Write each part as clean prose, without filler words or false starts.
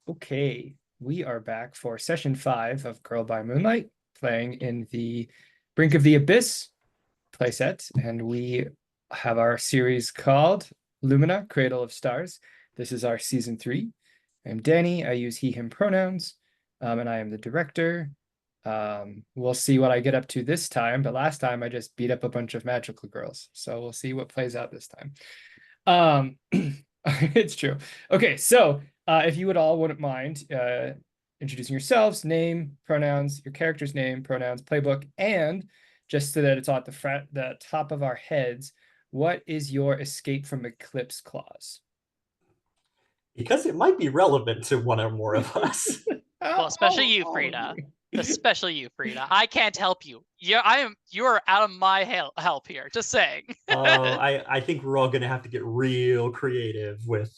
Okay, we are back for session 5 of Girl by Moonlight, playing in the Brink of the Abyss playset, and we have our series called Lumina, Cradle of Stars. This is our season 3. I'm Danny. I use he, him pronouns, and I am the director. We'll see what I get up to this time, but last time I just beat up a bunch of magical girls, so we'll see what plays out this time. It's true. Okay, so if you would all wouldn't mind introducing yourselves, name, pronouns, your character's name, pronouns, playbook, and just so that it's all at the top of our heads, what is your escape from eclipse clause? Because it might be relevant to one or more of us. Well, especially you, Frida. Especially you, Frida. I can't help you. You're out of my help here. Just saying. I think we're all gonna have to get real creative with.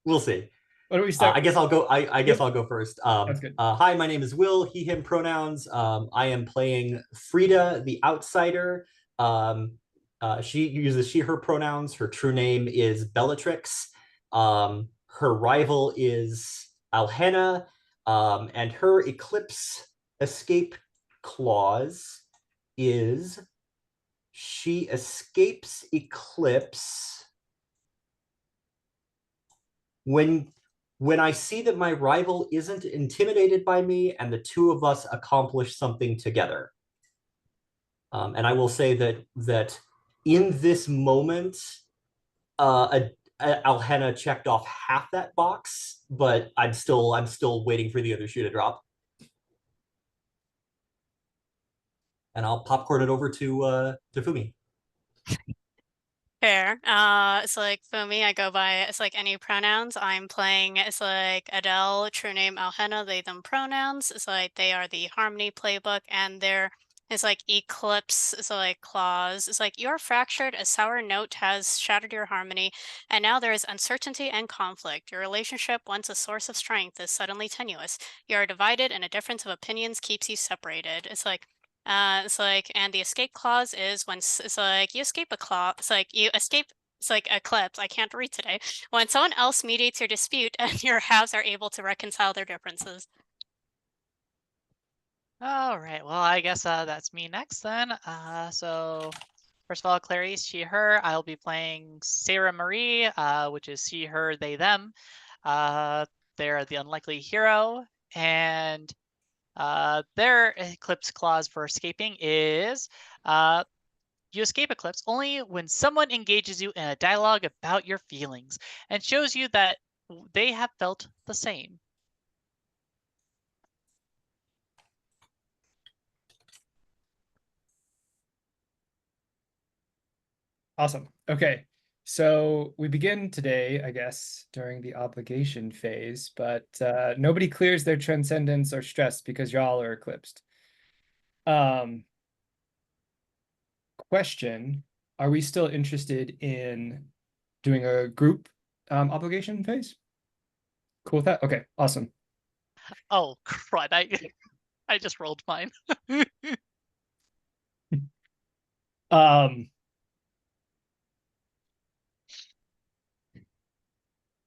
We'll see. What do we start? I guess I'll go. I guess I'll go first. That's good. Hi, my name is Will. He, him pronouns. I am playing Frida, the outsider. She uses she, her pronouns. Her true name is Bellatrix. Her rival is Alhena, and her eclipse escape clause is she escapes eclipse when I see that my rival isn't intimidated by me and the two of us accomplish something together. And I will say that in this moment, Alhena checked off half that box, but I'm still waiting for the other shoe to drop. And I'll popcorn it over to Fumi. Fair. It's like Fumi, I go by it's like any pronouns. I'm playing it's like Adele, true name Alhena, they them pronouns. It's like they are the Harmony playbook and they're it's like eclipse, it's like clause. It's like you're fractured, a sour note has shattered your harmony, and now there is uncertainty and conflict. Your relationship, once a source of strength, is suddenly tenuous. You are divided, and a difference of opinions keeps you separated. It's like, and the escape clause is when it's like you escape a clause, it's like you escape, it's like eclipse. I can't read today. When someone else mediates your dispute and your halves are able to reconcile their differences. All right. Well, I guess that's me next then. So first of all, Clarice, she, her. I'll be playing Sarah Marie, which is she, her, they, them. They're the unlikely hero, and their eclipse clause for escaping is you escape eclipse only when someone engages you in a dialogue about your feelings and shows you that they have felt the same. Awesome. Okay. So we begin today, I guess, during the obligation phase, but nobody clears their transcendence or stress because y'all are eclipsed. Question, are we still interested in doing a group obligation phase? Cool with that? Okay, awesome. Oh, crud. I just rolled mine.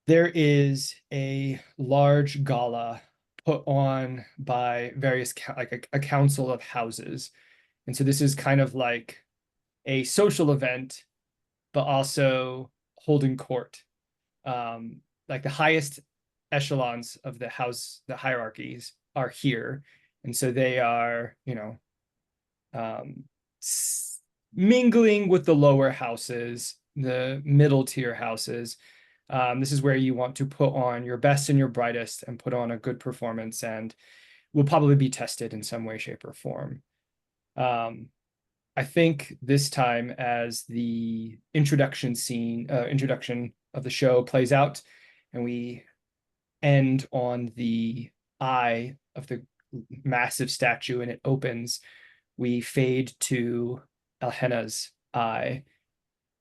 There is a large gala put on by various like a council of houses. And so this is kind of like a social event, but also holding court. Like the highest echelons of the house, the hierarchies are here. And so they are, mingling with the lower houses, the middle tier houses. This is where you want to put on your best and your brightest and put on a good performance, and will probably be tested in some way, shape, or form. I think this time, as the introduction of the show plays out, and we end on the eye of the massive statue and it opens, we fade to Alhena's eye,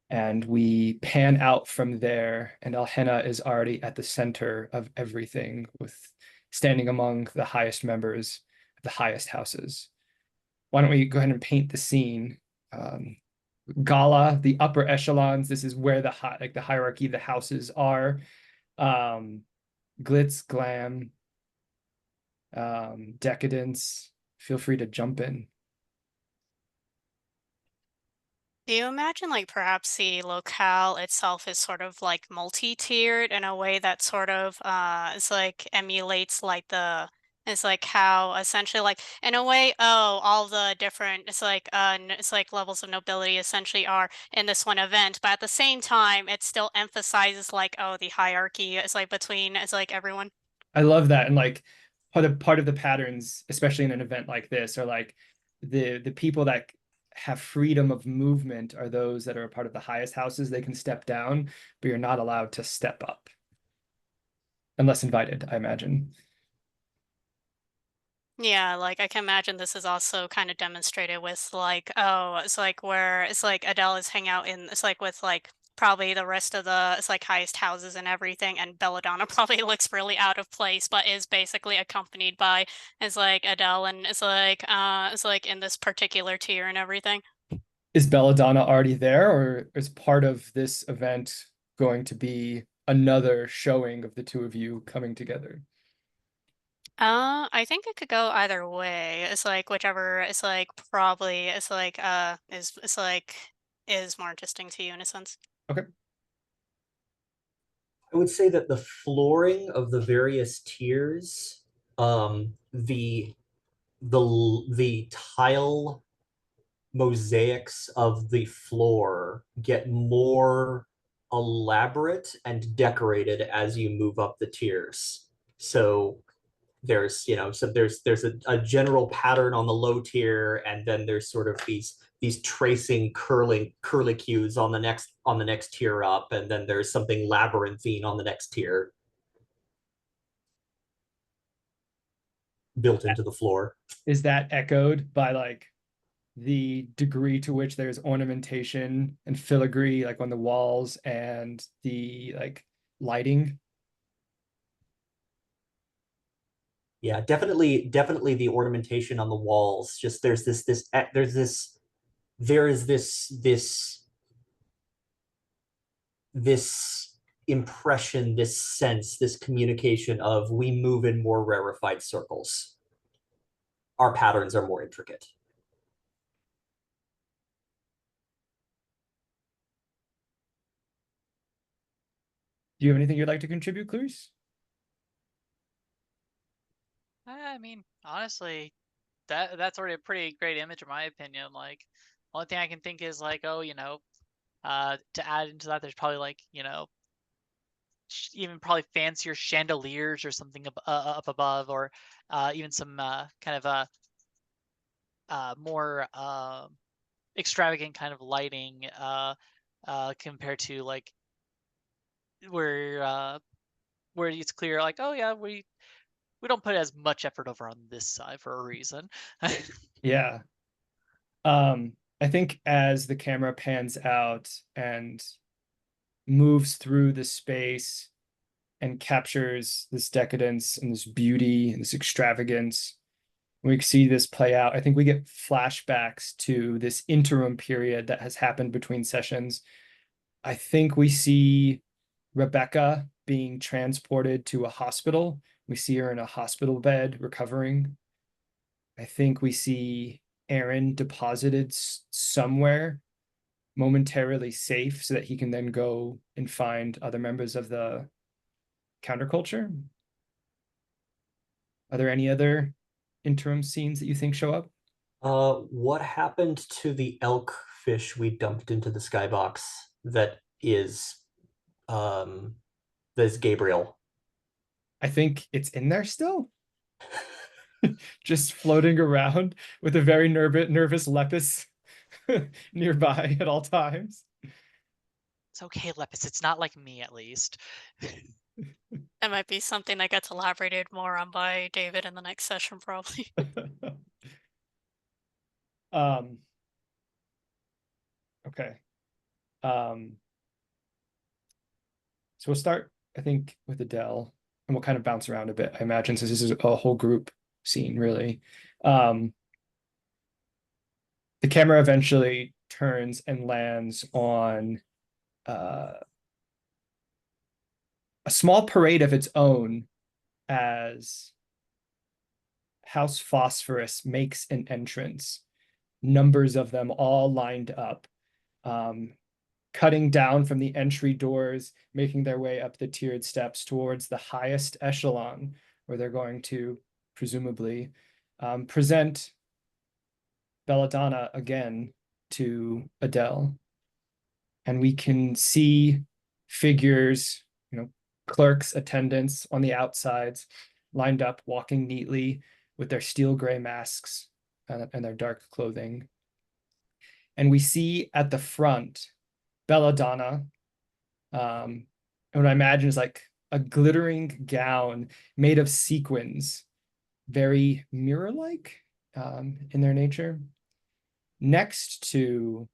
and we pan out from there, and Alhena is already at the center of everything, with standing among the highest members of the highest houses. Why don't we go ahead and paint the scene? Gala, the upper echelons. This is where the hierarchy, the houses are. glitz, glam, decadence, feel free to jump in. Do you imagine like perhaps the locale itself is sort of like multi-tiered in a way that sort of it's like emulates like the it's like how essentially like in a way all the different it's like levels of nobility essentially are in this one event, but at the same time it still emphasizes like the hierarchy is like between it's like everyone. I love that. And like part of the patterns, especially in an event like this, are like the people that have freedom of movement are those that are a part of the highest houses. They can step down, but you're not allowed to step up unless invited, I imagine. Yeah, like I can imagine this is also kind of demonstrated with like, it's like where it's like Adele is hang out in it's like with like probably the rest of the it's like highest houses and everything, and Belladonna probably looks really out of place, but is basically accompanied by it's like Adele and it's like in this particular tier and everything. Is Belladonna already there, or is part of this event going to be another showing of the two of you coming together? I think it could go either way. It's like whichever it's like probably it's like is more interesting to you in a sense. Okay. I would say that the flooring of the various tiers, the tile mosaics of the floor get more elaborate and decorated as you move up the tiers. So there's a general pattern on the low tier, and then there's sort of these tracing curlicues on the next tier up, and then there's something labyrinthine on the next tier built into the floor. Is that echoed by like the degree to which there's ornamentation and filigree like on the walls and the like lighting? Yeah, definitely the ornamentation on the walls. Just there is this impression, this sense, this communication of we move in more rarefied circles. Our patterns are more intricate. Do you have anything you'd like to contribute, Clarice? I mean, honestly, that's already a pretty great image in my opinion. Like, only thing I can think is like, oh, to add into that, there's probably like, even probably fancier chandeliers or something up above, or even some kind of more extravagant kind of lighting compared to like where it's clear like, oh yeah, we don't put as much effort over on this side for a reason. Yeah. I think as the camera pans out and moves through the space and captures this decadence and this beauty and this extravagance, we see this play out. I think we get flashbacks to this interim period that has happened between sessions. I think we see Rebecca being transported to a hospital. We see her in a hospital bed recovering. I think we see Aaron deposited somewhere momentarily safe so that he can then go and find other members of the counterculture. Are there any other interim scenes that you think show up? What happened to the elk fish we dumped into the skybox that is Gabriel? I think it's in there still. Just floating around with a very nervous Lepus nearby at all times. It's okay, Lepus. It's not like me, at least. That might be something that gets elaborated more on by David in the next session, probably. Okay. So we'll start, I think, with Adele, and we'll kind of bounce around a bit, I imagine, since this is a whole group scene, really. The camera eventually turns and lands on a small parade of its own as House Phosphorus makes an entrance, numbers of them all lined up, cutting down from the entry doors, making their way up the tiered steps towards the highest echelon, where they're going to presumably present Belladonna again to Adele. And we can see figures, clerks, attendants on the outsides, lined up, walking neatly with their steel gray masks and their dark clothing. And we see at the front Belladonna, and what I imagine is like a glittering gown made of sequins, very mirror-like in their nature. Next to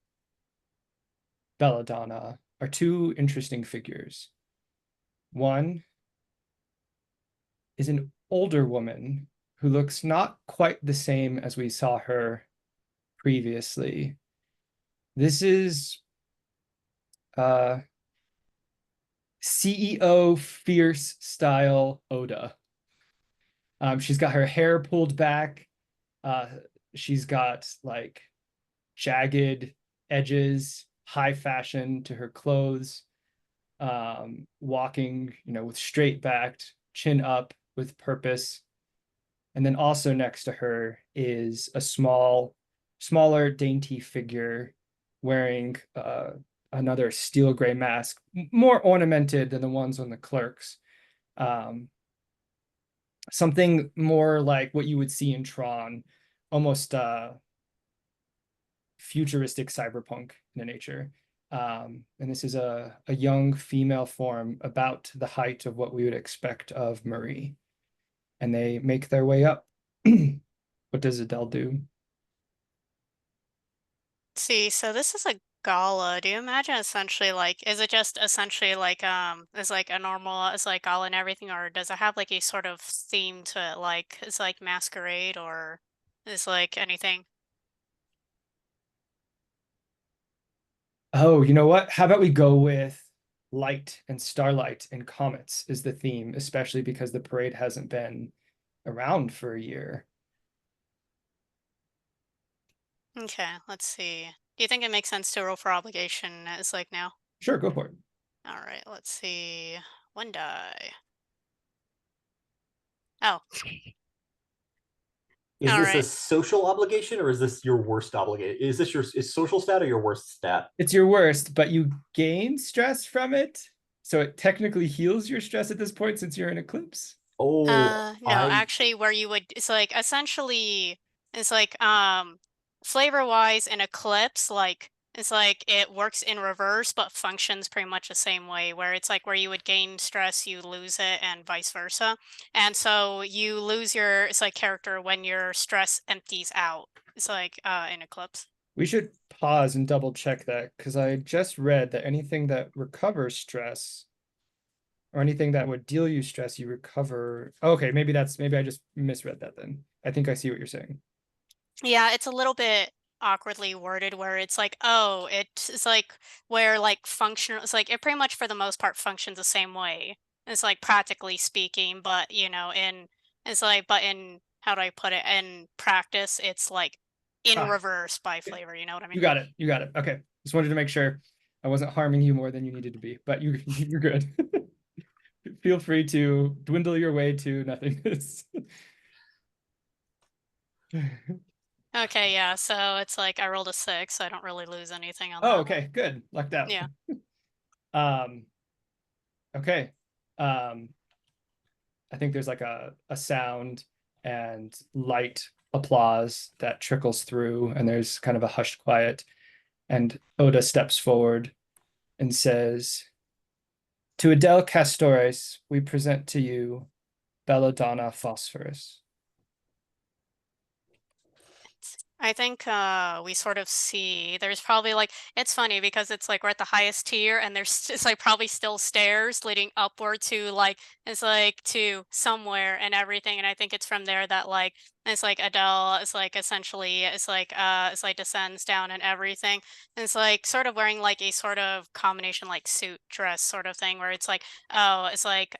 Belladonna are two interesting figures. One is an older woman who looks not quite the same as we saw her previously. This is CEO Fierce style Oda. She's got her hair pulled back. She's got like jagged edges, high fashion to her clothes, walking, with straight backed, chin up, with purpose. And then also next to her is a smaller, dainty figure wearing another steel gray mask, more ornamented than the ones on the clerks. Something more like what you would see in Tron, almost futuristic cyberpunk in nature. And this is a young female form about the height of what we would expect of Marie. And they make their way up. What does Adele do? See, so this is a gala. Do you imagine essentially like, is it just essentially like is like a normal is like gala and everything, or does it have like a sort of theme to it, like it's like masquerade or is like anything? Oh, you know what? How about we go with light and starlight and comets is the theme, especially because the parade hasn't been around for a year. Okay, let's see. Do you think it makes sense to roll for obligation as like now? Sure, go for it. All right, let's see. One die. Oh, Is all this a right. social obligation or is this your worst obligation? Is this is social stat or your worst stat? It's your worst, but you gain stress from it. So it technically heals your stress at this point since you're in eclipse. Oh, No, actually where you would it's like essentially it's like flavor wise in Eclipse, like it's like it works in reverse but functions pretty much the same way, where it's like where you would gain stress, you lose it, and vice versa. And so you lose your it's like character when your stress empties out. It's like in Eclipse. We should pause and double check that because I just read that anything that recovers stress or anything that would deal you stress, you recover. Okay, maybe I just misread that then. I think I see what you're saying. Yeah, it's a little bit awkwardly worded where it's like, oh, it's like where like functional it's like it pretty much for the most part functions the same way. It's like practically speaking, but in it's like but in how do I put it? In practice, it's like in Ah, reverse by flavor, you know what I mean? you got it. You got it. Okay. Just wanted to make sure I wasn't harming you more than you needed to be, but you're good. Feel free to dwindle your way to nothingness. Okay, yeah. So it's like I rolled a 6, so I don't really lose anything on Oh, that. okay, good. Lucked out. Yeah. Okay. I think there's like a sound and light applause that trickles through, and there's kind of a hushed quiet. And Oda steps forward and says, "To Adele Castores, we present to you Belladonna Phosphorus." I think we sort of see there's probably like it's funny because it's like we're at the highest tier and there's it's like probably still stairs leading upward to like it's like to somewhere and everything, and I think it's from there that like And it's like Adele is like essentially it's like descends down and everything. And it's like sort of wearing like a sort of combination like suit dress sort of thing where it's like, oh, it's like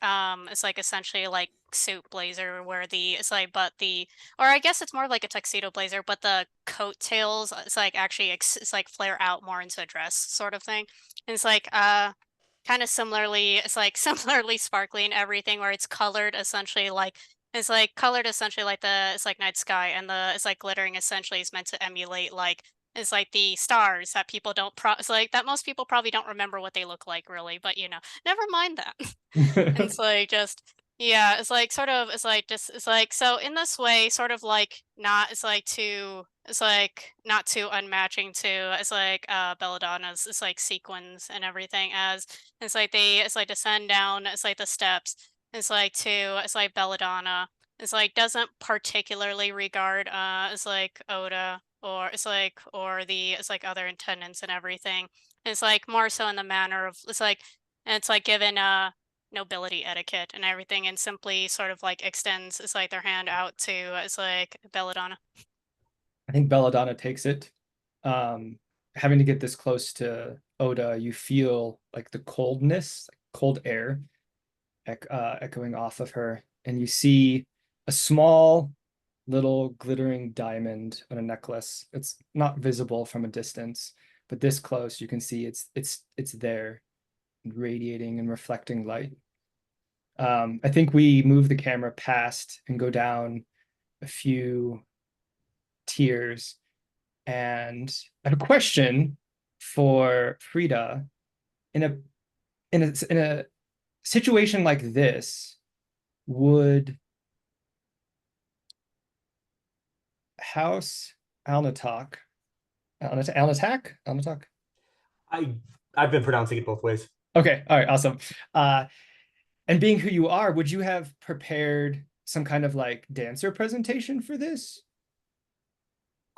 essentially like suit blazer where the it's like but the or I guess it's more like a tuxedo blazer, but the coattails it's like actually it's like flare out more into a dress sort of thing. And it's like kind of similarly it's like similarly sparkly and everything where it's like colored essentially like the it's like night sky and the it's like glittering essentially is meant to emulate like it's like the stars that people don't it's like that most people probably don't remember what they look like really, but you know, never mind that. And it's like just yeah, it's like sort of it's like just it's like so in this way, sort of like not it's like too it's like not too unmatching to it's like Belladonna's it's like sequins and everything as it's like they it's like descend down it's like the steps. It's like to it's like Belladonna. It's like doesn't particularly regard it's like Oda or it's like or the it's like other attendants and everything. It's like more so in the manner of it's like given nobility etiquette and everything and simply sort of like extends it's like their hand out to it's like Belladonna. I think Belladonna takes it. Having to get this close to Oda, you feel like the coldness, like cold air echoing off of her, and you see a small little glittering diamond on a necklace. It's not visible from a distance, but this close you can see it's there, radiating and reflecting light. I think we move the camera past and go down a few tiers, and I have a question for Frida. In a situation like this, would House Alnatak, Alnatak? I I've been pronouncing it both ways. Okay, all right, awesome. And being who you are, would you have prepared some kind of like dancer presentation for this?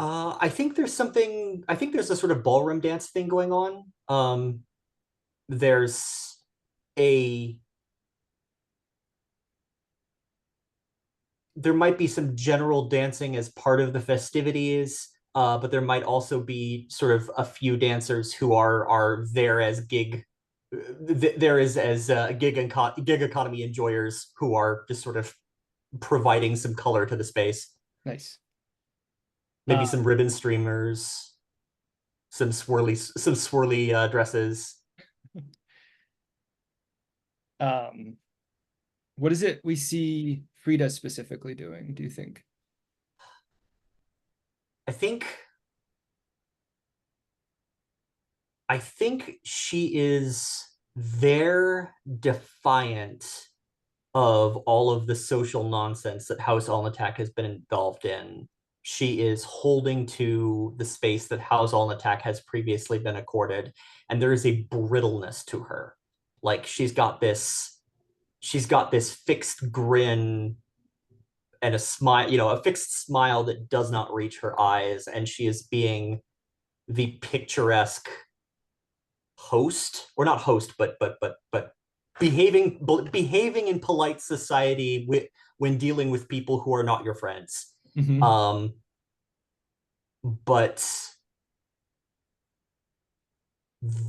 I think there's something. I think there's a sort of ballroom dance thing going on. There's a there might be some general dancing as part of the festivities, but there might also be sort of a few dancers who are there as there is as gig economy enjoyers who are just sort of providing some color to the space. Nice. Maybe some ribbon streamers, some swirly dresses. What is it we see Frida specifically doing, do you think? I think she is there defiant of all of the social nonsense that House Alnatak has been involved in. She is holding to the space that House Alnatak has previously been accorded, and there is a brittleness to her. Like she's got this fixed grin and a smile, a fixed smile that does not reach her eyes, and she is being the picturesque host, or not host, but behaving in polite society when dealing with people who are not your friends. Mm-hmm. But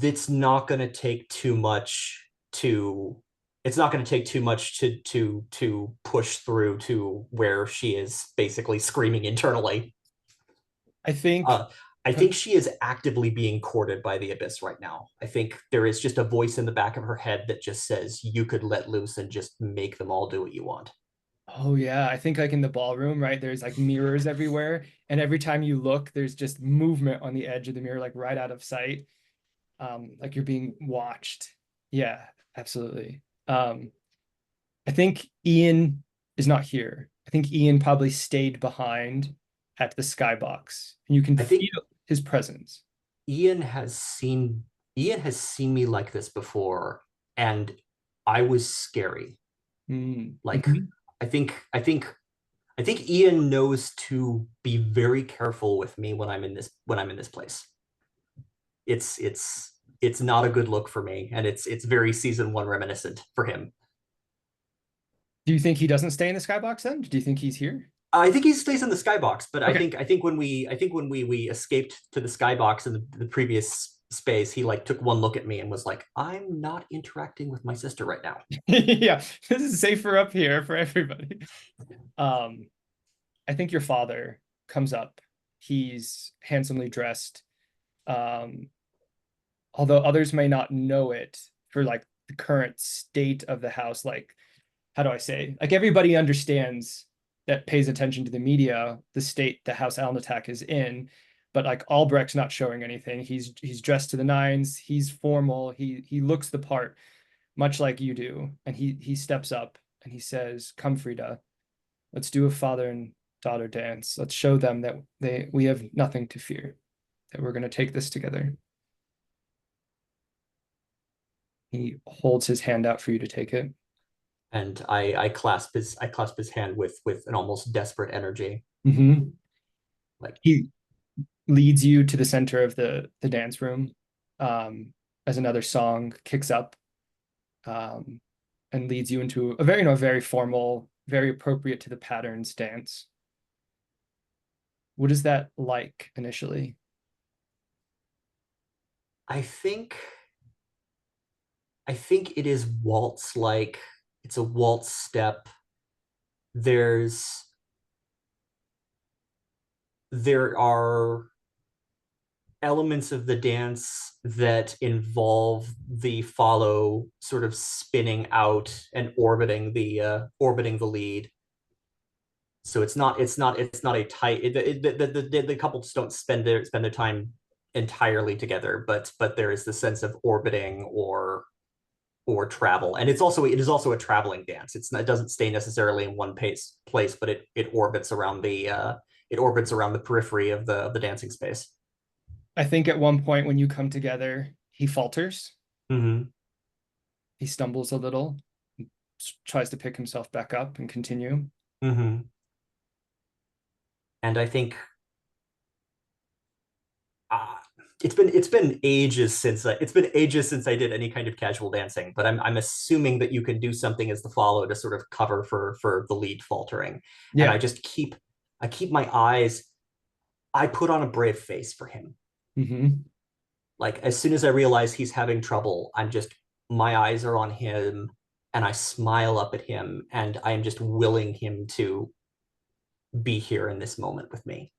it's not going to take too much to push through to where she is basically screaming internally. I think she is actively being courted by the Abyss right now. I think there is just a voice in the back of her head that just says you could let loose and just make them all do what you want. Oh yeah, I think like in the ballroom, right? There's like mirrors everywhere, and every time you look, there's just movement on the edge of the mirror, like right out of sight. Like you're being watched. Yeah, absolutely. I think Ian is not here. I think Ian probably stayed behind at the skybox. You can feel his presence. Ian has seen me like this before, and I was scary. Like Mm-hmm. I think Ian knows to be very careful with me when I'm in this place. It's not a good look for me, and it's very season 1 reminiscent for him. Do you think he doesn't stay in the skybox then? Do you think he's here? I think he stays in the skybox, but Okay. I think when we escaped to the skybox in the previous space, he like took one look at me and was like, "I'm not interacting with my sister right now." Yeah, this is safer up here for everybody. I think your father comes up. He's handsomely dressed. Um, although others may not know it for like the current state of the house, like how do I say? Like everybody understands that pays attention to the media, the state the House Alnatak is in, but like Albrecht's not showing anything. He's dressed to the nines. He's formal. He looks the part, much like you do. And he steps up and he says, "Come, Frida, let's do a father and daughter dance. Let's show them that we have nothing to fear. That we're going to take this together." He holds his hand out for you to take it. And I clasp his hand with an almost desperate energy. Mm-hmm. Like He leads you to the center of the dance room, as another song kicks up, and leads you into a very, very formal, very appropriate to the patterns dance. What is that like initially? I think it is waltz like. It's a waltz step. There are elements of the dance that involve the follow sort of spinning out and orbiting the lead. So it's not a tight. The couples don't spend their time entirely together, but there is the sense of orbiting or travel, and it is also a traveling dance. It doesn't stay necessarily in one place, but it orbits around the periphery of the dancing space. I think at one point when you come together, he falters. Mm-hmm. He stumbles a little, tries to pick himself back up and continue. Mm-hmm. And I think uh, it's been ages since I did any kind of casual dancing, but I'm assuming that you can do something as the follow to sort of cover for the lead faltering. And Yeah. I keep my eyes. I put on a brave face for him. Mm-hmm. Like as soon as I realize he's having trouble, my eyes are on him and I smile up at him and I am just willing him to be here in this moment with me.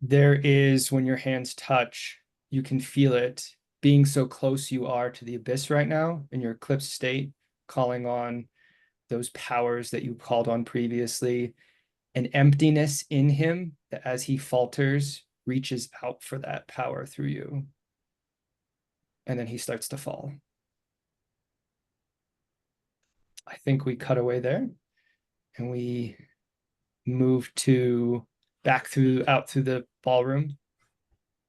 There is, when your hands touch, you can feel it being so close you are to the abyss right now in your eclipse state, calling on those powers that you called on previously, an emptiness in him that as he falters, reaches out for that power through you. And then he starts to fall. I think we cut away there and we move to out through the ballroom.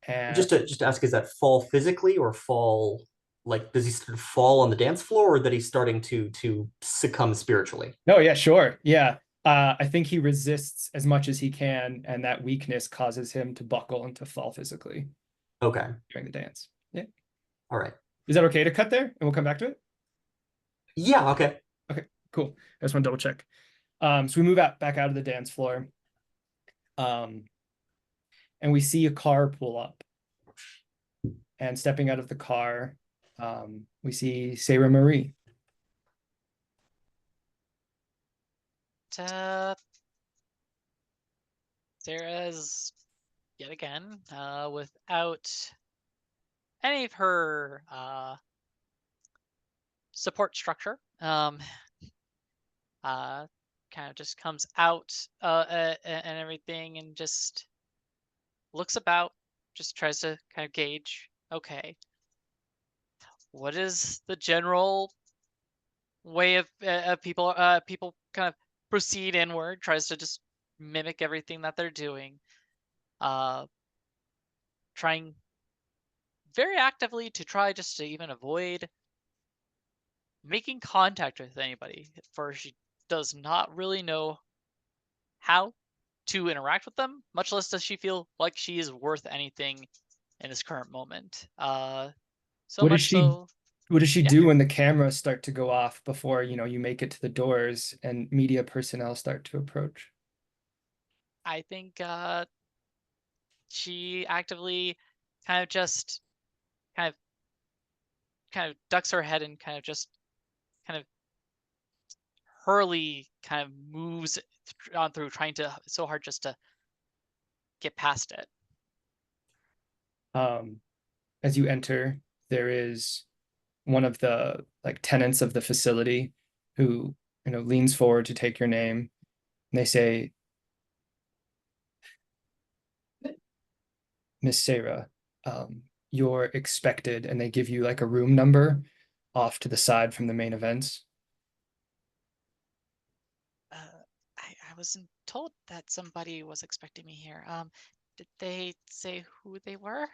And Just to ask, is that fall physically or fall like does he sort of fall on the dance floor or that he's starting to succumb spiritually? no, yeah, sure. Yeah. I think he resists as much as he can, and that weakness causes him to buckle and to fall physically Okay. during the dance. Yeah. All right. Is that okay to cut there and we'll come back to it? Yeah, okay. Okay, cool. I just want to double check. So we move back out of the dance floor. And we see a car pull up. And stepping out of the car, we see Sarah Marie. Sarah's yet again without any of her support structure. Kind of just comes out and everything and just looks about, just tries to kind of gauge, okay, what is the general way of people kind of proceed inward, tries to just mimic everything that they're doing, trying very actively to try just to even avoid making contact with anybody, for she does not really know how to interact with them, much less does she feel like she is worth anything in this current moment. So What is much she so. What does she Yeah. do when the cameras start to go off before, you make it to the doors and media personnel start to approach? I think she actively kind of just kind of ducks her head and kind of hurly kind of moves on through, trying to so hard just to get past it. As you enter, there is one of the tenants of the facility who leans forward to take your name, and they say, Miss Sarah, you're expected, and they give you a room number off to the side from the main events. I wasn't told that somebody was expecting me here. Did they say who they were?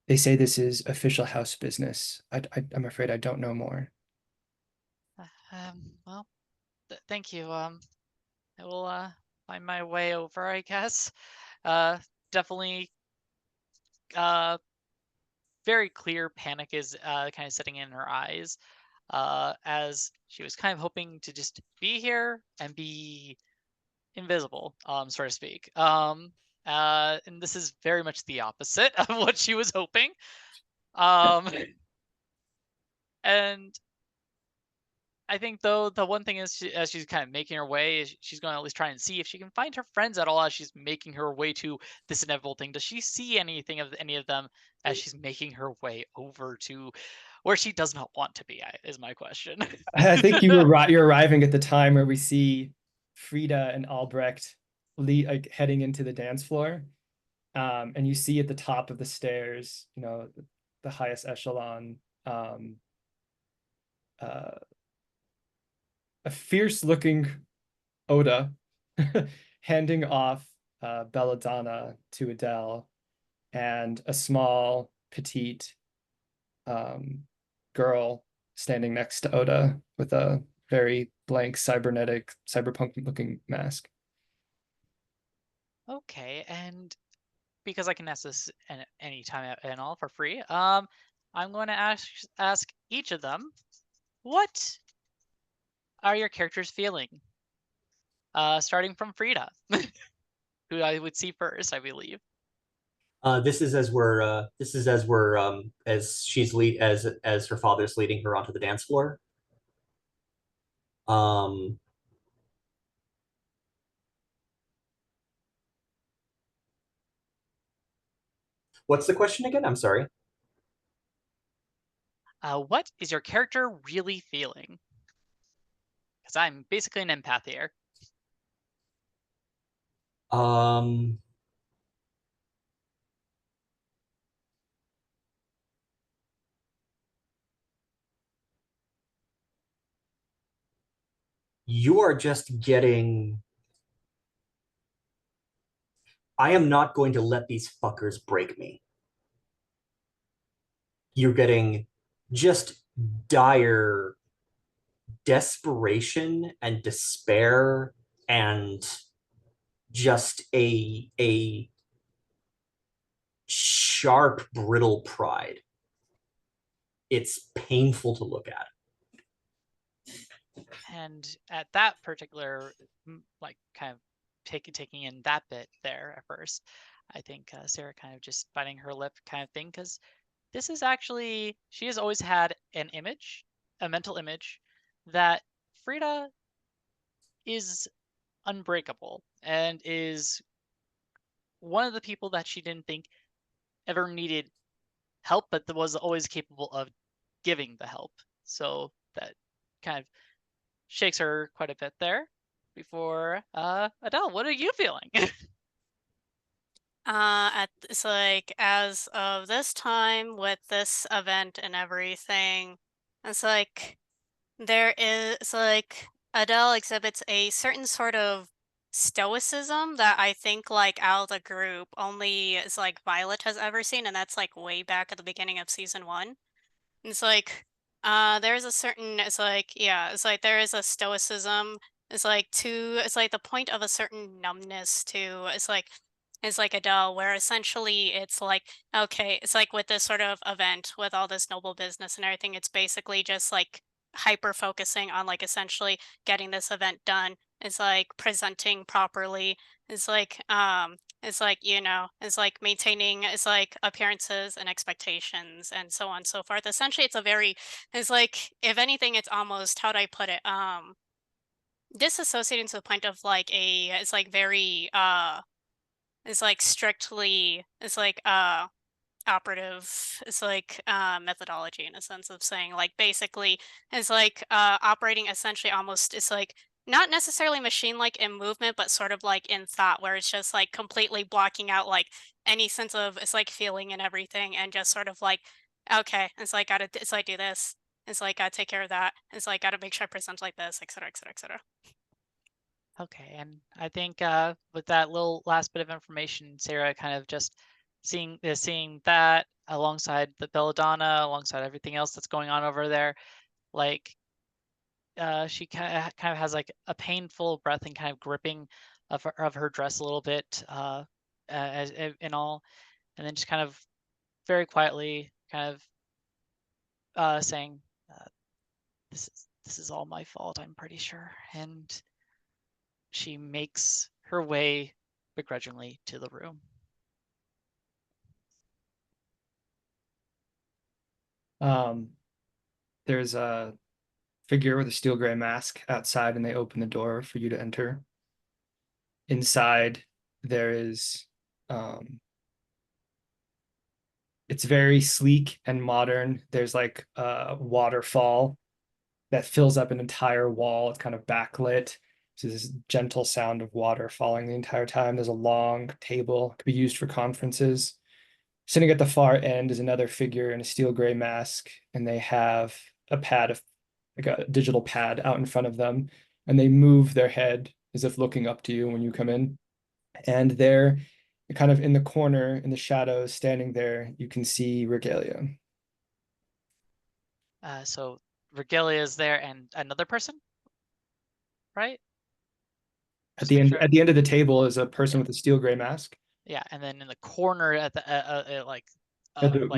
They say this is official house business. I'm afraid I don't know more. Well, thank you. I will find my way over, I guess. Definitely very clear panic is kind of setting in her eyes, as she was kind of hoping to just be here and be invisible, so to speak. And this is very much the opposite of what she was hoping. And I think, though, the one thing is, as she's kind of making her way, she's going to at least try and see if she can find her friends at all as she's making her way to this inevitable thing. Does she see anything of any of them as she's making her way over to where she does not want to be, is my question. I think you're arriving at the time where we see Frida and Albrecht heading into the dance floor. And you see at the top of the stairs, the highest echelon, a fierce looking Oda handing off Belladonna to Adele, and a small, petite girl standing next to Oda with a very blank, cyberpunk looking mask. Okay, and because I can ask this any time and all for free, I'm going to ask each of them, what are your characters feeling? Starting from Frida, who I would see first, I believe. This is as we're as she's lead as her father's leading her onto the dance floor. Um, what's the question again? I'm sorry. What is your character really feeling? Because I'm basically an empath here. You are just getting. I am not going to let these fuckers break me. You're getting just dire desperation and despair and just a sharp, brittle pride. It's painful to look at. And at that particular, kind of taking in that bit there at first, I think Sarah kind of just biting her lip kind of thing, because this is actually, she has always had an image, a mental image, that Frida is unbreakable and is one of the people that she didn't think ever needed help, but was always capable of giving the help. So that kind of shakes her quite a bit there. Before Adele, what are you feeling? It's like as of this time with this event and everything, it's like there is it's like Adele exhibits a certain sort of stoicism that I think like out of the group only is like Violet has ever seen, and that's like way back at the beginning of season 1. It's like, there's a certain it's like, yeah, it's like there is a stoicism. It's like the point of a certain numbness to it's like is like Adele, where essentially it's like, okay, it's like with this sort of event with all this noble business and everything, it's basically just like hyper focusing on like essentially getting this event done. It's like presenting properly. It's like, you know, it's like maintaining, it's like appearances and expectations and so on and so forth. Essentially, it's a very, it's like, if anything, it's almost, how do I put it? Disassociating to the point of like it's like very, it's like strictly, it's like, operative, it's like methodology in a sense of saying like basically it's like operating essentially almost, it's like not necessarily machine like in movement but sort of like in thought, where it's just like completely blocking out like any sense of, it's like feeling and everything, and just sort of like, okay, it's like gotta, it's like do this, it's like gotta take care of that, it's like gotta make sure I present like this, etc, etc, etc. Okay, and I think with that little last bit of information, Sarah kind of just seeing that alongside the belladonna, alongside everything else that's going on over there, like she kind of has like a painful breath and kind of gripping of her dress a little bit, as in all, and then just kind of very quietly kind of saying, this is all my fault, I'm pretty sure, and she makes her way begrudgingly to the room. There's a figure with a steel gray mask outside, and they open the door for you to enter. Inside, there is it's very sleek and modern. There's like a waterfall that fills up an entire wall. It's kind of backlit. So this gentle sound of water falling the entire time. There's a long table, it could be used for conferences. Sitting at the far end is another figure in a steel gray mask, and they have a pad of like a digital pad out in front of them, and they move their head as if looking up to you when you come in. And they're kind of in the corner in the shadows, standing there, you can see Regalia. So Regalia is there and another person, right? At Just the make end, sure. at the end of the table is a person Yeah. with a steel gray mask. Yeah, and then in the corner at the At the like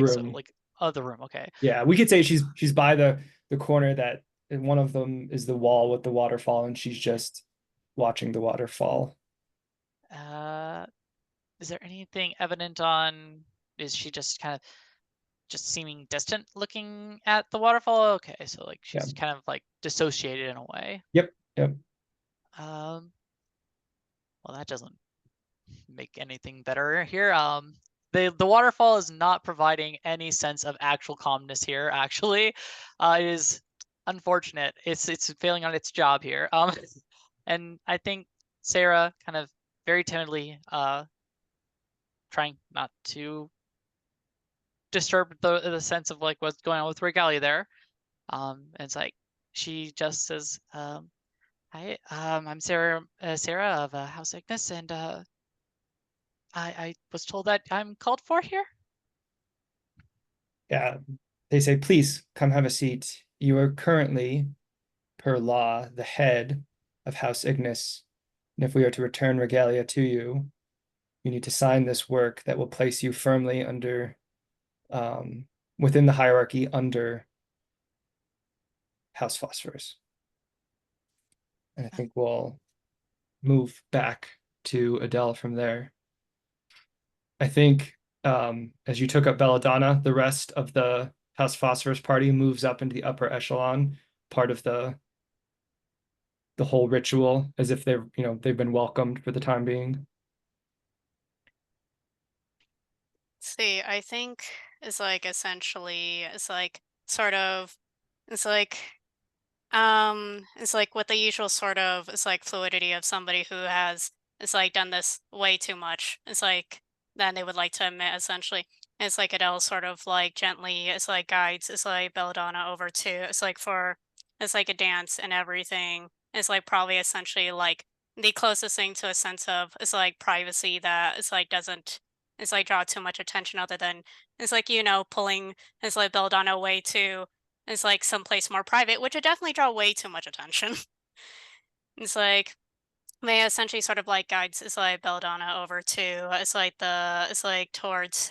so room. like of the room. Okay. Yeah, we could say she's by the corner that, and one of them is the wall with the waterfall, and she's just watching the waterfall. Is there anything evident on? Is she just kind of just seeming distant, looking at the waterfall? Okay, so like she's kind of like dissociated in a way. Yep. Well, that doesn't make anything better here. The waterfall is not providing any sense of actual calmness here. Actually, it is unfortunate. It's failing on its job here. And I think Sarah kind of very timidly, trying not to disturb the sense of like what's going on with Regalia there. And it's like she just says, "Hi, I'm Sarah, Sarah of House Ignis, and I was told that I'm called for here." Yeah. They say, please come have a seat. You are currently, per law, the head of House Ignis. And if we are to return Regalia to you, you need to sign this work that will place you firmly under, within the hierarchy under House Phosphorus. And I think we'll move back to Adele from there. I think as you took up Belladonna, the rest of the House Phosphorus party moves up into the upper echelon, part of the whole ritual, as if they've been welcomed for the time being. See, I think it's like essentially, it's like sort of, it's like, it's like with the usual sort of, it's like fluidity of somebody who has, it's like done this way too much. It's like, then they would like to admit essentially. It's like Adele sort of like gently, it's like guides, it's like Belladonna over to, it's like for, it's like a dance and everything. It's like probably essentially like the closest thing to a sense of, it's like privacy that it's like doesn't, it's like draw too much attention other than, it's like, you know, pulling, it's like Belladonna away to, it's like someplace more private, which would definitely draw way too much attention. It's like, May essentially sort of like guides it's like Belladonna over to it's like towards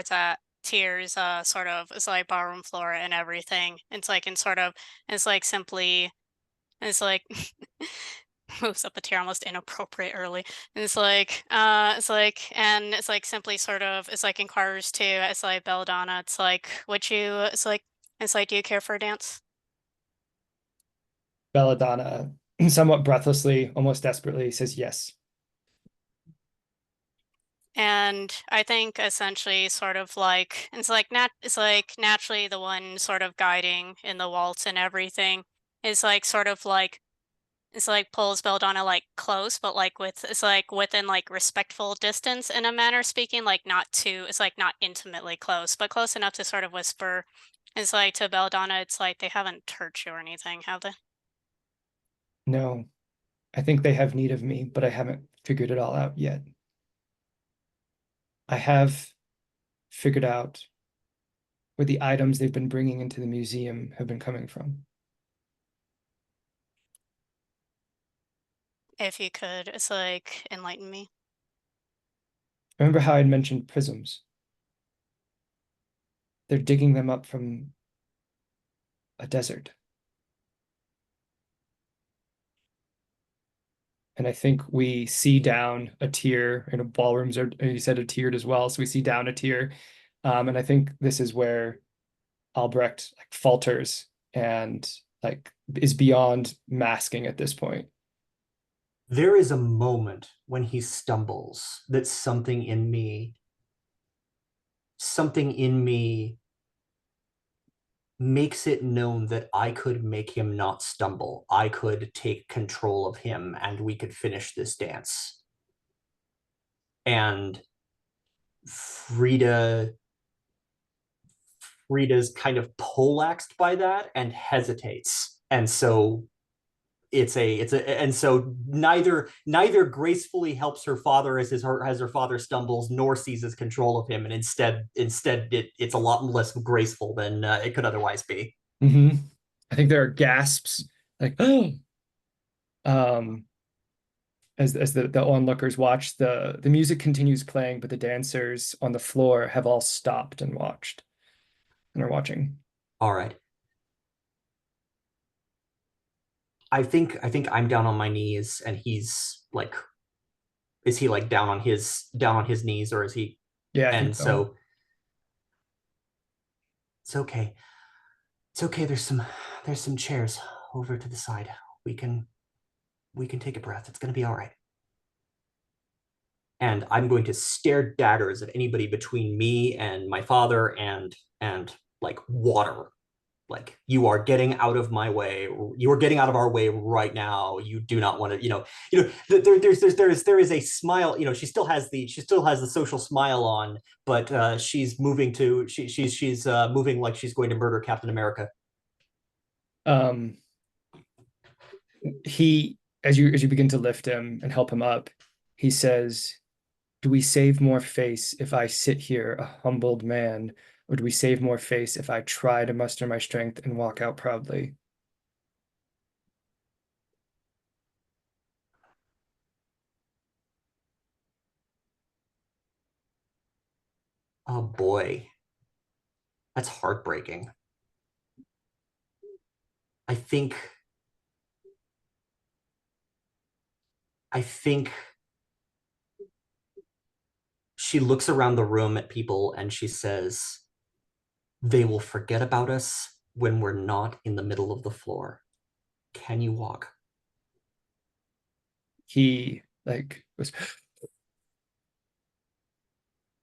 that tiers sort of it's like ballroom floor and everything. It's like in sort of it's like simply it's like moves up a tier almost inappropriate early. And it's like simply sort of it's like inquires to it's like Belladonna. It's like would you it's like do you care for a dance? Belladonna, somewhat breathlessly, almost desperately, says yes. And I think essentially sort of like it's like naturally the one sort of guiding in the waltz and everything is like sort of like it's like pulls Belladonna like close, but like with it's like within like respectful distance in a manner speaking, like not too it's like not intimately close, but close enough to sort of whisper. It's like to Belladonna, it's like they haven't hurt you or anything, have they? No, I think they have need of me, but I haven't figured it all out yet. I have figured out where the items they've been bringing into the museum have been coming from. If you could, it's like enlighten me. Remember how I'd mentioned prisms? They're digging them up from a desert. And I think we see down a tier, and ballrooms are, you said, are tiered as well. So we see down a tier. And I think this is where Albrecht like falters and like is beyond masking at this point. There is a moment when he stumbles that something in me makes it known that I could make him not stumble. I could take control of him and we could finish this dance. And Frida's kind of poleaxed by that and hesitates. And so and so neither gracefully helps her father as her father stumbles, nor seizes control of him, and instead it's a lot less graceful than it could otherwise be. Mm-hmm. I think there are gasps like oh as the onlookers watch. The music continues playing, but the dancers on the floor have all stopped and watched and are watching. All right. I think I'm down on my knees and he's like, is he like down on his knees, or is he? Yeah, I think And so. so it's okay. It's okay. There's some chairs over to the side. We can take a breath. It's gonna be all right. And I'm going to stare daggers at anybody between me and my father and like water. Like, you are getting out of my way. You are getting out of our way right now. You do not want to, there is a smile. She still has the social smile on, but she's she's moving like she's going to murder Captain America. Um, he as you begin to lift him and help him up, he says, "Do we save more face if I sit here a humbled man, or do we save more face if I try to muster my strength and walk out proudly?" Oh boy, that's heartbreaking. I think I think she looks around the room at people and she says, they will forget about us when we're not in the middle of the floor. Can you walk? He like goes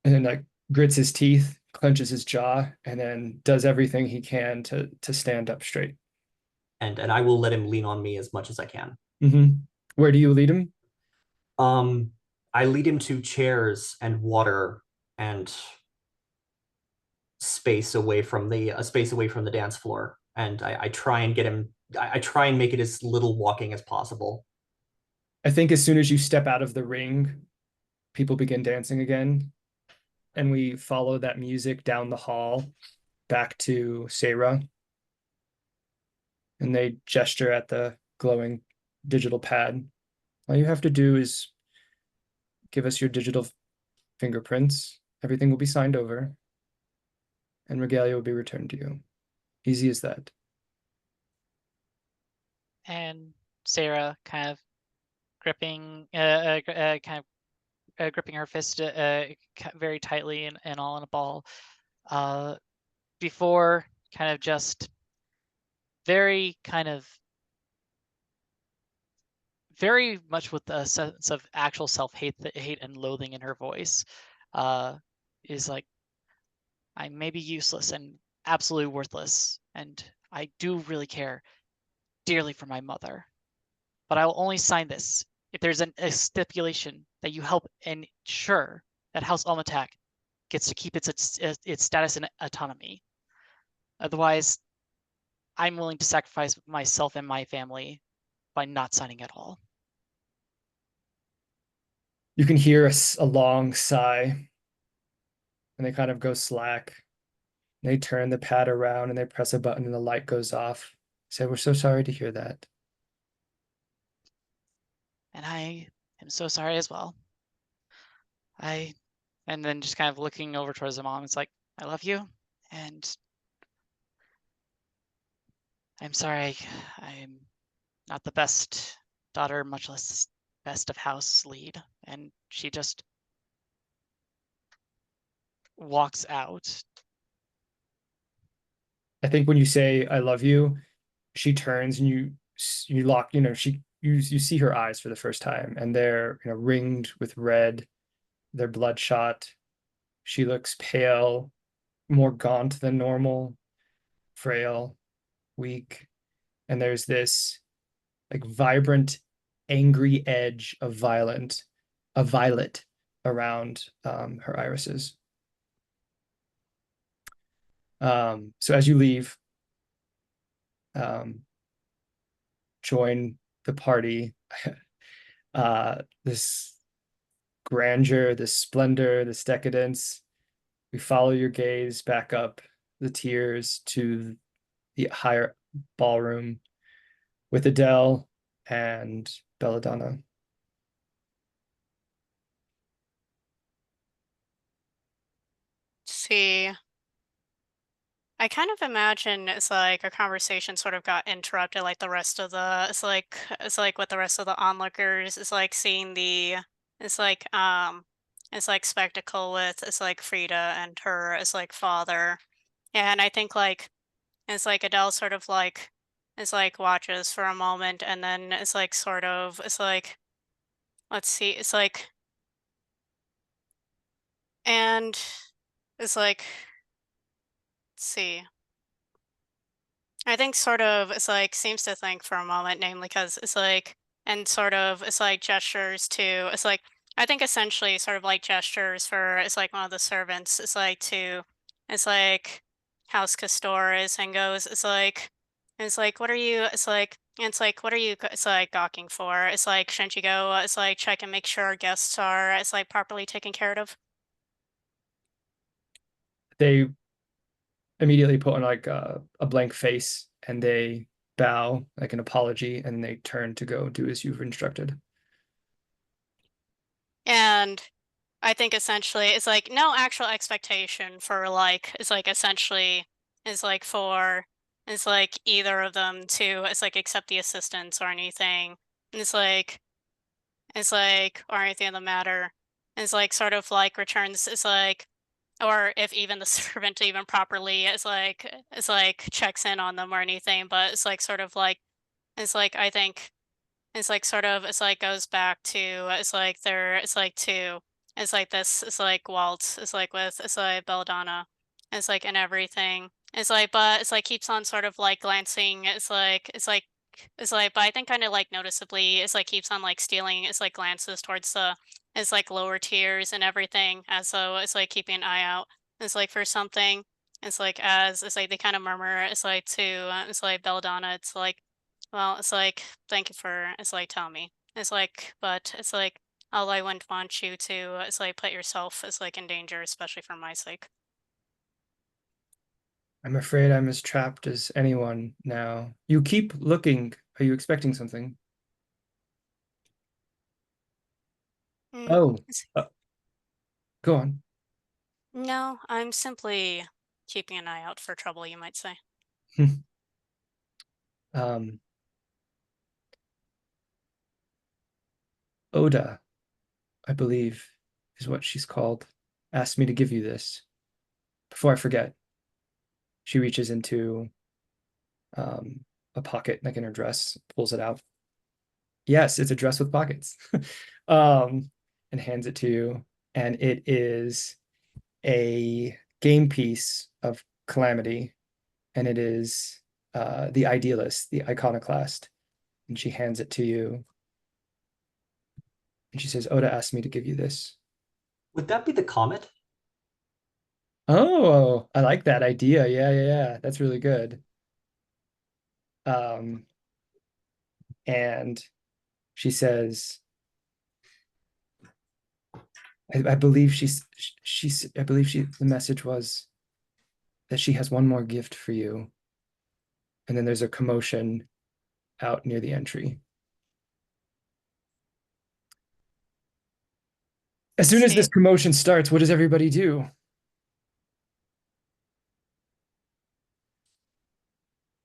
and then like grits his teeth, clenches his jaw, and then does everything he can to stand up straight. And I will let him lean on me as much as I can. Mm-hmm. Where do you lead him? Um, I lead him to chairs and water and space away from the dance floor, and I try and get him. I try and make it as little walking as possible. I think as soon as you step out of the ring, people begin dancing again, and we follow that music down the hall back to Sarah. And they gesture at the glowing digital pad. All you have to do is give us your digital fingerprints. Everything will be signed over, and regalia will be returned to you. Easy as that. And Sarah kind of gripping, gripping her fist very tightly and all in a ball, before kind of just very much with a sense of actual self-hate, hate and loathing in her voice, is like, I may be useless and absolutely worthless, and I do really care dearly for my mother, but I will only sign this if there's a stipulation that you help ensure that House Almatak gets to keep its status and autonomy. Otherwise, I'm willing to sacrifice myself and my family by not signing at all. You can hear a long sigh, and they kind of go slack. They turn the pad around and they press a button and the light goes off. Say, we're so sorry to hear that. And I am so sorry as well. And then just kind of looking over towards the mom, it's like, I love you, and I'm sorry I'm not the best daughter, much less best of house lead. And she just walks out. I think when you say I love you, she turns and you lock, you see her eyes for the first time, and they're ringed with red, they're bloodshot. She looks pale, more gaunt than normal, frail, weak, and there's this like vibrant, angry edge of violet around her irises. So as you leave, join the party, this grandeur, this splendor, this decadence, we follow your gaze back up the tiers to the higher ballroom with Adele and Belladonna. See, I kind of imagine it's like a conversation sort of got interrupted, like the rest of the, it's like with the rest of the onlookers, it's like seeing it's like, it's like spectacle with, it's like Frida and her, it's like father. And I think like, it's like Adele sort of like, it's like watches for a moment and then it's like sort of, it's like, let's see, it's like, and it's like, let's see. I think sort of it's like seems to think for a moment, namely because it's like and sort of it's like gestures to it's like I think essentially sort of like gestures for it's like one of the servants. It's like House Castores and goes it's like what are you it's like what are you it's like gawking for? It's like shouldn't you go it's like check and make sure our guests are it's like properly taken care of? They immediately put on like a blank face and they bow like an apology and they turn to go do as you've instructed. And I think essentially it's like no actual expectation for like it's like essentially is like for it's like either of them to it's like accept the assistance or anything. It's like or anything of the matter. It's like sort of like returns it's like or if even the servant even properly it's like checks in on them or anything, but it's like sort of like it's like I think it's like sort of it's like goes back to it's like there it's like to it's like this it's like waltz it's like with it's like belladonna it's like and everything it's like but it's like keeps on sort of like glancing it's like but I think kind of like noticeably it's like keeps on like stealing it's like glances towards the it's like lower tiers and everything as though it's like keeping an eye out it's like for something it's like as it's like they kind of murmur it's like to it's like belladonna it's like well, it's like, thank you for, it's like, telling me. It's like, but it's like, all I wouldn't want you to, it's like, put yourself, it's like, in danger, especially for my sake. I'm afraid I'm as trapped as anyone now. You keep looking Are you expecting something? Mm, Oh, it's- go on. no, I'm simply keeping an eye out for trouble, you might say. Um, Oda, I believe, is what she's called, asked me to give you this. Before I forget, she reaches into a pocket, like in her dress, pulls it out. Yes, it's a dress with pockets. And hands it to you. And it is a game piece of Calamity. And it is the Idealist, the Iconoclast. And she hands it to you. And she says, Oda asked me to give you this. Would that be the comet? Oh, I like that idea. Yeah. That's really good. Um, and she says, I believe I believe the message was that she has one more gift for you. And then there's a commotion out near the entry. As soon as this See, commotion starts, what does everybody do?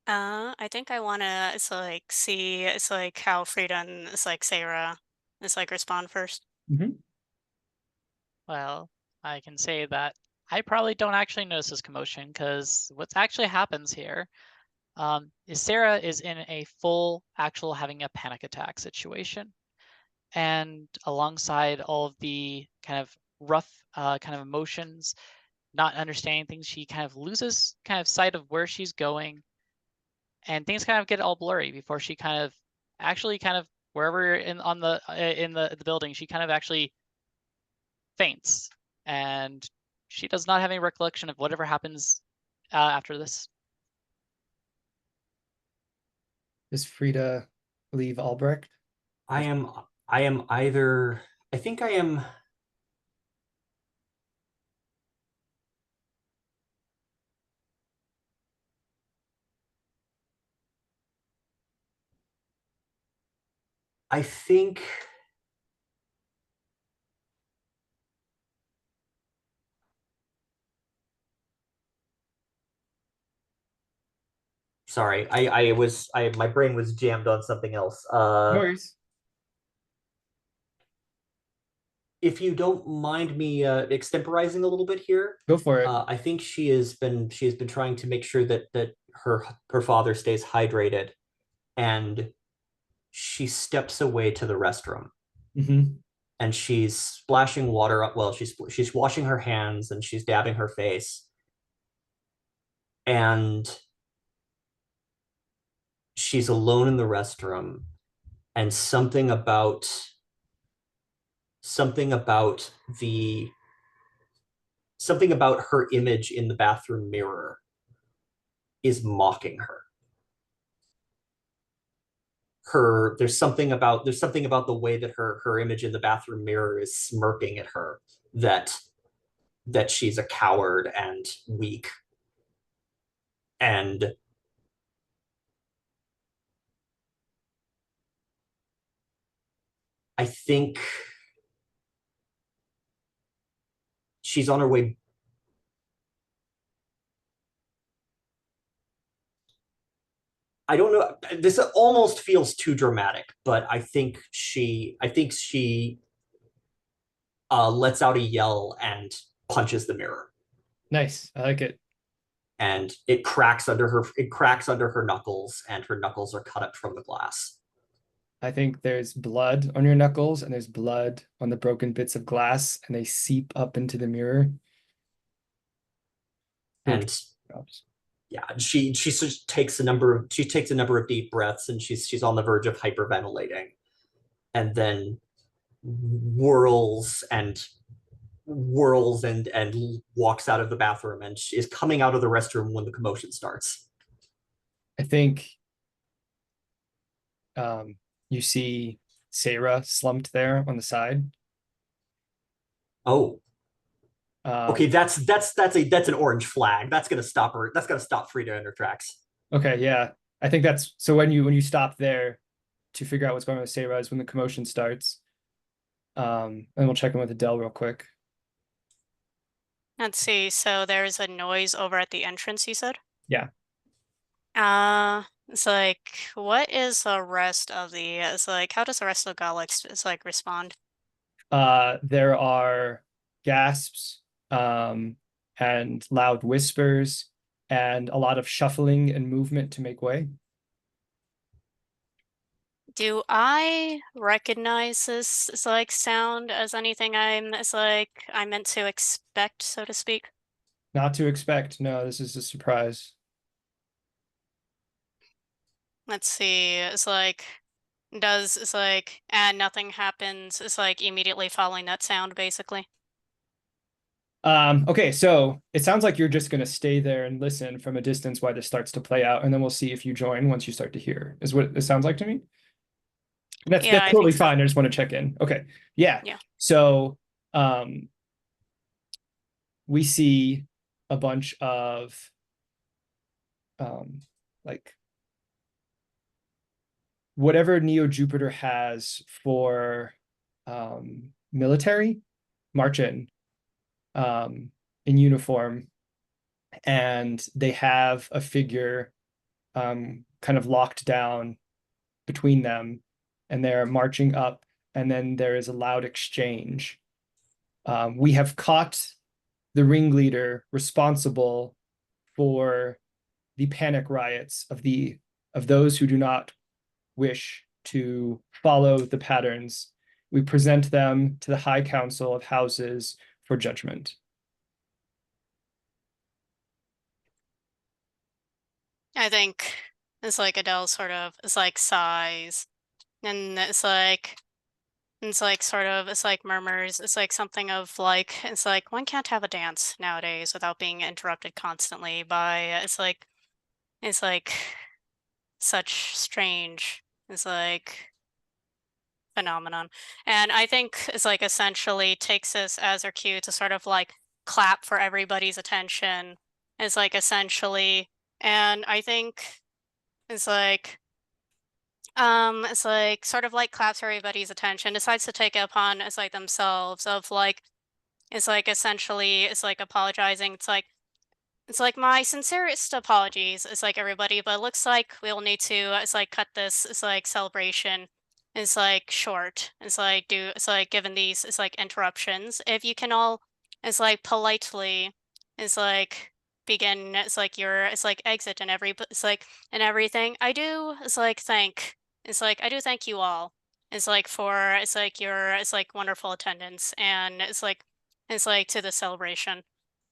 I think I wanna it's like see it's like how Frida and it's like Sarah it's like respond first. Mm-hmm. Well, I can say that I probably don't actually notice this commotion because what's actually happens here is Sarah is in a full actual having a panic attack situation. And alongside all of the kind of rough kind of emotions, not understanding things, she kind of loses kind of sight of where she's going, and things kind of get all blurry before she kind of actually kind of wherever in the building, she kind of actually faints, and she does not have any recollection of whatever happens after this. Does Frida leave Albrecht? I am I am either I think I am I think sorry, I my brain was jammed on something else. No worries. If you don't mind me extemporizing a little bit here, Go for it. I think she has been trying to make sure that her father stays hydrated, and she steps away to the restroom, Mm-hmm. and she's splashing water up. Well, she's washing her hands and she's dabbing her face, and she's alone in the restroom, and something about the something about her image in the bathroom mirror is mocking her. There's something about the way that her image in the bathroom mirror is smirking at her, that she's a coward and weak, and I think she's on her way. I don't know. This almost feels too dramatic, but I think she lets out a yell and punches the mirror, Nice. I like it. and it cracks under her. It cracks under her knuckles, and her knuckles are cut up from the glass. I think there's blood on your knuckles and there's blood on the broken bits of glass and they seep up into the mirror. And Drops. yeah, she takes a number of deep breaths, and she's on the verge of hyperventilating, and then whirls and and walks out of the bathroom, and she is coming out of the restroom when the commotion starts. I think you see Sarah slumped there on the side. Oh, okay, Um, that's an orange flag. That's gonna stop her. That's gonna stop Frida in her tracks. okay, yeah. I think that's so when you stop there to figure out what's going on with Sarah is when the commotion starts. And we'll check in with Adele real quick. Let's see. So there's a noise over at the entrance, you said? Yeah. It's like, what is the rest of the, it's like, how does the rest of the Galax, it's like, respond? There are gasps, and loud whispers, and a lot of shuffling and movement to make way. Do I recognize this, it's like, sound as anything it's like, I meant to expect, so to speak? Not to expect. No, this is a surprise. Let's see. It's like, it's like, and nothing happens. It's like immediately following that sound, basically. Okay, so it sounds like you're just gonna stay there and listen from a distance while this starts to play out, and then we'll see if you join once you start to hear, is what it sounds like to me. That's Yeah, I totally think so. fine. I just want to check in. Okay. Yeah. Yeah. So we see a bunch of like whatever Neo Jupiter has for military march in uniform, and they have a figure kind of locked down between them, and they're marching up, and then there is a loud exchange. We have caught the ringleader responsible for the panic riots of those who do not wish to follow the patterns. We present them to the High Council of Houses for judgment. I think it's like Adele sort of, it's like sighs, and it's like sort of, it's like murmurs, it's like something of like, it's like one can't have a dance nowadays without being interrupted constantly by, it's like such strange, it's like phenomenon. And I think it's like essentially takes this as her cue to sort of like clap for everybody's attention. It's like essentially, and I think it's like sort of like claps for everybody's attention, decides to take it upon as like themselves of like it's like essentially it's like apologizing. It's like my sincerest apologies. It's like everybody, but it looks like we'll need to it's like cut this it's like celebration is like short. It's like given these it's like interruptions. If you can all it's like politely it's like begin it's like your it's like exit and it's like and everything. I do thank you all. It's like for it's like your it's like wonderful attendance and it's like to the celebration.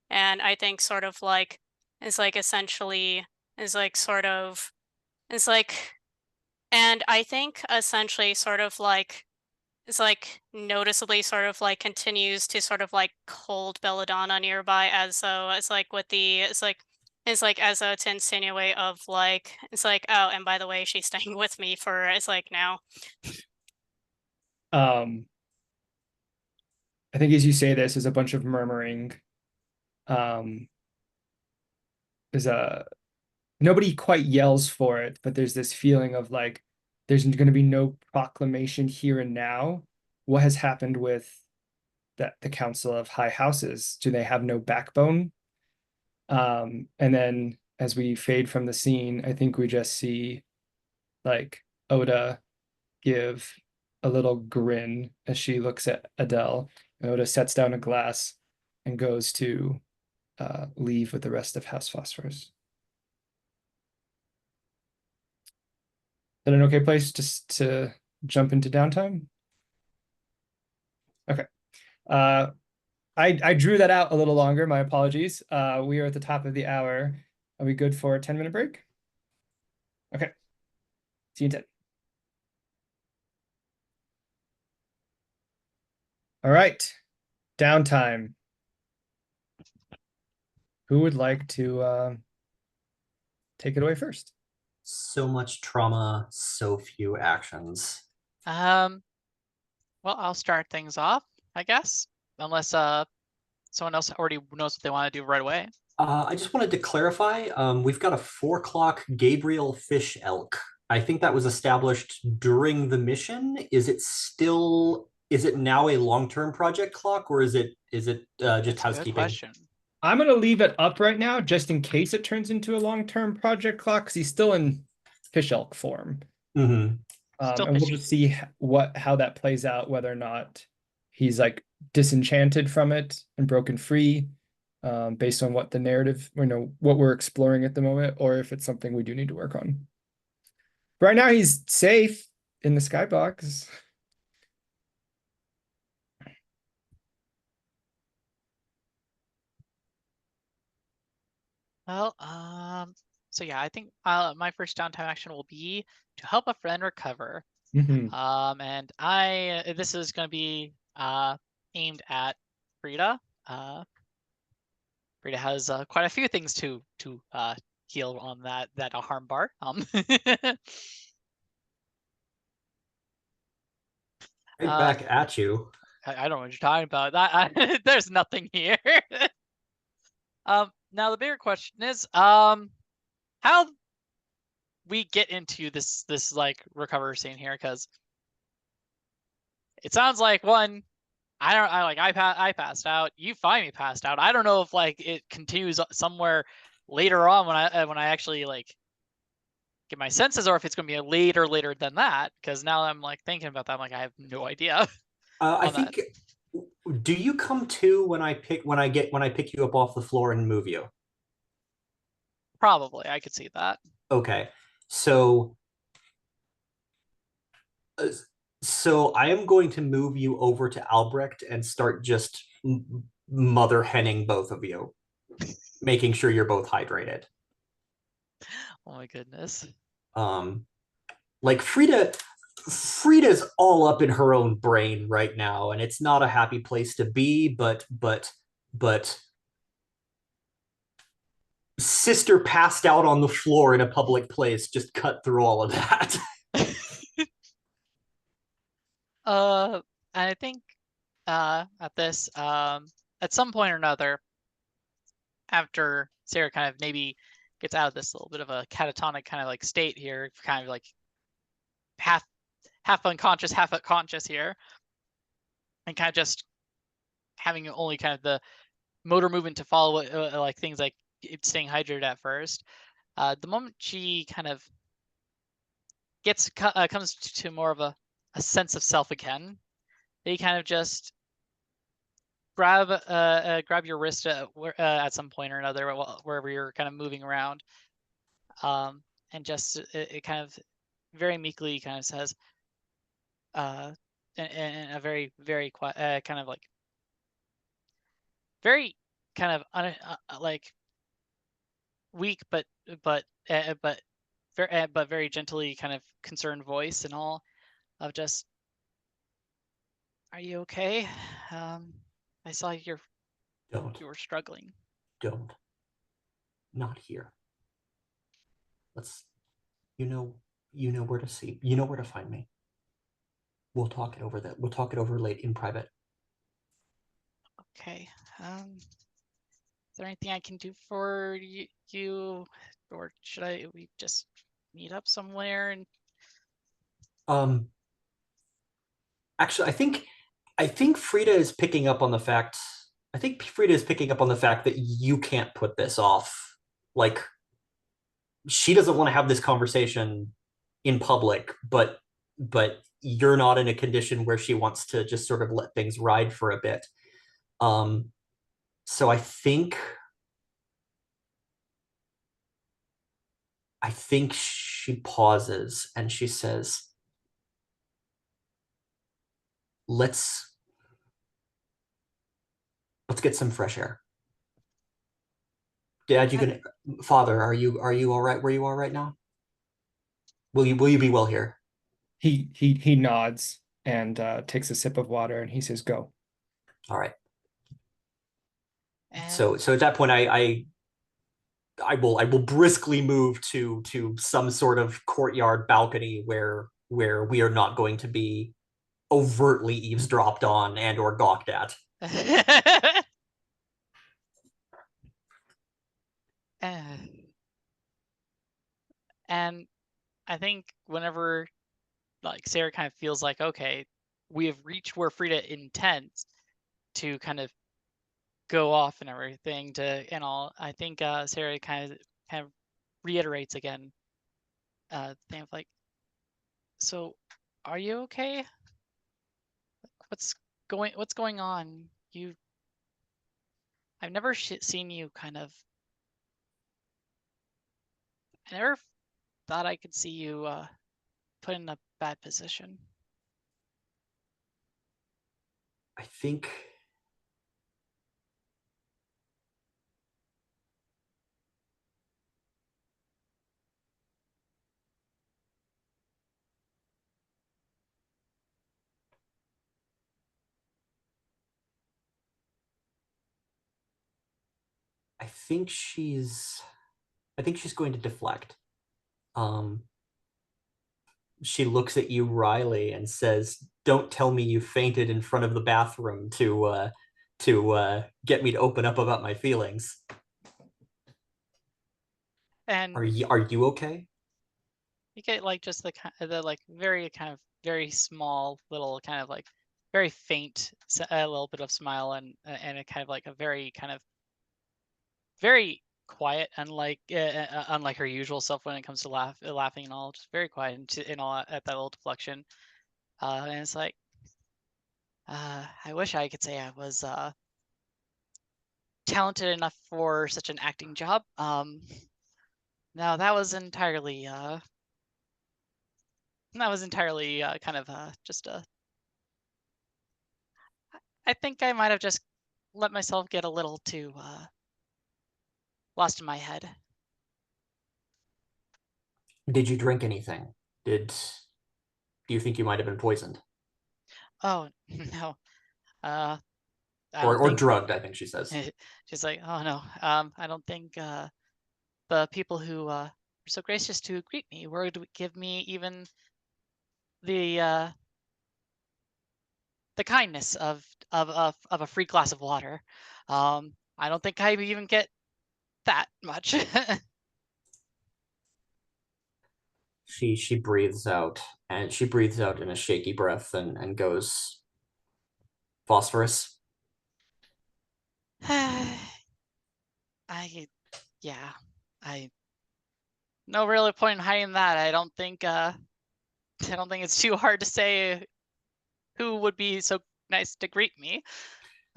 And I think sort of like is like essentially is like sort of is like and I think essentially sort of like it's like noticeably sort of like continues to sort of like hold Belladonna nearby as though it's like with the it's like as though to insinuate of like it's like oh and by the way she's staying with me for it's like now. I think as you say this, is a bunch of murmuring. There's a nobody quite yells for it, but there's this feeling of like there's going to be no proclamation here and now. What has happened with the Council of High Houses? Do they have no backbone? And then as we fade from the scene, I think we just see like Oda give a little grin as she looks at Adele. And Oda sets down a glass and goes to leave with the rest of House Phosphorus. Is that an okay place just to jump into downtime? Okay. I drew that out a little longer. My apologies. We are at the top of the hour. Are we good for a 10-minute break? Okay. See you in 10. All right. Downtime. Who would like to take it away first? So much trauma, so few actions. Well, I'll start things off, I guess, unless someone else already knows what they want to do right away. I just wanted to clarify. We've got a 4 o'clock Gabriel fish elk. I think that was established during the mission. Is it still? Is it now a long-term project clock, or is it just That's a good housekeeping? question. I'm gonna leave it up right now just in case it turns into a long-term project clock, because he's still in fish elk form. Mm-hmm. Still And we'll fishy. just see how that plays out, whether or not he's like disenchanted from it and broken free, based on what the narrative, what we're exploring at the moment, or if it's something we do need to work on. Right now, he's safe in the skybox. Well, so yeah, I think my first downtime action will be to help a friend recover. Mhm. And this is going to be aimed at Frida. Frida has quite a few things to heal on that harm bar. Right back at you. I don't know what you're talking about. There's nothing here. Now the bigger question is, how we get into this like recover scene here, because it sounds like one, I passed out. You find me passed out. I don't know if like it continues somewhere later on when I actually like get my senses, or if it's gonna be a later than that. Because now I'm like thinking about that. I'm like, I have no idea. I on that. think. Do you come to when I pick you up off the floor and move you? Probably I could see that. Okay, so uh, I am going to move you over to Albrecht and start just mother henning both of you, making sure you're both hydrated. Oh my goodness. Like Frida's all up in her own brain right now, and it's not a happy place to be, but sister passed out on the floor in a public place just cut through all of that. I think at this at some point or another, after Sarah kind of maybe gets out of this little bit of a catatonic kind of like state here, kind of like half unconscious, half conscious here, and kind of just having only kind of the motor movement to follow like things like staying hydrated at first. The moment she kind of comes to more of a sense of self again, they kind of just grab your wrist at some point or another, wherever you're kind of moving around, and just it kind of very meekly kind of says, in a very quiet, kind of like very kind of like weak, but very gently kind of concerned voice and all, of just, are you okay? I saw you were struggling. Don't. Not here. Let's. You know where to see. You know where to find me. We'll talk it over that. We'll talk it over late in private. Okay. Is there anything I can do for you, or should we just meet up somewhere? And actually, I think Frida is picking up on the fact. I think Frida is picking up on the fact that you can't put this off. Like, she doesn't want to have this conversation in public, but you're not in a condition where she wants to just sort of let things ride for a bit. So I think she pauses and she says, let's get some fresh air. Dad, Father, are you all right where you are right now? Will you be well here? He nods and takes a sip of water, and he says, "Go." All right. and So at that point, I will briskly move to some sort of courtyard balcony where we are not going to be overtly eavesdropped on and or gawked at. And I think whenever like Sarah kind of feels like, okay, we have reached where Frida intends to kind of go off and everything to and all, I think Sarah kind of reiterates again the thing of like, so are you okay? What's going on? I've never seen you kind of. I never thought I could see you put in a bad position. I think I think she's going to deflect. She looks at you, Riley, and says, "Don't tell me you fainted in front of the bathroom to get me to open up about my feelings. And Are you okay?" you get like just the like very kind of very small little kind of like very faint a little bit of smile and a kind of like a very kind of very quiet, unlike unlike her usual self when it comes to laughing and all, just very quiet and all at that little deflection. And it's like, I wish I could say I was talented enough for such an acting job. No, that was entirely kind of just a. I think I might have just let myself get a little too lost in my head. Did you drink anything? Do you think you might have been poisoned? Oh no, I Or don't think. drugged, I think she says. She's like, oh no, I don't think the people who were so gracious to greet me would give me even the kindness of a free glass of water. I don't think I even get that much. She breathes out, and she breathes out in a shaky breath and goes, "Phosphorus." Yeah, I no really point in hiding that. I don't think it's too hard to say who would be so nice to greet me.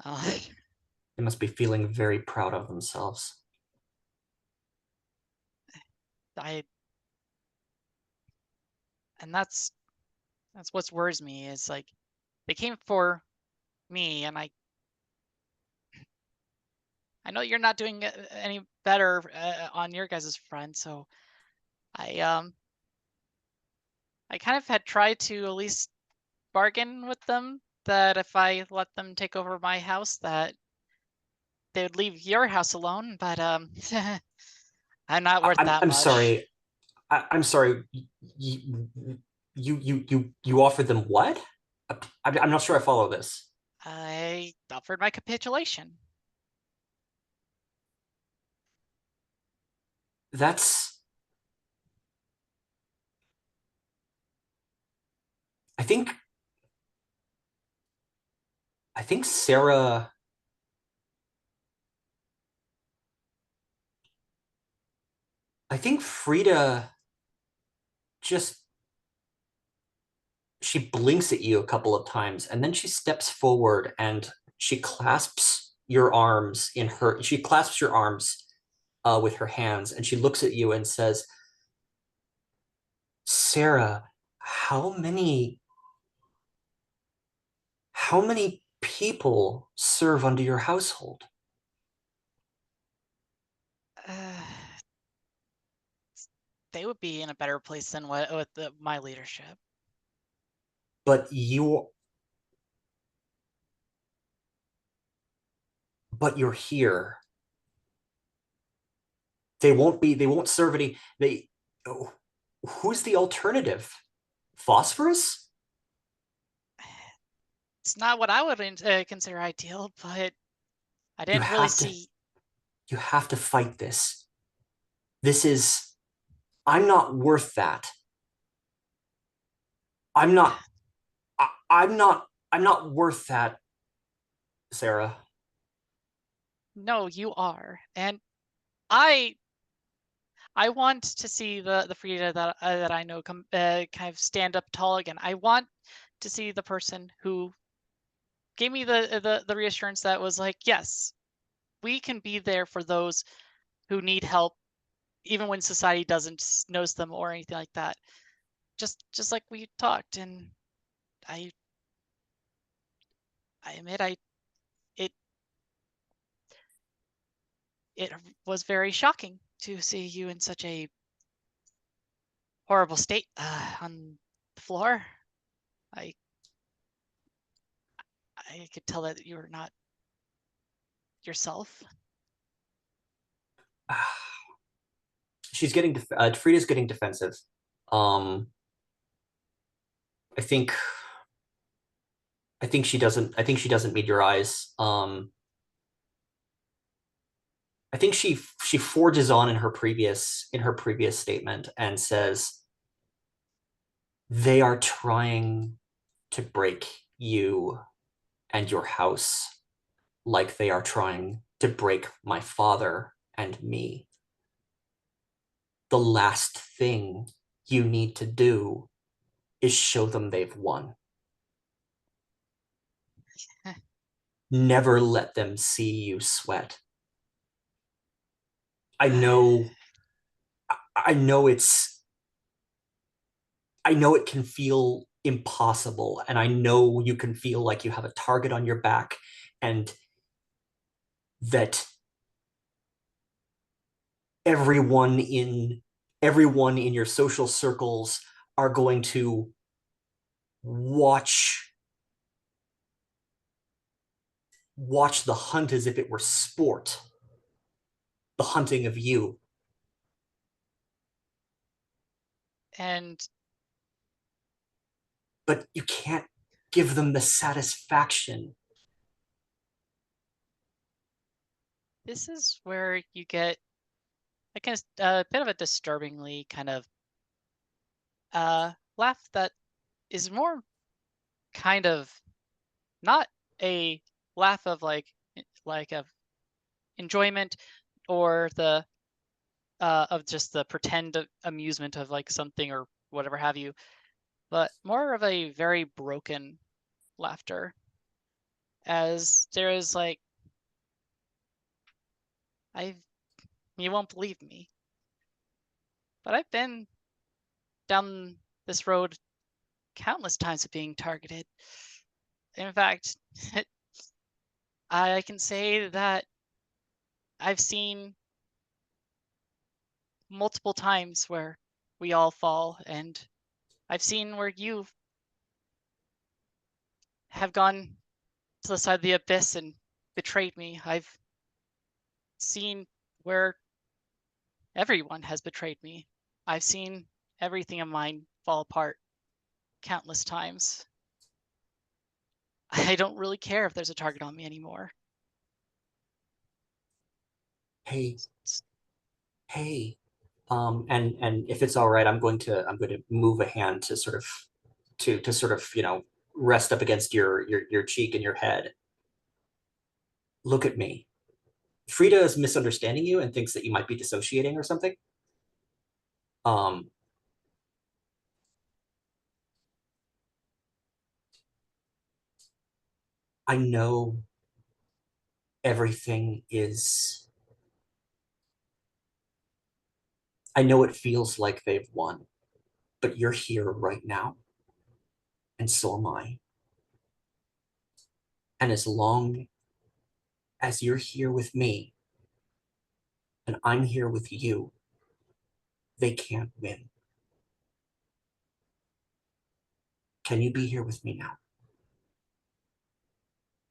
They must be feeling very proud of themselves. I and that's what worries me is like they came for me, and I know you're not doing any better on your guys' front, so I I kind of had tried to at least bargain with them that if I let them take over my house, that they would leave your house alone. But I'm not worth that I'm much. sorry. I'm sorry. You offered them what? I'm not sure I follow this. I offered my capitulation. That's. I think. I think Sarah. I think Frida just. She blinks at you a couple of times, and then she steps forward and she clasps your arms in her. She clasps your arms with her hands, and she looks at you and says, "Sarah, how many people serve under your household?" Uh, they would be in a better place than what with my leadership. But you're here. They won't serve any. Who's the alternative? Phosphorus? It's not what I would consider ideal, but I You didn't really have to see. you have to fight this. I'm not worth that. I'm not I'm not worth that, Sarah. No, you are. And I want to see the Frida that I know come kind of stand up tall again. I want to see the person who gave me the reassurance that was like, yes, we can be there for those who need help, even when society doesn't notice them or anything like that. Just like we talked, and I admit it it was very shocking to see you in such a horrible state on the floor. I could tell that you were not yourself. Frida's getting defensive. Um, I think she doesn't meet your eyes. I think she forges on in her previous statement and says they are trying to break you and your house like they are trying to break my father and me. The last thing you need to do is show them they've won. Never let them see you sweat. I know it can feel impossible, and I know you can feel like you have a target on your back, and that everyone in your social circles are going to watch the hunt as if it were sport, the hunting of you. And but you can't give them the satisfaction. this is where you get a bit of a disturbingly kind of laugh that is more kind of not a laugh of like of enjoyment or the of just the pretend amusement of like something or whatever have you, but more of a very broken laughter, as there is like, you won't believe me, but I've been down this road countless times of being targeted. In fact, I can say that I've seen multiple times where we all fall, and I've seen where you have gone to the side of the abyss and betrayed me. I've seen where everyone has betrayed me. I've seen everything of mine fall apart countless times. I don't really care if there's a target on me anymore. Hey, and if it's all right, I'm going to move a hand to sort of rest up against your cheek and your head. Look at me. Frida is misunderstanding you and thinks that you might be dissociating or something. I know everything is. I know it feels like they've won, but you're here right now, and so am I. And as long as you're here with me, and I'm here with you, they can't win. Can you be here with me now?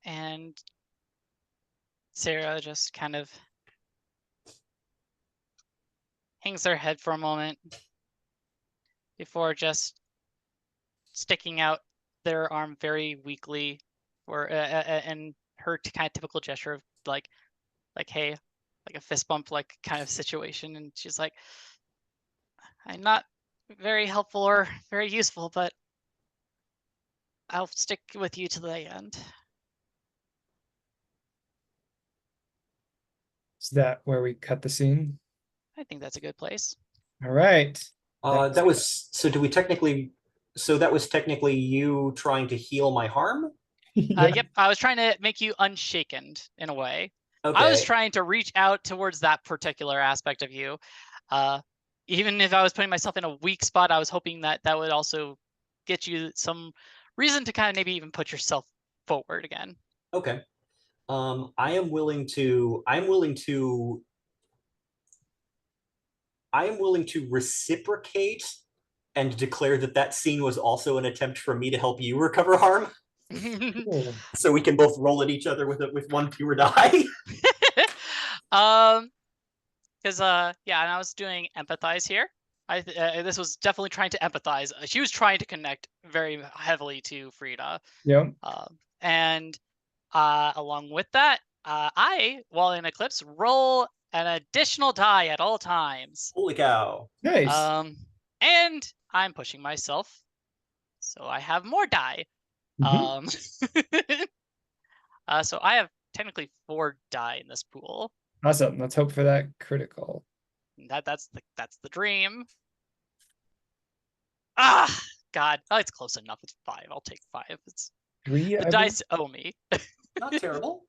And Sarah just kind of hangs their head for a moment before just sticking out their arm very weakly, or and her kind of typical gesture of like, hey, like a fist bump like kind of situation, and she's like, I'm not very helpful or very useful, but I'll stick with you to the end. Is that where we cut the scene? I think that's a good place. All right. That was so. Do we technically? So that was technically you trying to heal my harm. Yep, I was trying to make you unshaken in a way. Okay. I was trying to reach out towards that particular aspect of you. Even if I was putting myself in a weak spot, I was hoping that that would also get you some reason to kind of maybe even put yourself forward again. Okay. I am willing to reciprocate and declare that that scene was also an attempt for me to help you recover harm. Cool. So we can both roll at each other with one fewer die. Because yeah, and I was doing empathize here. This was definitely trying to empathize. She was trying to connect very heavily to Frida. Yeah. And along with that, I, while in Eclipse, roll an additional die at all times. Holy cow! Nice. And I'm pushing myself, so I have more die. Mhm. So I have technically 4 die in this pool. Awesome. Let's hope for that critical. That's the dream. Ah, God. Oh, it's close enough. It's 5. I'll take 5. It's 3. the dice owe me. Not terrible.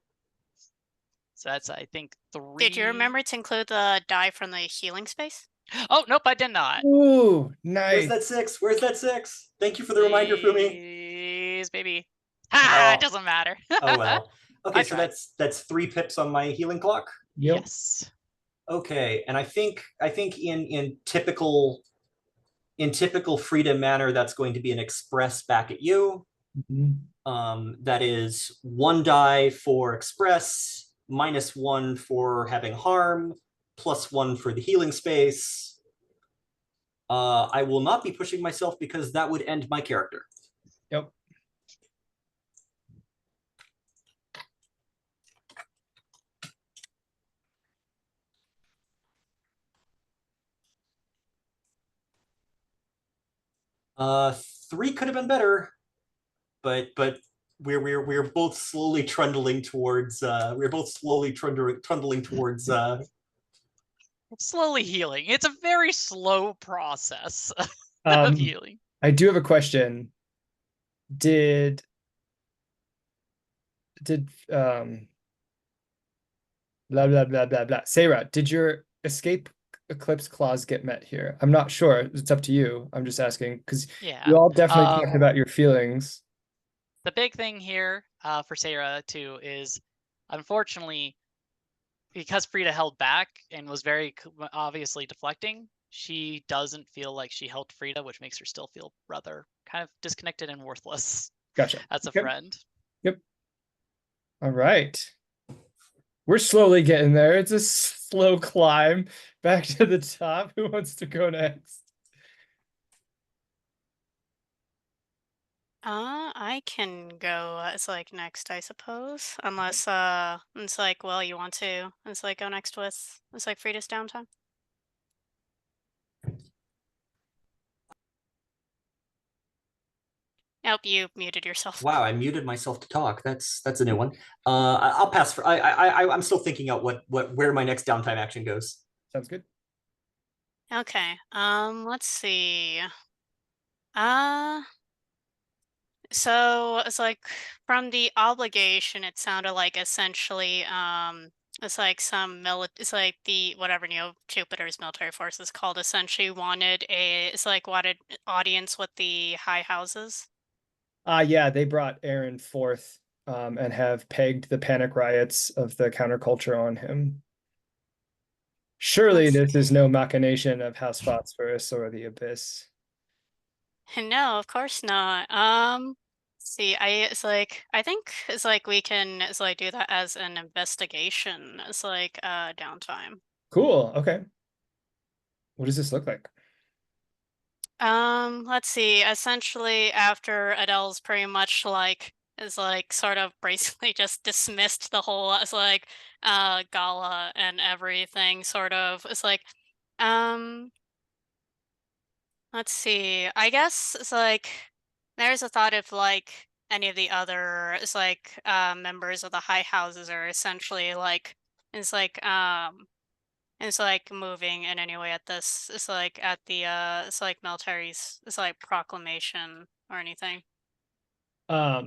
So that's, I think, 3. Did you remember to include the die from the healing space? Oh, nope, I did not. Ooh, nice. Where's that 6? Where's that 6? Thank you for the reminder, Fumi. Please, baby. Ha! Oh. It doesn't matter. Oh well. Okay, I so tried. that's 3 pips on my healing clock. Yep. Yes. Okay, and I think in typical Frida manner, that's going to be an express back at you. That is 1 die for express, -1 for having harm, +1 for the healing space. I will not be pushing myself because that would end my character. Yep. Uh, 3 could have been better, but we're both slowly trundling towards Slowly healing. It's a very slow process of healing. I do have a question. Did blah blah blah blah blah. Sarah, did your escape eclipse clause get met here? I'm not sure. It's up to you. I'm just asking because Yeah. you all definitely talked about your feelings. The big thing here for Sarah too is, unfortunately, because Frida held back and was very obviously deflecting, she doesn't feel like she helped Frida, which makes her still feel rather kind of disconnected and worthless. Gotcha. As a friend. Yep. All right. We're slowly getting there. It's a slow climb back to the top. Who wants to go next? I can go as like next, I suppose. Unless it's like, well, you want to it's like go next with it's like Frida's downtime. Nope, you muted yourself. Wow, I muted myself to talk. That's a new one. I'll pass for. I'm still thinking out where my next downtime action goes. Sounds good. Okay. Let's see. So it's like from the obligation, it sounded like essentially it's like it's like the whatever Jupiter's military forces called essentially wanted wanted audience with the high houses. Yeah, they brought Aaron forth and have pegged the panic riots of the counterculture on him. Surely this is no machination of House Phosphorus or the Abyss. No, of course not. See, I think it's like we can do that as an investigation. It's like downtime. Cool. Okay. What does this look like? Let's see. Essentially, after Adele's pretty much like is like sort of basically just dismissed the whole as like gala and everything sort of. It's like let's see. I guess it's like there's a thought if like any of the other it's like members of the high houses are essentially like it's like it's like moving in any way at this it's like at the it's like military's it's like proclamation or anything. I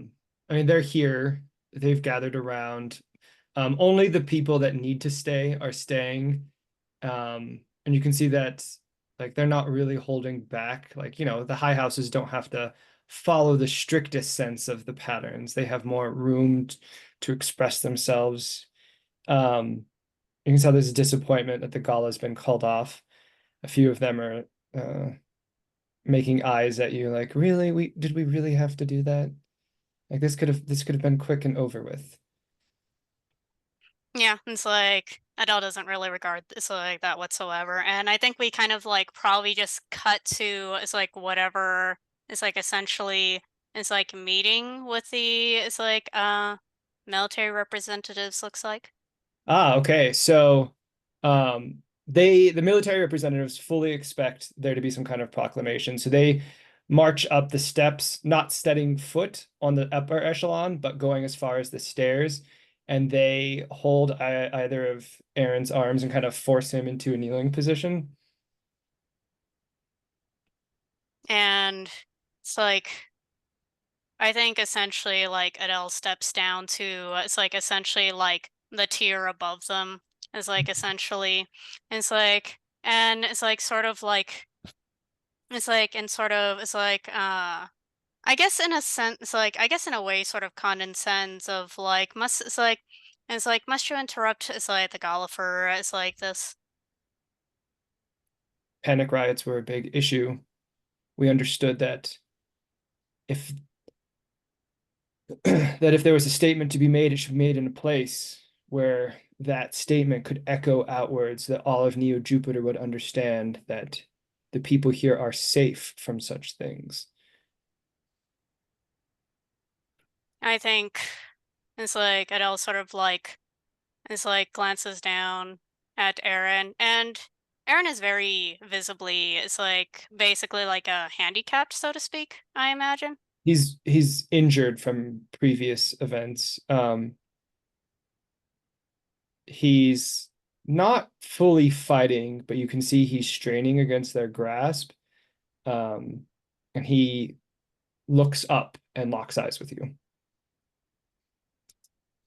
mean, they're here. They've gathered around. Only the people that need to stay are staying. And you can see that like they're not really holding back. Like, the high houses don't have to follow the strictest sense of the patterns. They have more room to express themselves. You can tell there's a disappointment that the gala has been called off. A few of them are making eyes at you like, really? Did we really have to do that? Like this could have been quick and over with. Yeah, it's like Adele doesn't really regard this like that whatsoever. And I think we kind of like probably just cut to it's like whatever it's like essentially it's like meeting with the it's like military representatives looks like. Okay. So the military representatives fully expect there to be some kind of proclamation. So they march up the steps, not setting foot on the upper echelon, but going as far as the stairs. And they hold either of Aaron's arms and kind of force him into a kneeling position. And it's like I think essentially like Adele steps down to it's like essentially like the tier above them is like essentially it's like and it's like sort of like it's like and sort of it's like I guess in a sense like I guess in a way sort of condescends of like must it's like must you interrupt it's like the gala for it's like this. Panic riots were a big issue. We understood that if that if there was a statement to be made, it should be made in a place where that statement could echo outwards, that all of Neo Jupiter would understand that the people here are safe from such things. I think it's like Adele sort of like it's like glances down at Aaron and Aaron is very visibly it's like basically like a handicapped so to speak, I imagine. He's injured from previous events. He's not fully fighting, but you can see he's straining against their grasp. And he looks up and locks eyes with you.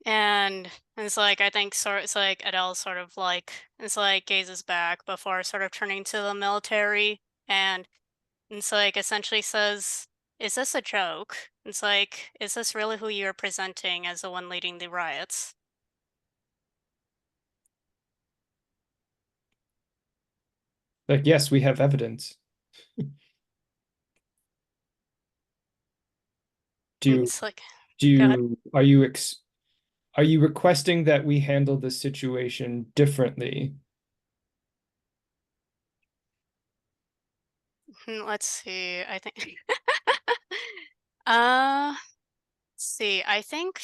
And it's like I think sort it's like Adele sort of like it's like gazes back before sort of turning to the military and it's like essentially says, "Is this a joke?" It's like, "Is this really who you're presenting as the one leading the riots?" Like, yes, we have evidence. Do And you it's like, do go ahead. you are you requesting that we handle the situation differently? Let's see. I think. uh, let's see. I think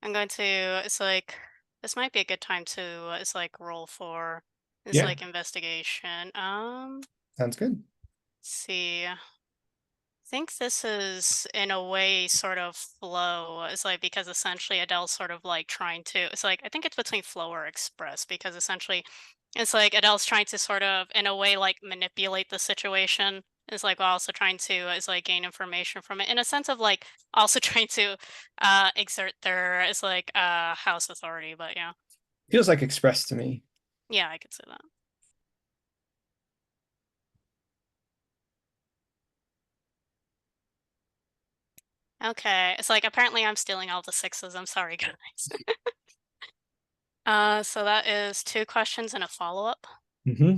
I'm going to. It's like this might be a good time to. It's like roll for. It's Yeah, like investigation. sounds good. Let's see. I think this is in a way sort of flow. It's like because essentially Adele's sort of like trying to. It's like I think it's between flow or express because essentially it's like Adele's trying to sort of in a way like manipulate the situation. It's like while also trying to is like gain information from it in a sense of like also trying to exert their it's like house authority. But yeah, Feels like express to me. yeah, I could say that. Okay, it's like apparently I'm stealing all the sixes. I'm sorry, guys. So that is 2 questions and a follow-up. Mm-hmm.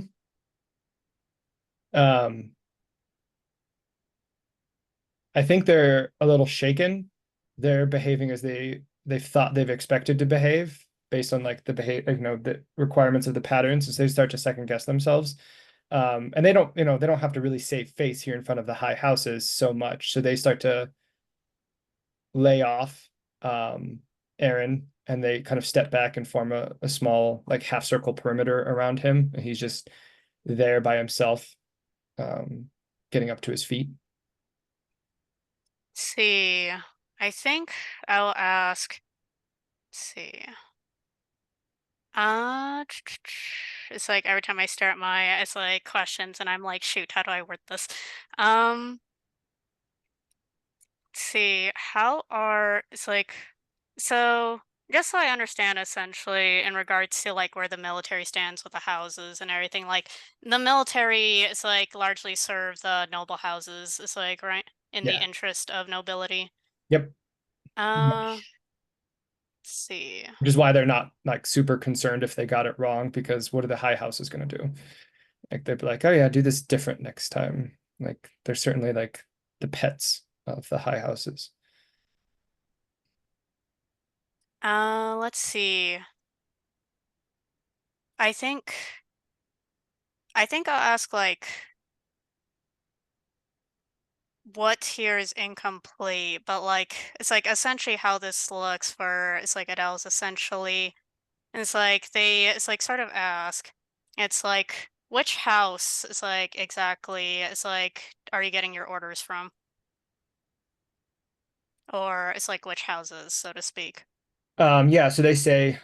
I think they're a little shaken. They're behaving as they've thought they've expected to behave based on like the requirements of the patterns. So they start to second guess themselves. And they don't have to really save face here in front of the high houses so much. So they start to lay off Aaron, and they kind of step back and form a small like half circle perimeter around him, and he's just there by himself, getting up to his feet. See, I think I'll ask. See. It's like every time I stare at it's like questions, and I'm like, shoot, how do I word this? See, it's like, so just so I understand essentially in regards to like where the military stands with the houses and everything, like the military is like largely serve the noble houses, it's like, right, in the Yeah. interest of nobility. Yep. Let's see. Which is why they're not like super concerned if they got it wrong, because what are the high houses going to do? Like they'd be like, oh yeah, do this different next time. Like they're certainly like the pets of the high houses. Let's see. I think I'll ask like what here is incomplete, but like it's like essentially how this looks for it's like Adele's essentially it's like it's like sort of ask. It's like which house is like exactly it's like are you getting your orders from? Or it's like which houses, so to speak. Yeah, so they say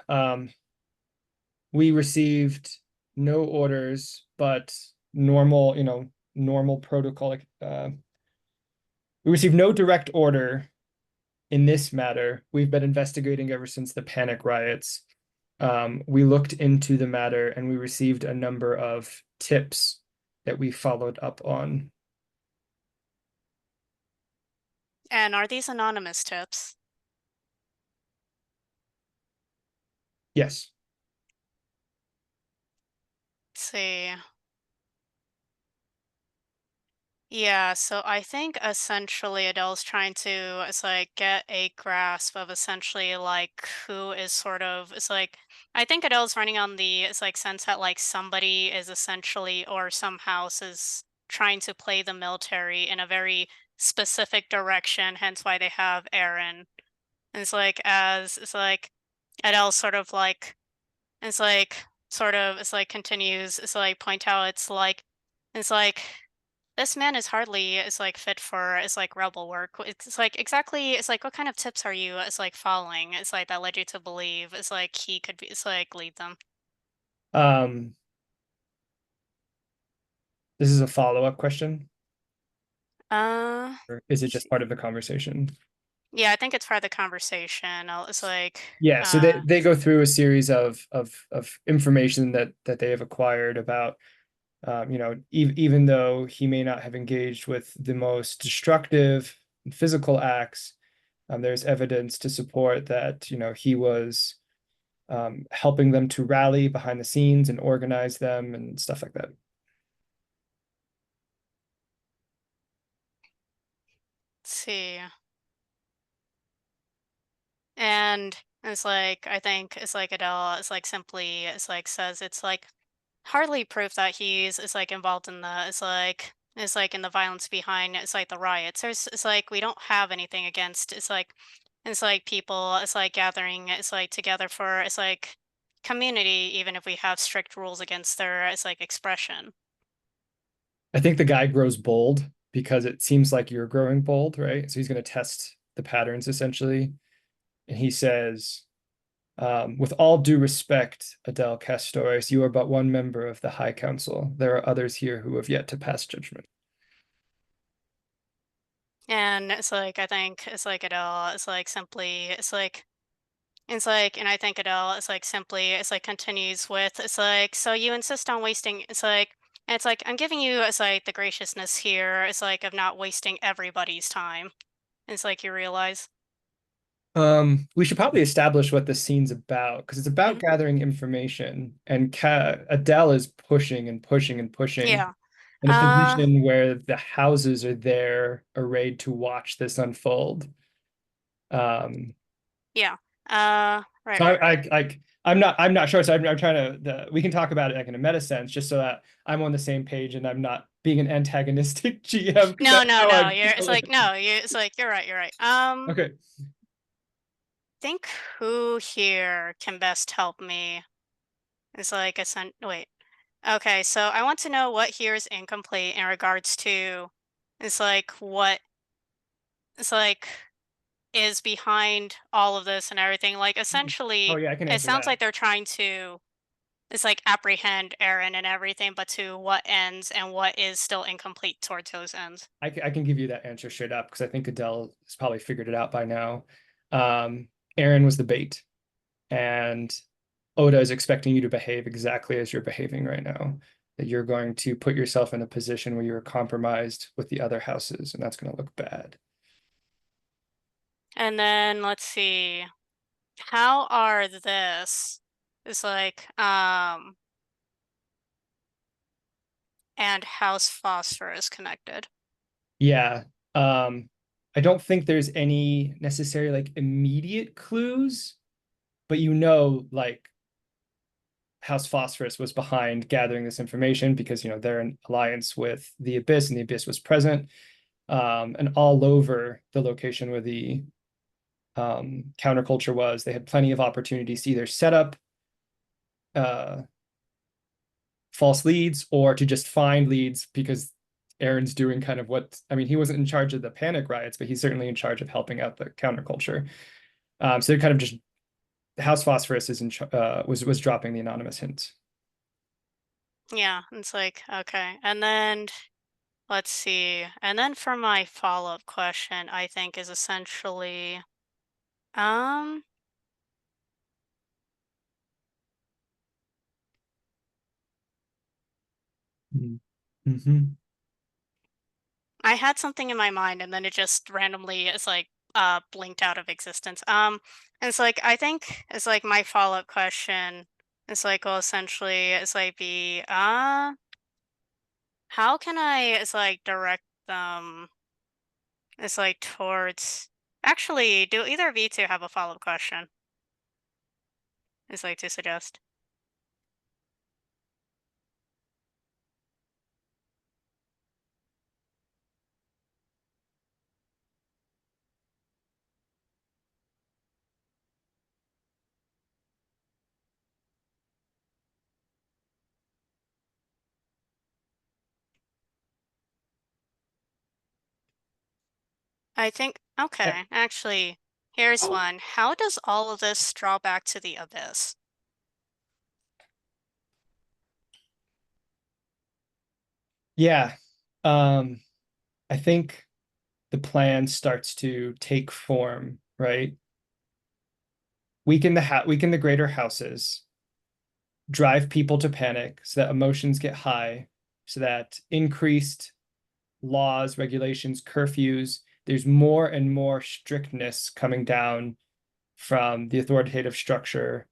we received no orders, but normal, normal protocol. Like, we received no direct order in this matter. We've been investigating ever since the panic riots. We looked into the matter and we received a number of tips that we followed up on. And are these anonymous tips? Yes. Let's see. Yeah, so I think essentially Adele's trying to it's like get a grasp of essentially like who is sort of it's like I think Adele's running on the it's like sense that like somebody is essentially or some house is trying to play the military in a very specific direction, hence why they have Aaron. And it's like as it's like Adele sort of like it's like sort of it's like continues it's like point out it's like this man is hardly is like fit for is like rebel work. It's like exactly it's like what kind of tips are you is like following? It's like that led you to believe it's like he could be it's like lead them. Um, this is a follow-up question, or is it just part of the conversation? Yeah, I think it's part of the conversation. It's like Yeah, so they go through a series of information that they have acquired about, even though he may not have engaged with the most destructive physical acts, there's evidence to support that, he was helping them to rally behind the scenes and organize them and stuff like that. let's see. And it's like I think it's like Adele it's like simply it's like says it's like hardly proof that he's is like involved in it's like in the violence behind it's like the riots. There's it's like we don't have anything against it's like people it's like gathering it's like together for it's like community even if we have strict rules against their it's like expression. I think the guy grows bold because it seems like you're growing bold, right? So he's going to test the patterns essentially. And he says, with all due respect, Adele Castores, you are but one member of the High Council. There are others here who have yet to pass judgment. And it's like I think it's like Adele it's like simply it's like and I think Adele it's like simply it's like continues with it's like so you insist on wasting it's like and it's like I'm giving you it's like the graciousness here it's like of not wasting everybody's time. It's like you realize. We should probably establish what this scene's about, because it's about gathering information, and Adele is pushing and pushing and pushing Yeah. in a position where the houses are there arrayed to watch this unfold. Yeah. Right, So right, right. I'm not sure. So I'm trying to we can talk about it like in a meta sense, just so that I'm on the same page and I'm not being an antagonistic GM. No. It's like you're right. Okay. Think who here can best help me? It's like wait. Okay, so I want to know what here is incomplete in regards to it's like what it's like is behind all of this and everything. Like essentially Oh yeah, I can it answer sounds that. like they're trying to it's like apprehend Aaron and everything, but to what ends and what is still incomplete towards those ends. I can give you that answer straight up because I think Adele has probably figured it out by now. Aaron was the bait, and Oda is expecting you to behave exactly as you're behaving right now. That you're going to put yourself in a position where you're compromised with the other houses, and that's going to look bad. And then let's see. How are this? It's like and House Phosphorus connected. Yeah. I don't think there's any necessary like immediate clues, but like House Phosphorus was behind gathering this information because they're in alliance with the Abyss, and the Abyss was present, and all over the location where the counterculture was. They had plenty of opportunities to either set up false leads or to just find leads, because Aaron's doing kind of he wasn't in charge of the panic riots, but he's certainly in charge of helping out the counterculture. So they're kind of just House Phosphorus was dropping the anonymous hints. Yeah, it's like okay. And then let's see. And then for my follow-up question, I think is essentially um Mm-hmm. I had something in my mind and then it just randomly it's like blinked out of existence. And it's like I think it's like my follow-up question is like well essentially it's like be how can I it's like direct them it's like towards actually do either of you two have a follow-up question? It's like to suggest. I think okay, actually here's one. How does all of this draw back to the abyss? Yeah. I think the plan starts to take form, right? Weaken the greater houses, drive people to panic so that emotions get high, so that increased laws, regulations, curfews, there's more and more strictness coming down from the authoritative structure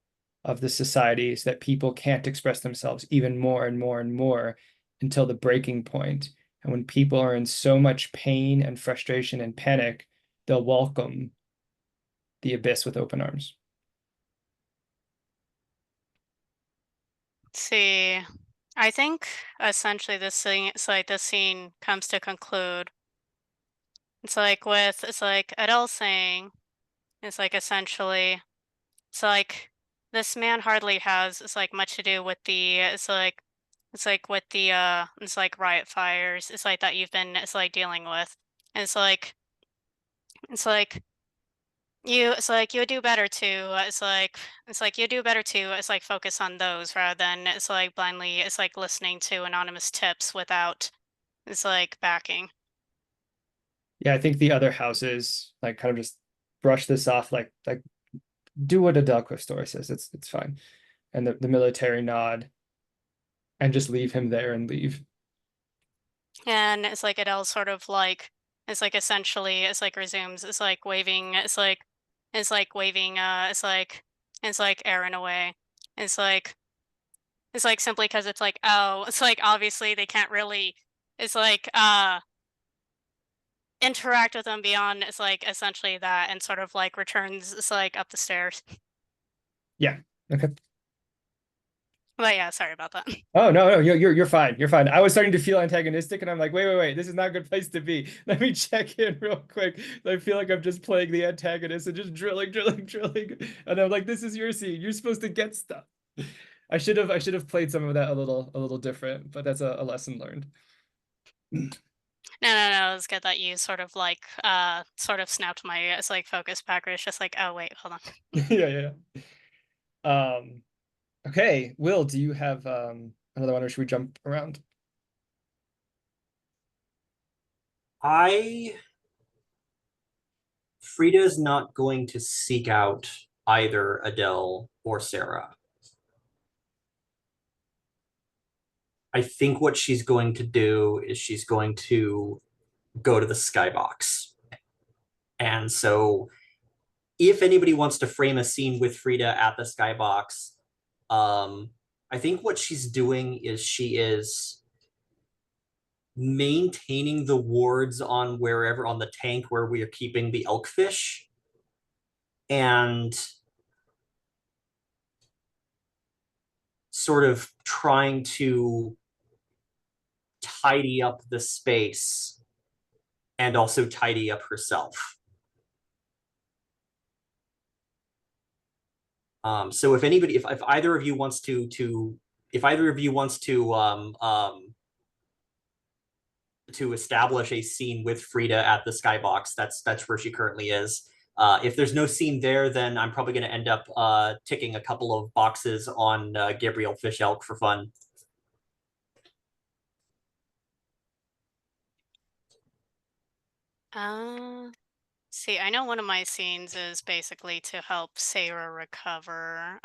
of the society, so that people can't express themselves even more and more and more until the breaking point. And when people are in so much pain and frustration and panic, they'll welcome the abyss with open arms. See, I think essentially this scene comes to conclude. It's like it's like Adele saying, it's like essentially, it's like this man hardly has it's like much to do with the it's like with the it's like riot fires. It's like that you've been it's like dealing with. And it's like it's like you would do better to it's like you do better to it's like focus on those rather than it's like blindly it's like listening to anonymous tips without it's like backing. Yeah, I think the other houses like kind of just brush this off, like do what a Delquist story says. It's fine. And the military nod and just leave him there and leave. And it's like Adele sort of like it's like essentially it's like resumes it's like waving it's like waving it's like Aaron away. It's like it's like simply because it's like oh it's like obviously they can't really it's like interact with them beyond it's like essentially that and sort of like returns it's like up the stairs. Yeah. Okay. But yeah, sorry about that. Oh no, you're fine. You're fine. I was starting to feel antagonistic, and I'm like, wait. This is not a good place to be. Let me check in real quick. I feel like I'm just playing the antagonist and just drilling. And I'm like, this is your scene. You're supposed to get stuff. I should have played some of that a little different, but that's a lesson learned. No, it's good that you sort of sort of snapped my it's like focus back where it's just like, oh wait, hold on. Yeah. Okay, Will, do you have another one, or should we jump around? Frida's not going to seek out either Adele or Sarah. I think what she's going to do is she's going to go to the skybox. And so if anybody wants to frame a scene with Frida at the skybox, I think what she's doing is she is maintaining the wards on wherever on the tank where we are keeping the elkfish, and sort of trying to tidy up the space and also tidy up herself. So if anybody, if either of you wants to establish a scene with Frida at the skybox, that's where she currently is. If there's no scene there, then I'm probably going to end up ticking a couple of boxes on Gabriel Fish Elk for fun. See, I know one of my scenes is basically to help Sarah recover.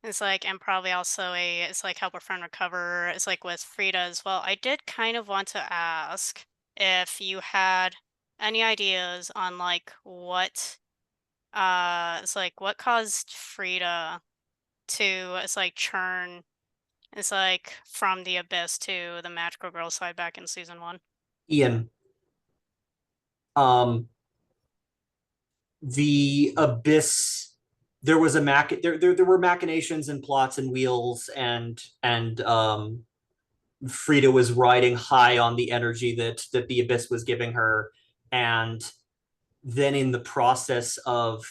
It's like, and probably also it's like help a friend recover. It's like with Frida as well. I did kind of want to ask if you had any ideas on like what, it's like what caused Frida to, it's like churn, it's like from the abyss to the magical girl side back in season 1. Ian, the abyss, there was there were machinations and plots and wheels, and Frida was riding high on the energy that the abyss was giving her, and then in the process of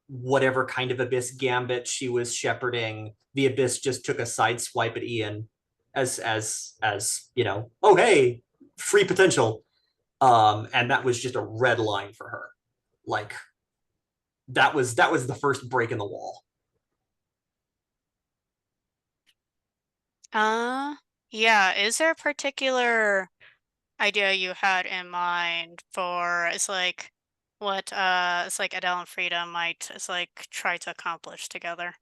whatever kind of abyss gambit she was shepherding, the abyss just took a side swipe at Ian as you know, oh hey, free potential. And that was just a red line for her. Like that was the first break in the wall. Yeah, is there a particular idea you had in mind for it's like what it's like Adele and Frida might it's like try to accomplish together?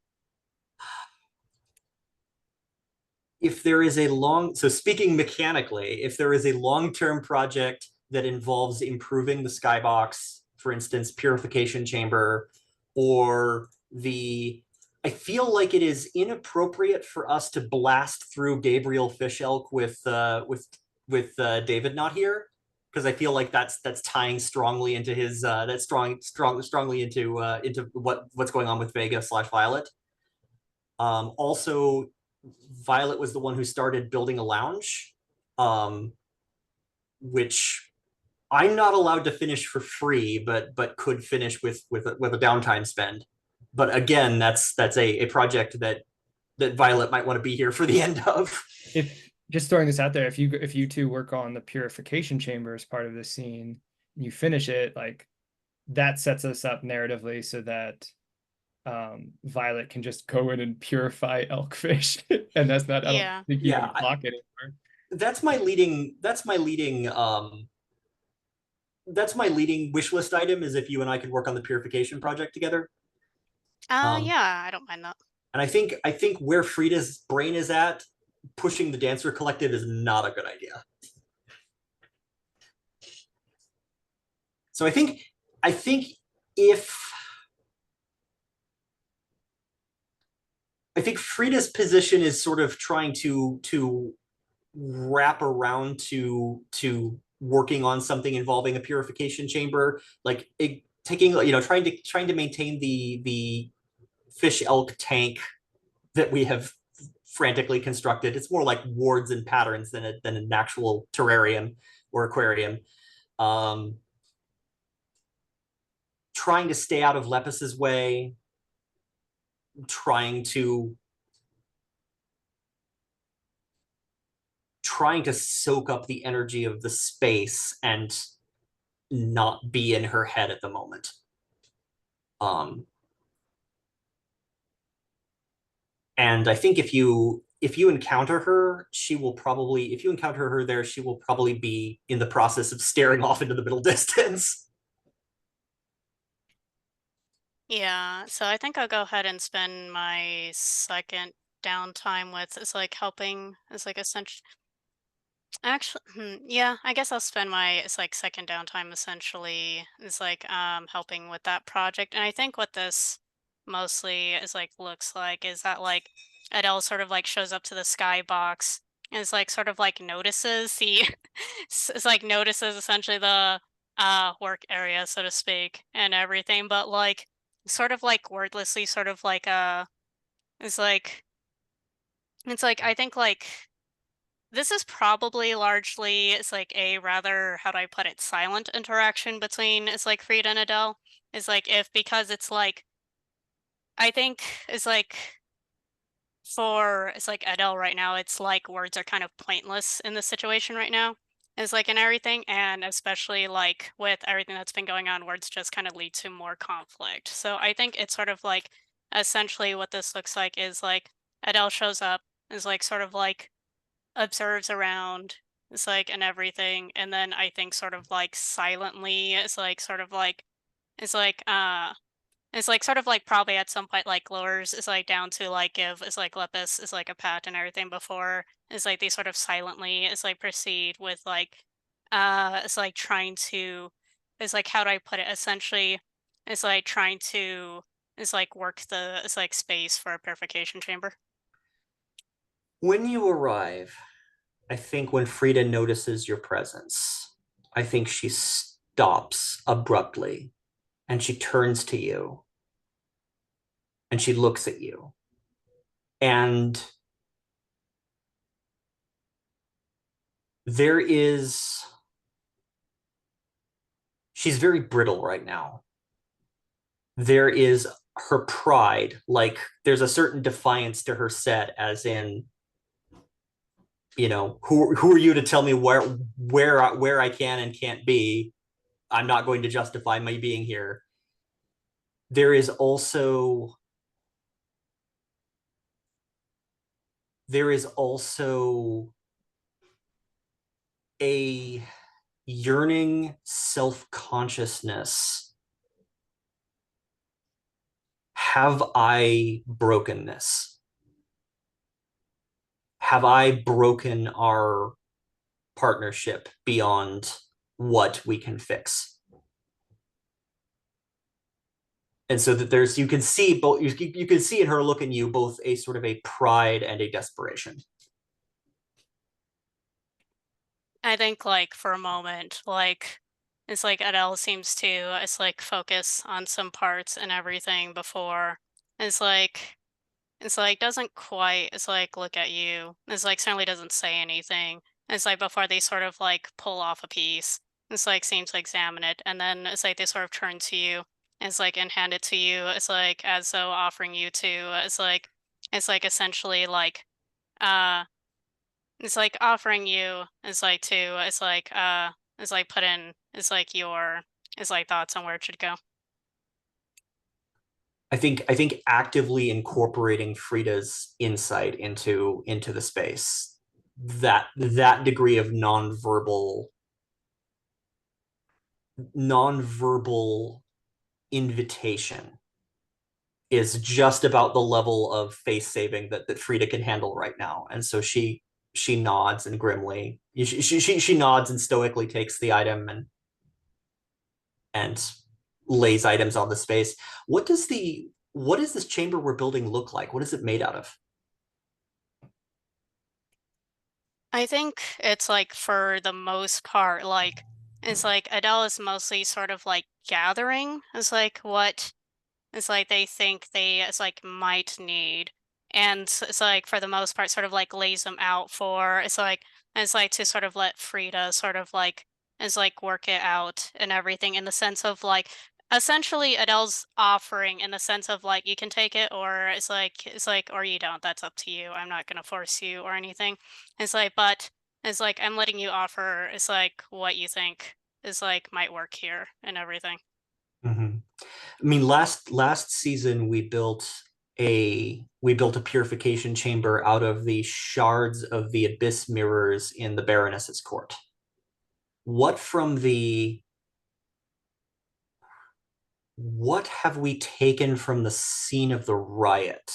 If there is a so speaking mechanically, if there is a long-term project that involves improving the skybox, for instance, purification chamber, or I feel like it is inappropriate for us to blast through Gabriel Fish Elk with David not here, because I feel like that's tying strongly into his that's strongly into what's going on with Vega/Violet. Also, Violet was the one who started building a lounge, which I'm not allowed to finish for free, but could finish with a downtime spend. But again, that's a project that Violet might want to be here for the end of. If just throwing this out there, if you two work on the purification chamber as part of the scene, and you finish it, like that sets us up narratively so that Violet can just go in and purify elkfish, and that's not. I don't think you can block it anymore. That's my leading wish list item, is if you and I could work on the purification project together. Yeah, I don't mind that. And I think where Frida's brain is at, pushing the Dancer Collective is not a good idea. So I think Frida's position is sort of trying to wrap around to working on something involving a purification chamber, like taking, you know, trying to maintain the fish elk tank that we have frantically constructed. It's more like wards and patterns than an actual terrarium or aquarium. Trying to stay out of Lepus's way, trying to soak up the energy of the space and not be in her head at the moment. And I think if you encounter her, she will probably, if you encounter her there, she will probably be in the process of staring off into the middle distance. Yeah, so I think I'll go ahead and spend my second downtime with, it's like helping, it's like essentially, actually, yeah, I guess I'll spend my, it's like second downtime essentially, is like helping with that project. And I think what this mostly is like looks like is that like Adele sort of like shows up to the skybox and is like sort of like notices the it's like notices essentially the work area, so to speak, and everything, but like sort of like wordlessly sort of like it's like I think like this is probably largely it's like a rather, how do I put it, silent interaction between it's like Frida and Adele. Is like if because it's like I think it's like for it's like Adele right now, it's like words are kind of pointless in this situation right now. Is like in everything, and especially like with everything that's been going on, words just kind of lead to more conflict. So I think it's sort of like essentially what this looks like is like Adele shows up, is like sort of like observes around, it's like and everything, and then I think sort of like silently it's like sort of like it's like it's like sort of like probably at some point like lowers is like down to like give is like Lepus is like a pat and everything before is like they sort of silently is like proceed with like it's like trying to is like how do I put it, essentially it's like trying to is like work the it's like space for a purification chamber. When you arrive, I think when Frida notices your presence, I think she stops abruptly and she turns to you and she looks at you. And there is, she's very brittle right now. There is her pride, like there's a certain defiance to her set, as in, you know, who are you to tell me where I can and can't be? I'm not going to justify my being here. There is also a yearning self-consciousness. Have I broken this? Have I broken our partnership beyond what we can fix? And so that there's, you can see both, you can see in her look in you both a sort of a pride and a desperation. I think like for a moment, like it's like Adele seems to it's like focus on some parts and everything before it's like doesn't quite it's like look at you. It's like certainly doesn't say anything. It's like before they sort of like pull off a piece. It's like seems to examine it, and then it's like they sort of turn to you. It's like and hand it to you. It's like as though offering you to. It's like essentially like uh it's like offering you is like to it's like put in it's like your it's like thoughts on where it should go. I think actively incorporating Frida's insight into the space, that degree of nonverbal invitation is just about the level of face saving that Frida can handle right now. And so she nods and grimly she nods and stoically takes the item and lays items on the space. What does this chamber we're building look like? What is it made out of? I think it's like for the most part, like it's like Adele is mostly sort of like gathering. It's like what it's like they think they it's like might need. and it's like for the most part sort of like lays them out for it's like to sort of let Frida sort of like is like work it out and everything in the sense of like essentially Adele's offering in the sense of like you can take it or it's like or you don't, that's up to you, I'm not going to force you or anything. It's like but it's like I'm letting you offer it's like what you think is like might work here and everything. I mean, last season we built a purification chamber out of the shards of the abyss mirrors in the Baroness's court. What have we taken from the scene of the riot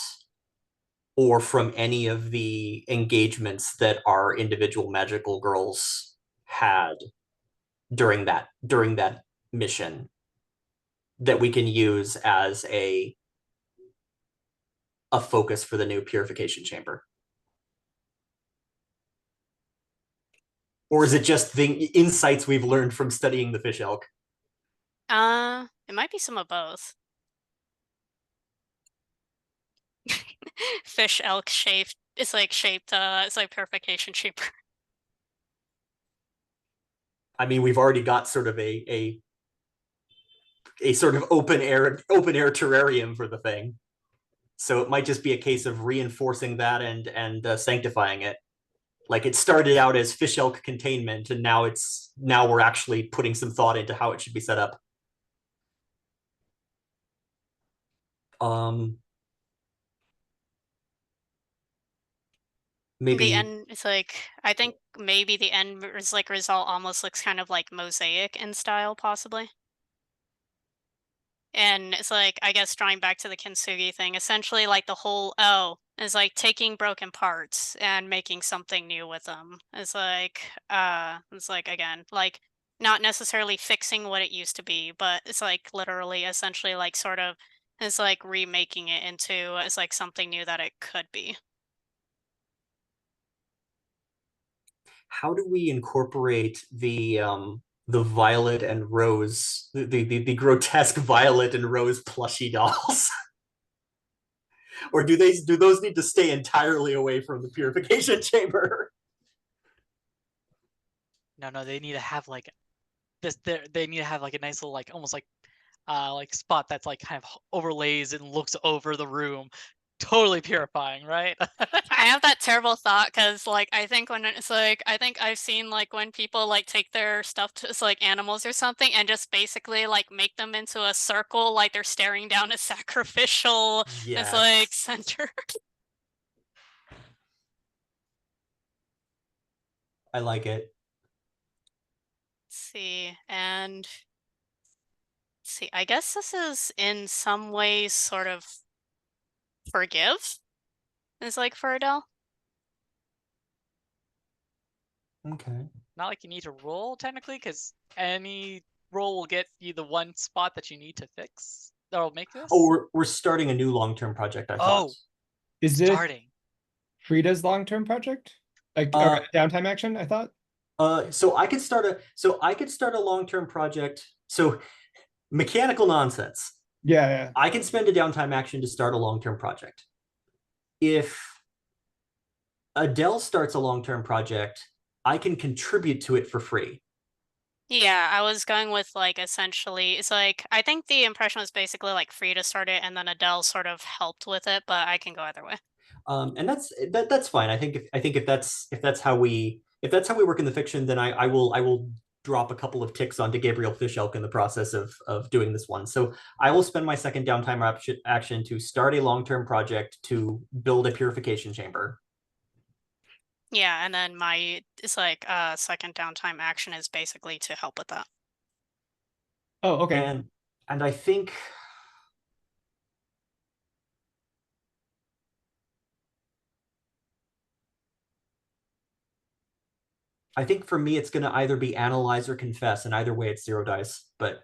or from any of the engagements that our individual magical girls had during that mission that we can use as a focus for the new purification chamber? Or is it just the insights we've learned from studying the fish elk? It might be some of both. Fish elk shaped it's like purification chamber. I mean, we've already got sort of a sort of open air terrarium for the thing, so it might just be a case of reinforcing that and sanctifying it. Like, it started out as fish elk containment, and now we're actually putting some thought into how it should be set up. Maybe The end it's like I think maybe the end result almost looks kind of like mosaic in style possibly. And it's like I guess drawing back to the kintsugi thing, essentially like the whole is like taking broken parts and making something new with them. It's like again, like not necessarily fixing what it used to be, but it's like literally essentially like sort of it's like remaking it into it's like something new that it could be. how do we incorporate the violet and rose, the grotesque violet and rose plushie dolls? Or do those need to stay entirely away from the purification chamber? No, they need to have like this. They need to have like a nice little like almost like spot that's like kind of overlays and looks over the room, totally purifying, right? I have that terrible thought because, like, I think when it's like, I think I've seen like when people like take their stuff to it's like animals or something and just basically like make them into a circle, like they're staring down a sacrificial. It's like Yes. center. I like it. See, and see, I guess this is in some ways sort of forgive. It's like for Adele. Okay. Not like you need to roll technically, because any roll will get you the one spot that you need to fix that'll make this. Oh, we're starting a new long-term project, I thought. Is this Starting. Frida's long-term project? Like or downtime action, I thought? So I could start a long-term project. So mechanical nonsense. Yeah. I can spend a downtime action to start a long-term project. If Adele starts a long-term project, I can contribute to it for free. Yeah, I was going with like essentially it's like I think the impression was basically like Frida started and then Adele sort of helped with it, but I can go either way. And that's fine. I think if that's how we work in the fiction, then I will drop a couple of ticks onto Gabriel Fishelk in the process of doing this one. So I will spend my second downtime action to start a long-term project to build a purification chamber. Yeah, and then my it's like second downtime action is basically to help with that. Oh, okay. And I think for me it's going to either be analyze or confess, and either way it's 0 dice. But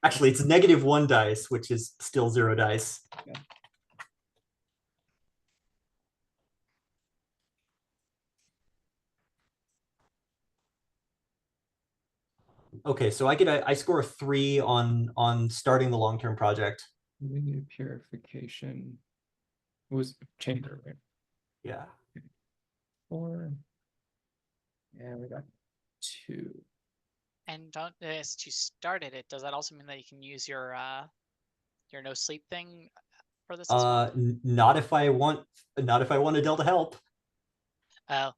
actually it's -1 dice, which is still 0 dice. Yeah. Okay, so I score a 3 on starting the long-term project. Purification. was chamber, right? Yeah. 4. And we got 2. And don't as you started it, does that also mean that you can use your no sleep thing for this as well? Not if I want Adele to help. Oh,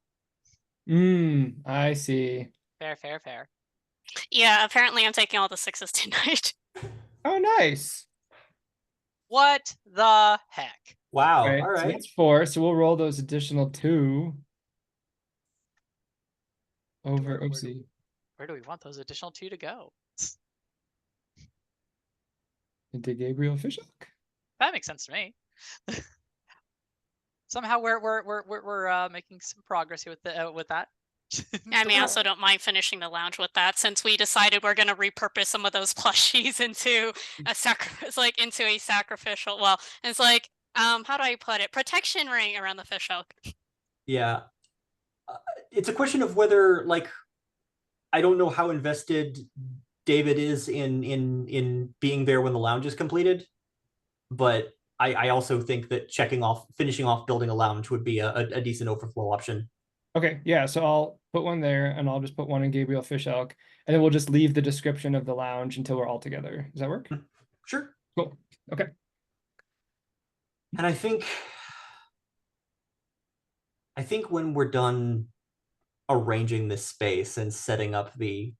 I see. fair. Yeah, apparently I'm taking all the 6s tonight. Oh, nice. What the heck? Wow. Right, All so right. that's 4. So we'll roll those additional 2 over. Oopsie. Where do we want those additional 2 to go? Into Gabriel Fishhook. That makes sense to me. Somehow we're making some progress here with that. I mean, I also don't mind finishing the lounge with that, since we decided we're going to repurpose some of those plushies into a into a sacrificial. Well, it's like, how do I put it? Protection ring around the fishhook. Yeah. It's a question of whether, like, I don't know how invested David is in being there when the lounge is completed, but I also think that finishing off building a lounge would be a decent overflow option. Okay, yeah, so I'll put one there, and I'll just put one in Gabriel Fishhook, and then we'll just leave the description of the lounge until we're all together. Does that work? Sure. Cool. Okay. And I think when we're done arranging this space and setting up the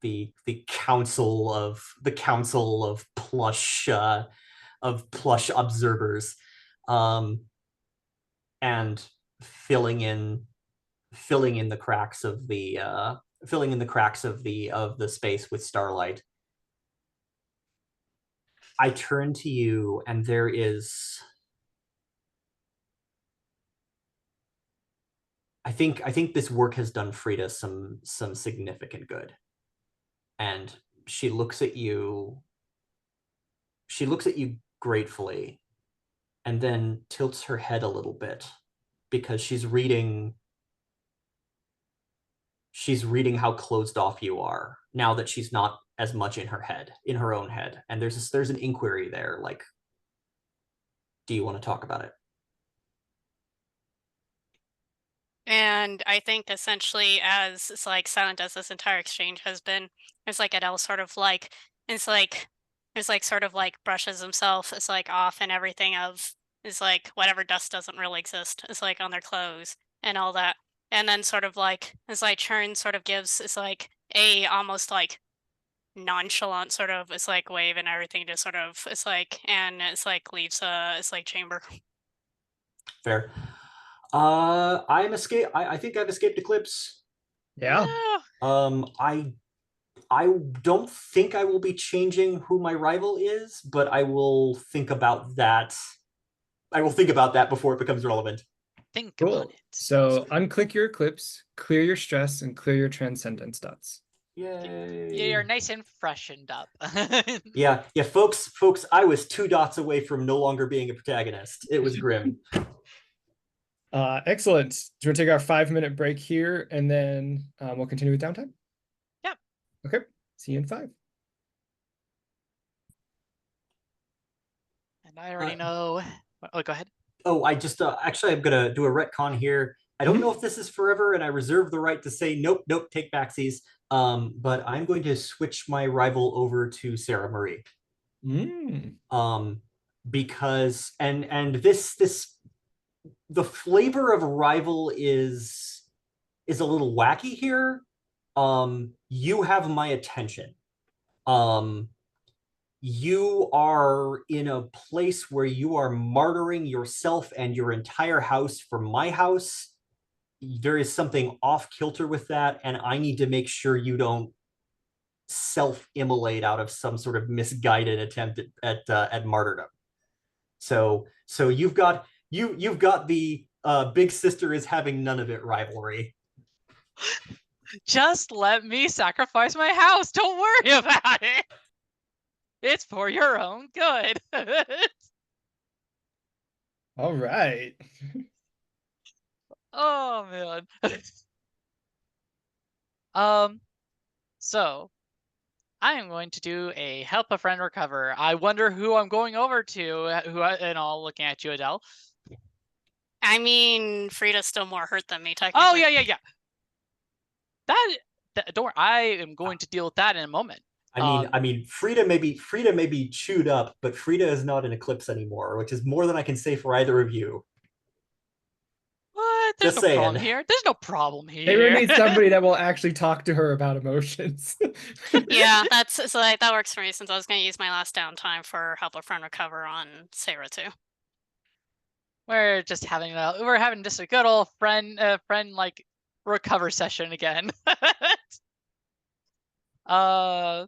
council of plush observers, and filling in the cracks of the space with starlight, I turn to you, and there is, I think this work has done Frida some significant good. And she looks at you gratefully, and then tilts her head a little bit, because she's reading how closed off you are now that she's not as much in her own head. And there's an inquiry there, like, do you want to talk about it? And I think essentially, as it's like silent as this entire exchange has been, it's like Adele sort of like, it's like sort of like brushes himself, it's like off and everything of, is like whatever dust doesn't really exist, it's like on their clothes and all that. And then sort of like, it's like Churn sort of gives, it's like a almost like nonchalant sort of, it's like wave and everything, just sort of, it's like, and it's like leaves it's like chamber. Fair. I think I've escaped Eclipse. Yeah. I don't think I will be changing who my rival is, but I will think about that. Before it becomes relevant. Think Cool. about it. So unclick your eclipse, clear your stress, and clear your transcendence dots. Yay. You're nice and freshened up. Yeah, folks, I was 2 dots away from no longer being a protagonist. It was grim. Excellent. Do you want to take our 5-minute break here, and then we'll continue with downtime? Yeah. Okay. See you in 5. And I already know. Oh, go ahead. Oh, I just actually, I'm gonna do a retcon here. I don't know if this is forever, and I reserve the right to say nope, take backsies. But I'm going to switch my rival over to Sarah Marie. Because this the flavor of rival is a little wacky here. You have my attention. You are in a place where you are martyring yourself and your entire house for my house. There is something off kilter with that, and I need to make sure you don't self-immolate out of some sort of misguided attempt at martyrdom. So you've got the big sister is having none of it rivalry. Just let me sacrifice my house. Don't worry about it. It's for your own good. All right. Oh man. So I am going to do a help a friend recover. I wonder who I'm going over to. And I'll looking at you, Adele. I mean, Frida's still more hurt than me, technically. Oh yeah. That don't worry, I am going to deal with that in a moment. I mean, Frida may be chewed up, but Frida is not an eclipse anymore, which is more than I can say for either of you. What? There's Just no saying. problem here. There's no problem here. Taylor needs somebody that will actually talk to her about emotions. Yeah, that's so like, that works for me since I was going to use my last downtime for help a friend recover on Sarah too. We're just having just a good old friend like recover session again. Now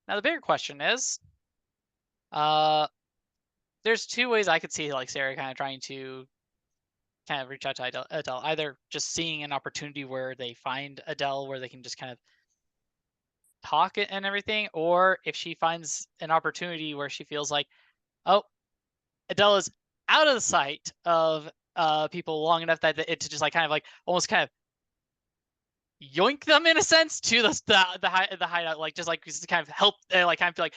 the bigger question is, there's two ways I could see like Sarah kind of trying to kind of reach out to Adele. Either just seeing an opportunity where they find Adele where they can just kind of talk it and everything, or if she finds an opportunity where she feels like, oh, Adele is out of the sight of people long enough that it to just like kind of like almost kind of yoink them in a sense to the hideout, like just kind of help, like kind of like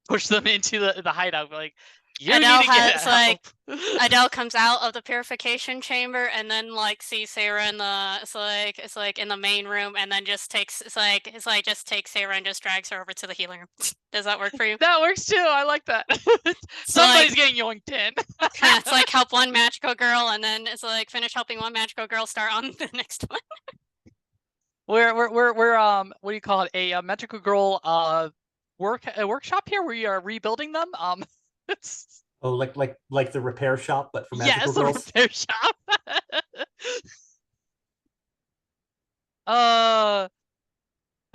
push them into the hideout, like you Adele need to get has, help. like, Adele comes out of the purification chamber and then like sees Sarah in the it's like in the main room and then just takes just takes Sarah and just drags her over to the healing room. Does that work for you? That works too. I like that. Somebody's getting yoinked in. It's like help one magical girl and then it's like finish helping one magical girl, start on the next one. We're what do you call it? A magical girl workshop here. We are rebuilding them. Oh, like the repair shop, but for magical yes, girls. the repair shop. I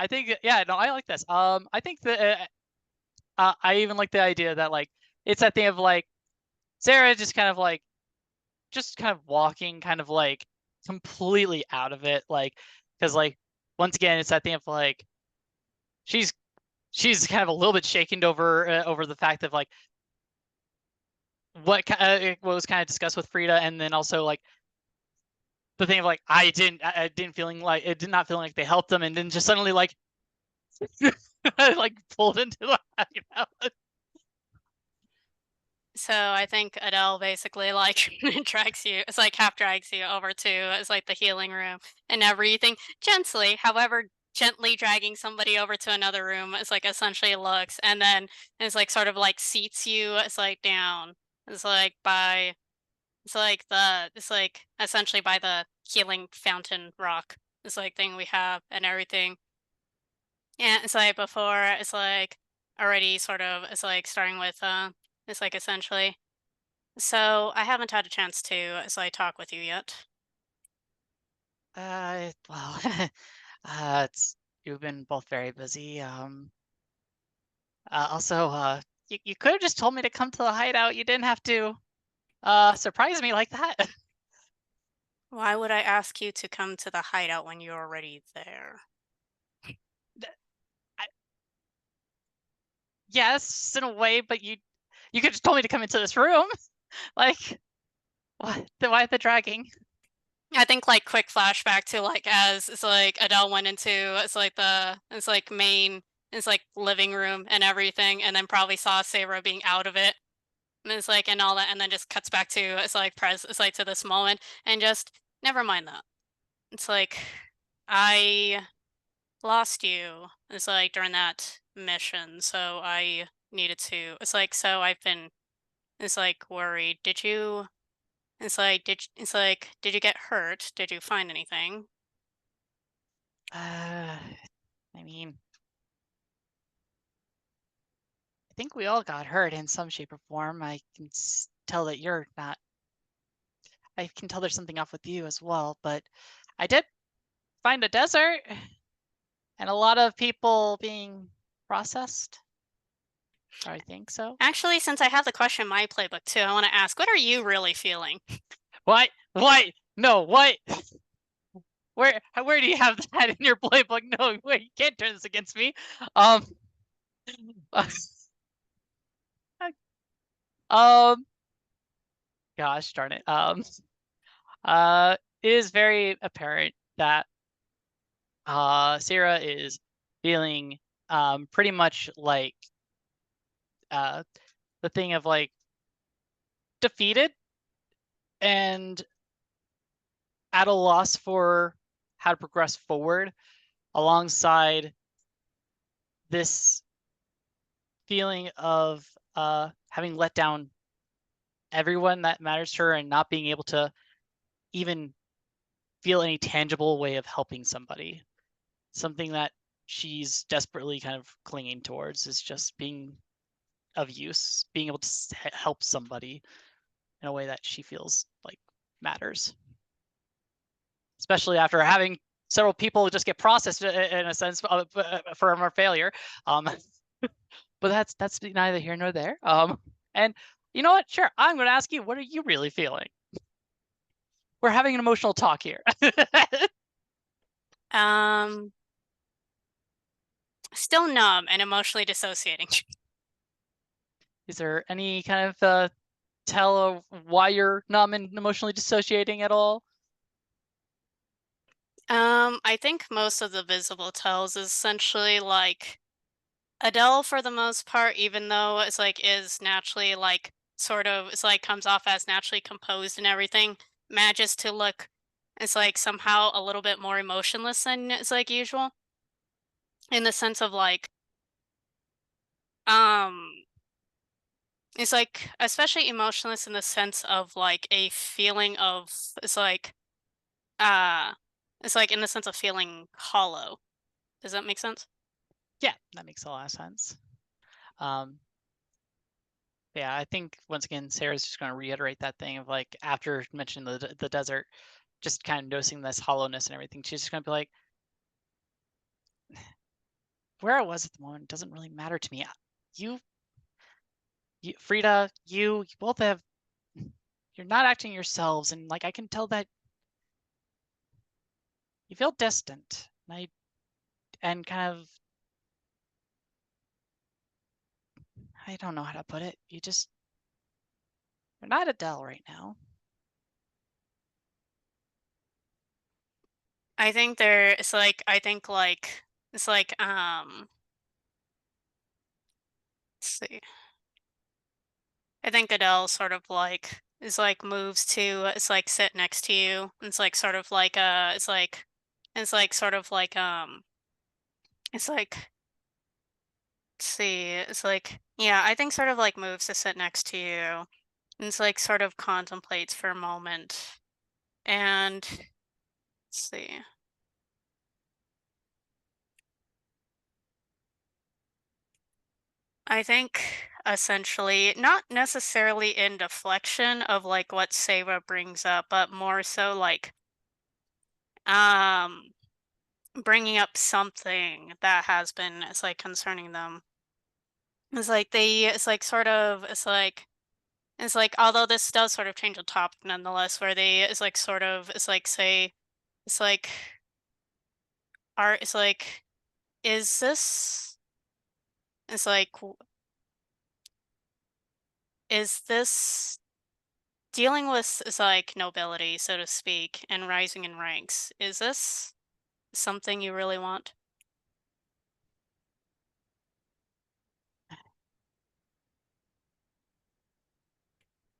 think no, I like this. I think that I even like the idea that like it's that thing of like Sarah just kind of walking kind of like completely out of it, like because like once again it's that thing of like she's kind of a little bit shaken over the fact of like what was kind of discussed with Frida, and then also like the thing of like I did not feel like they helped them, and then just suddenly like like pulled into the So I think Adele basically like drags you, it's like half drags you over to it's like the healing room and everything gently, however gently dragging somebody over to another room. It's like essentially looks and then it's like sort of like seats you. It's like down. It's like by it's like essentially by the healing fountain rock. It's like thing we have and everything. Yeah, it's like before it's like already sort of it's like starting with it's like essentially. So I haven't had a chance to as I talk with you yet. well, it's you've been both very busy. Also, you could have just told me to come to the hideout. You didn't have to surprise me like that. Why would I ask you to come to the hideout when you're already there? Yes, in a way, but you could just told me to come into this room. Like, what? Why the dragging? I think like quick flashback to like as it's like Adele went into it's like main it's like living room and everything, and then probably saw Sarah being out of it. And it's like and all that, and then just cuts back to it's like to this moment and just never mind that. It's like I lost you. It's like during that mission, so I needed to. It's like so I've been. It's like worried. Did you? Did you get hurt? Did you find anything? I mean, I think we all got hurt in some shape or form. I can tell that you're not. I can tell there's something off with you as well, but I did find a desert and a lot of people being processed. I think so. Actually, since I have the question in my playbook too, I want to ask, what are you really feeling? What? What? No, what? Where do you have that in your playbook? No, wait, you can't turn this against me. Gosh darn it. It is very apparent that Sarah is feeling pretty much like the thing of like defeated, and at a loss for how to progress forward alongside this feeling of having let down everyone that matters to her and not being able to even feel any tangible way of helping somebody. Something that she's desperately kind of clinging towards is just being of use, being able to help somebody in a way that she feels like matters. Especially after having several people just get processed in a sense from our failure. But that's neither here nor there. And you know what? Sure, I'm going to ask you, what are you really feeling? We're having an emotional talk here. Still numb and emotionally dissociating. Is there any kind of tell of why you're numb and emotionally dissociating at all? I think most of the visible tells is essentially like Adele for the most part, even though it's like is naturally like sort of it's like comes off as naturally composed and everything, manages to look it's like somehow a little bit more emotionless than it's like usual. In the sense of like um it's like especially emotionless in the sense of like a feeling of it's like uh it's like in the sense of feeling hollow. Does that make sense? Yeah, that makes a lot of sense. Yeah, I think once again, Sarah's just going to reiterate that thing of like after mentioning the desert, just kind of noticing this hollowness and everything. She's just going to be like, where I was at the moment doesn't really matter to me. You Frida, you both have, you're not acting yourselves, and like I can tell that you feel distant, and kind of, I don't know how to put it. You're not Adele right now. I think there it's like I think like it's like let's see. I think Adele sort of like is like moves to it's like sit next to you. It's like sort of like it's like sort of like it's like let's see. It's like yeah, I think sort of like moves to sit next to you. And it's like sort of contemplates for a moment. And let's see. I think essentially not necessarily in deflection of like what Seva brings up, but more so like um bringing up something that has been it's like concerning them. It's like it's like sort of it's like although this does sort of change the topic nonetheless, where they it's like sort of it's like say it's like art it's like is this it's like is this dealing with is like nobility, so to speak, and rising in ranks, is this something you really want?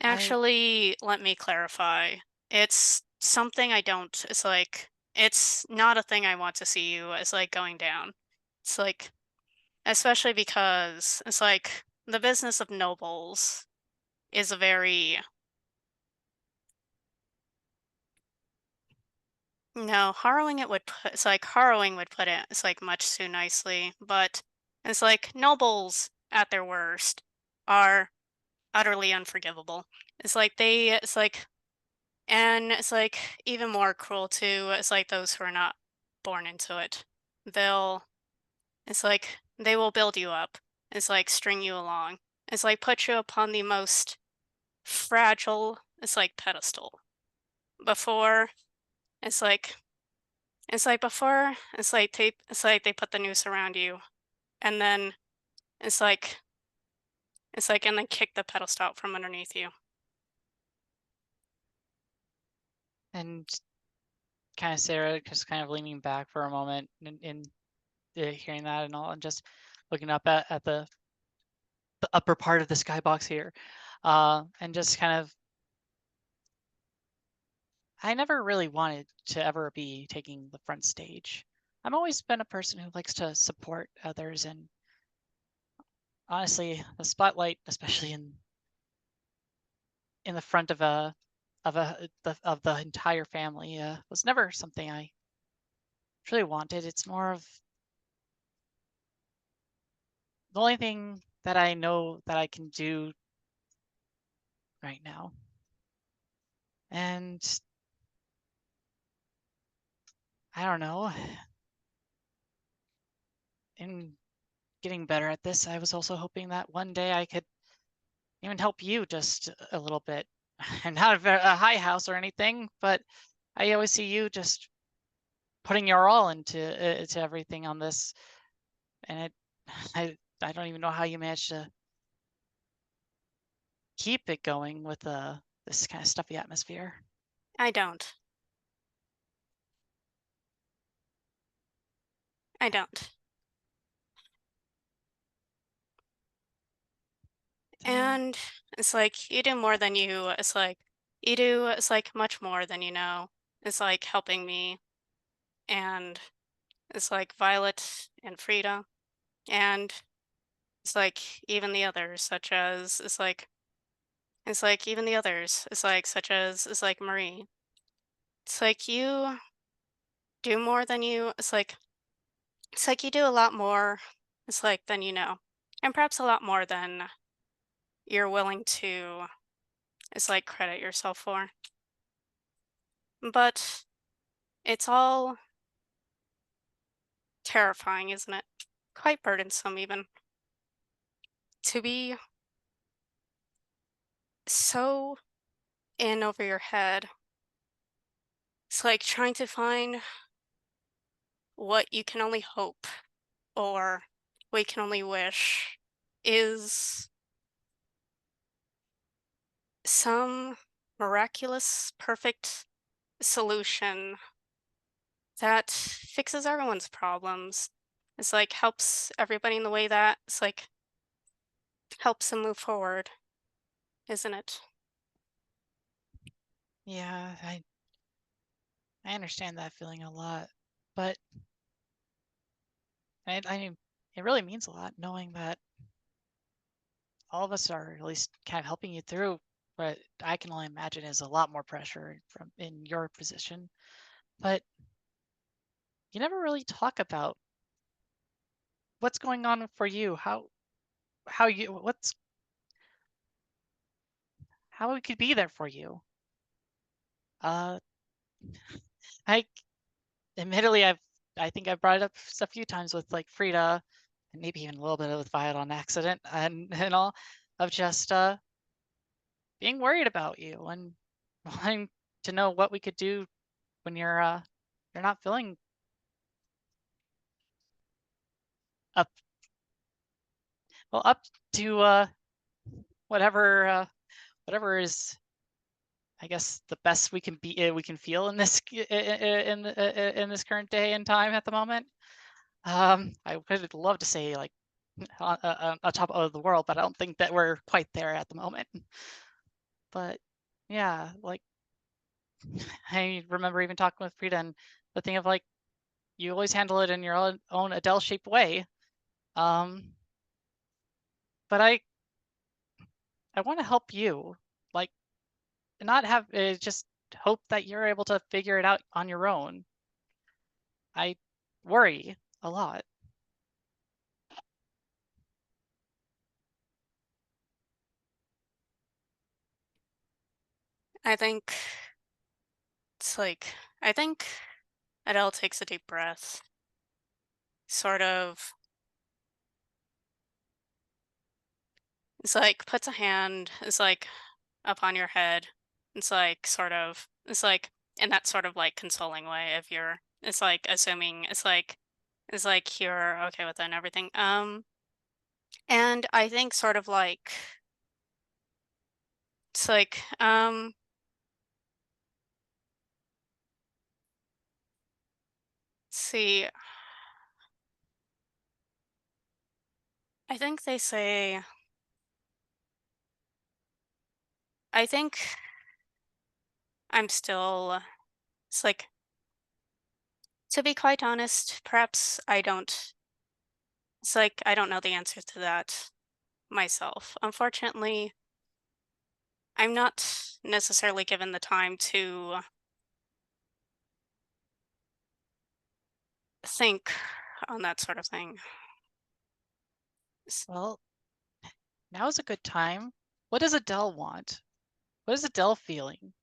Actually, let me clarify. It's something I don't, it's like, it's not a thing I want to see you as like going down. It's like, especially because it's like the business of nobles is a very, no, harrowing it would put, it's like harrowing would put it, it's like much too nicely, but it's like nobles at their worst are utterly unforgivable. It's like it's like, and it's like even more cruel to, it's like those who are not born into it. They'll, it's like they will build you up. It's like string you along. It's like put you upon the most fragile, it's like pedestal. Before, it's like, before, it's like they put the noose around you. And then it's like, and then kick the pedestal out from underneath you. And kind of Sarah just kind of leaning back for a moment and hearing that and all, and just looking up at the upper part of the skybox here, and just kind of I never really wanted to ever be taking the front stage. I've always been a person who likes to support others, and honestly, the spotlight, especially in the front of the entire family, was never something I really wanted. It's more of the only thing that I know that I can do right now. And I don't know. In getting better at this, I was also hoping that one day I could even help you just a little bit. And not a high house or anything, but I always see you just putting your all into everything on this, and I don't even know how you manage to keep it going with this kind of stuffy atmosphere. I don't. I don't. And it's like you do more than you. It's like you do. It's like much more than you know. It's like helping me, and it's like Violet and Frida, and it's like even the others, such as it's like even the others. It's like such as it's like Marie. It's like you do more than you. It's like you do a lot more. It's like than you know, and perhaps a lot more than you're willing to. It's like credit yourself for. But it's all terrifying, isn't it? Quite burdensome, even. To be so in over your head. It's like trying to find what you can only hope or what you can only wish is some miraculous, perfect solution that fixes everyone's problems. It's like helps everybody in the way that it's like helps them move forward, isn't it? Yeah, I understand that feeling a lot, but I it really means a lot knowing that all of us are at least kind of helping you through. But I can only imagine is a lot more pressure from in your position. But you never really talk about what's going on for you, how you how we could be there for you. Uh, I admittedly I think I've brought it up a few times with like Frida, and maybe even a little bit with Violet on accident, and all of just being worried about you and wanting to know what we could do when you're not feeling up up to whatever is, I guess, the best we can be we can feel in this in this current day and time at the moment. I would love to say like on top of the world, but I don't think that we're quite there at the moment. But yeah, like I remember even talking with Frida and the thing of like you always handle it in your own Adele-shaped way. But I want to help you, like not have just hope that you're able to figure it out on your own. I worry a lot. I think I think Adele takes a deep breath, sort of. It's like puts a hand, it's like upon your head. It's like sort of, it's like in that sort of like consoling way if you're, it's like assuming it's like you're okay with it and everything. And I think sort of like, it's like, see, I think they say, I think I'm still It's like, to be quite honest, perhaps I don't. It's like I don't know the answer to that myself. Unfortunately, I'm not necessarily given the time to think on that sort of thing. Well, now's a good time. What does Adele want? What is Adele feeling?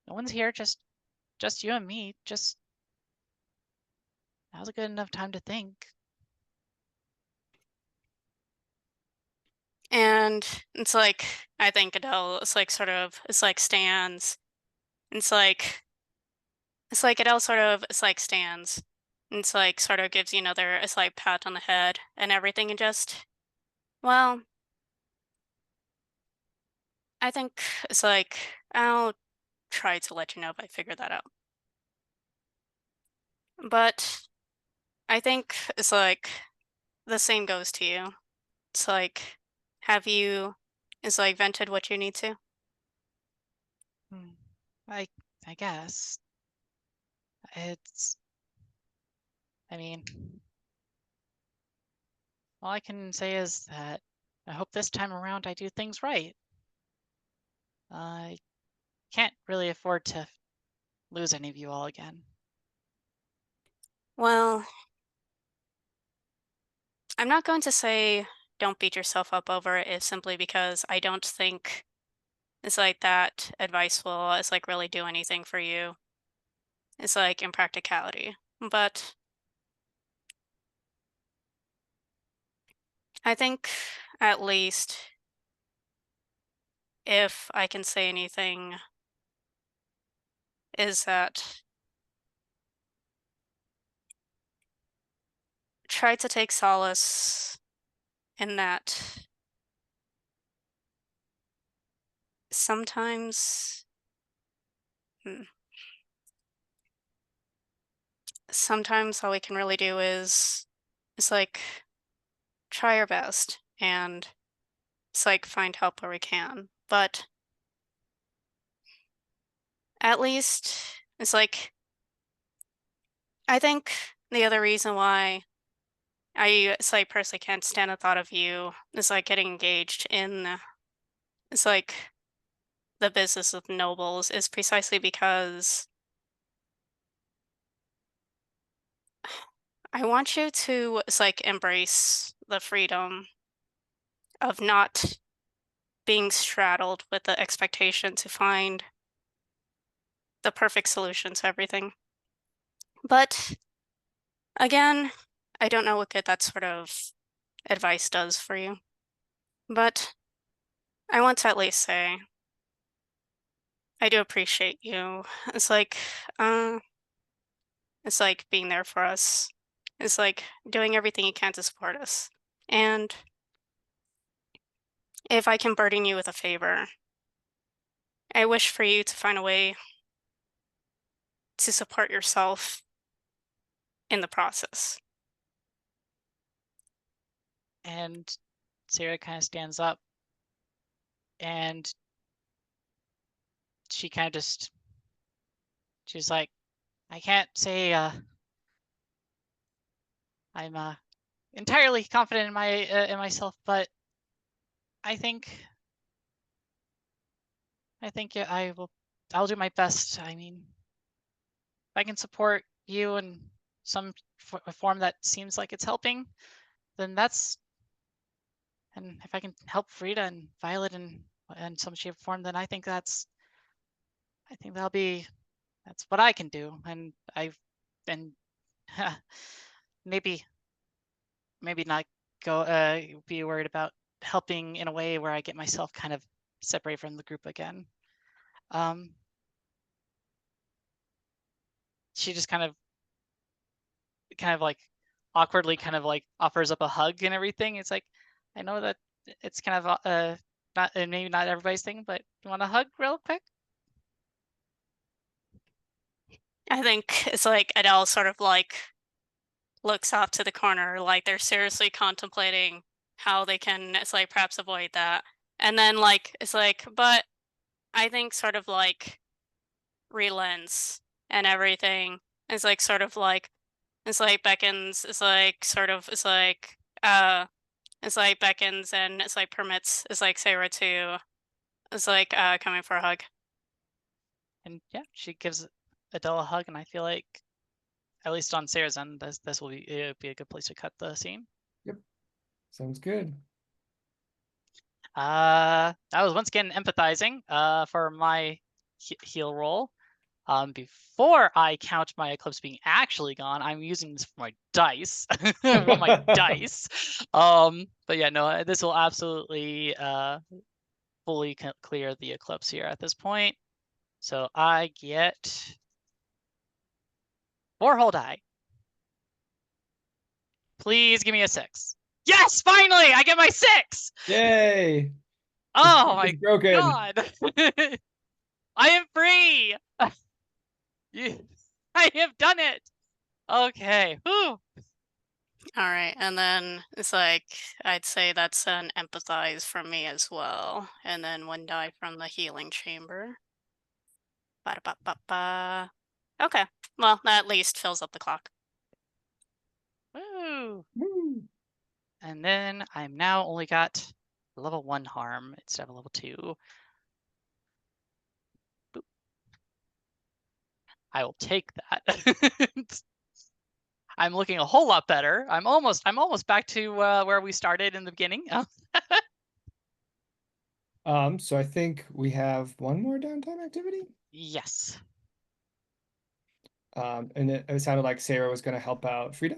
No one's here, just you and me. Just now's a good enough time to think. And it's like I think Adele is like sort of it's like stands. It's like Adele sort of it's like stands. It's like sort of gives you another it's like pat on the head and everything and just well, I think it's like I'll try to let you know if I figure that out. But I think it's like the same goes to you. It's like have you it's like vented what you need to? Hmm. I guess it's. I mean, all I can say is that I hope this time around I do things right. I can't really afford to lose any of you all again. Well, I'm not going to say don't beat yourself up over it is simply because I don't think it's like that advice will it's like really do anything for you. It's like in practicality. But I think at least if I can say anything is that try to take solace in that sometimes hmm, sometimes all we can really do is like try our best and it's like find help where we can. But at least it's like I think the other reason why I it's like personally can't stand the thought of you is like getting engaged in it's like the business of nobles is precisely because I want you to it's like embrace the freedom of not being straddled with the expectation to find the perfect solution to everything. But again, I don't know what good that sort of advice does for you. But I want to at least say I do appreciate you. It's like, uh, it's like being there for us. It's like doing everything you can to support us. And if I can burden you with a favor, I wish for you to find a way to support yourself in the process. And Sarah kind of stands up and she kind of just, she's like, I can't say I'm entirely confident in myself, but I think yeah, I'll do my best. I mean, if I can support you in some form that seems like it's helping, then that's, and if I can help Frida and Violet in some shape or form, then I think that's, that's what I can do. And and maybe not be worried about helping in a way where I get myself kind of separate from the group again. She just kind of like awkwardly kind of like offers up a hug and everything. It's like, I know that it's kind of not, and maybe not everybody's thing, but you want a hug real quick? I think it's like Adele sort of like looks off to the corner, like they're seriously contemplating how they can, it's like perhaps avoid that. And then like, it's like, but I think sort of like relents and everything. It's like sort of like it's like beckons. It's like beckons and it's like permits. It's like Sarah to. It's like coming for a hug. And yeah, she gives Adele a hug, and I feel like, at least on Sarah's end, this will be a good place to cut the scene. Yep. Sounds good. I was once again empathizing for my heal roll. Before I count my eclipse being actually gone, I'm using this for my dice. For my dice. But yeah, no, this will absolutely fully clear the eclipse here at this point. So I get 4 whole die. Please give me a 6. Yes, finally, I get my 6. Yay! Oh my It's broken. god. I am free. I have done it. Okay. Whew. All right, and then it's like I'd say that's an empathize from me as well, and then 1 die from the healing chamber. Ba-da-ba-ba-ba. Okay, well that at least fills up the clock. Woo. Woo. And then I'm now only got level 1 harm instead of level 2. Boop. I will take that. I'm looking a whole lot better. I'm almost back to where we started in the beginning. So I think we have one more downtime activity. Yes. And it sounded like Sarah was going to help out Frida.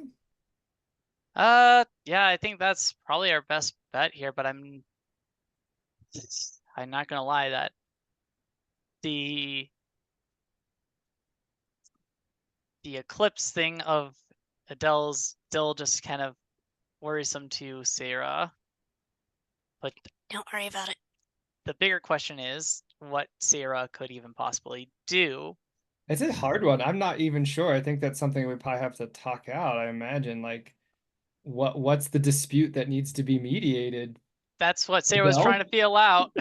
Yeah, I think that's probably our best bet here, but I'm not gonna lie that the eclipse thing of Adele's still just kind of worrisome to Sarah. But Don't worry about it. the bigger question is what Sarah could even possibly do. It's a hard one. I'm not even sure. I think that's something we probably have to talk out. I imagine, like, what's the dispute that needs to be mediated? That's what Sarah was trying to feel out.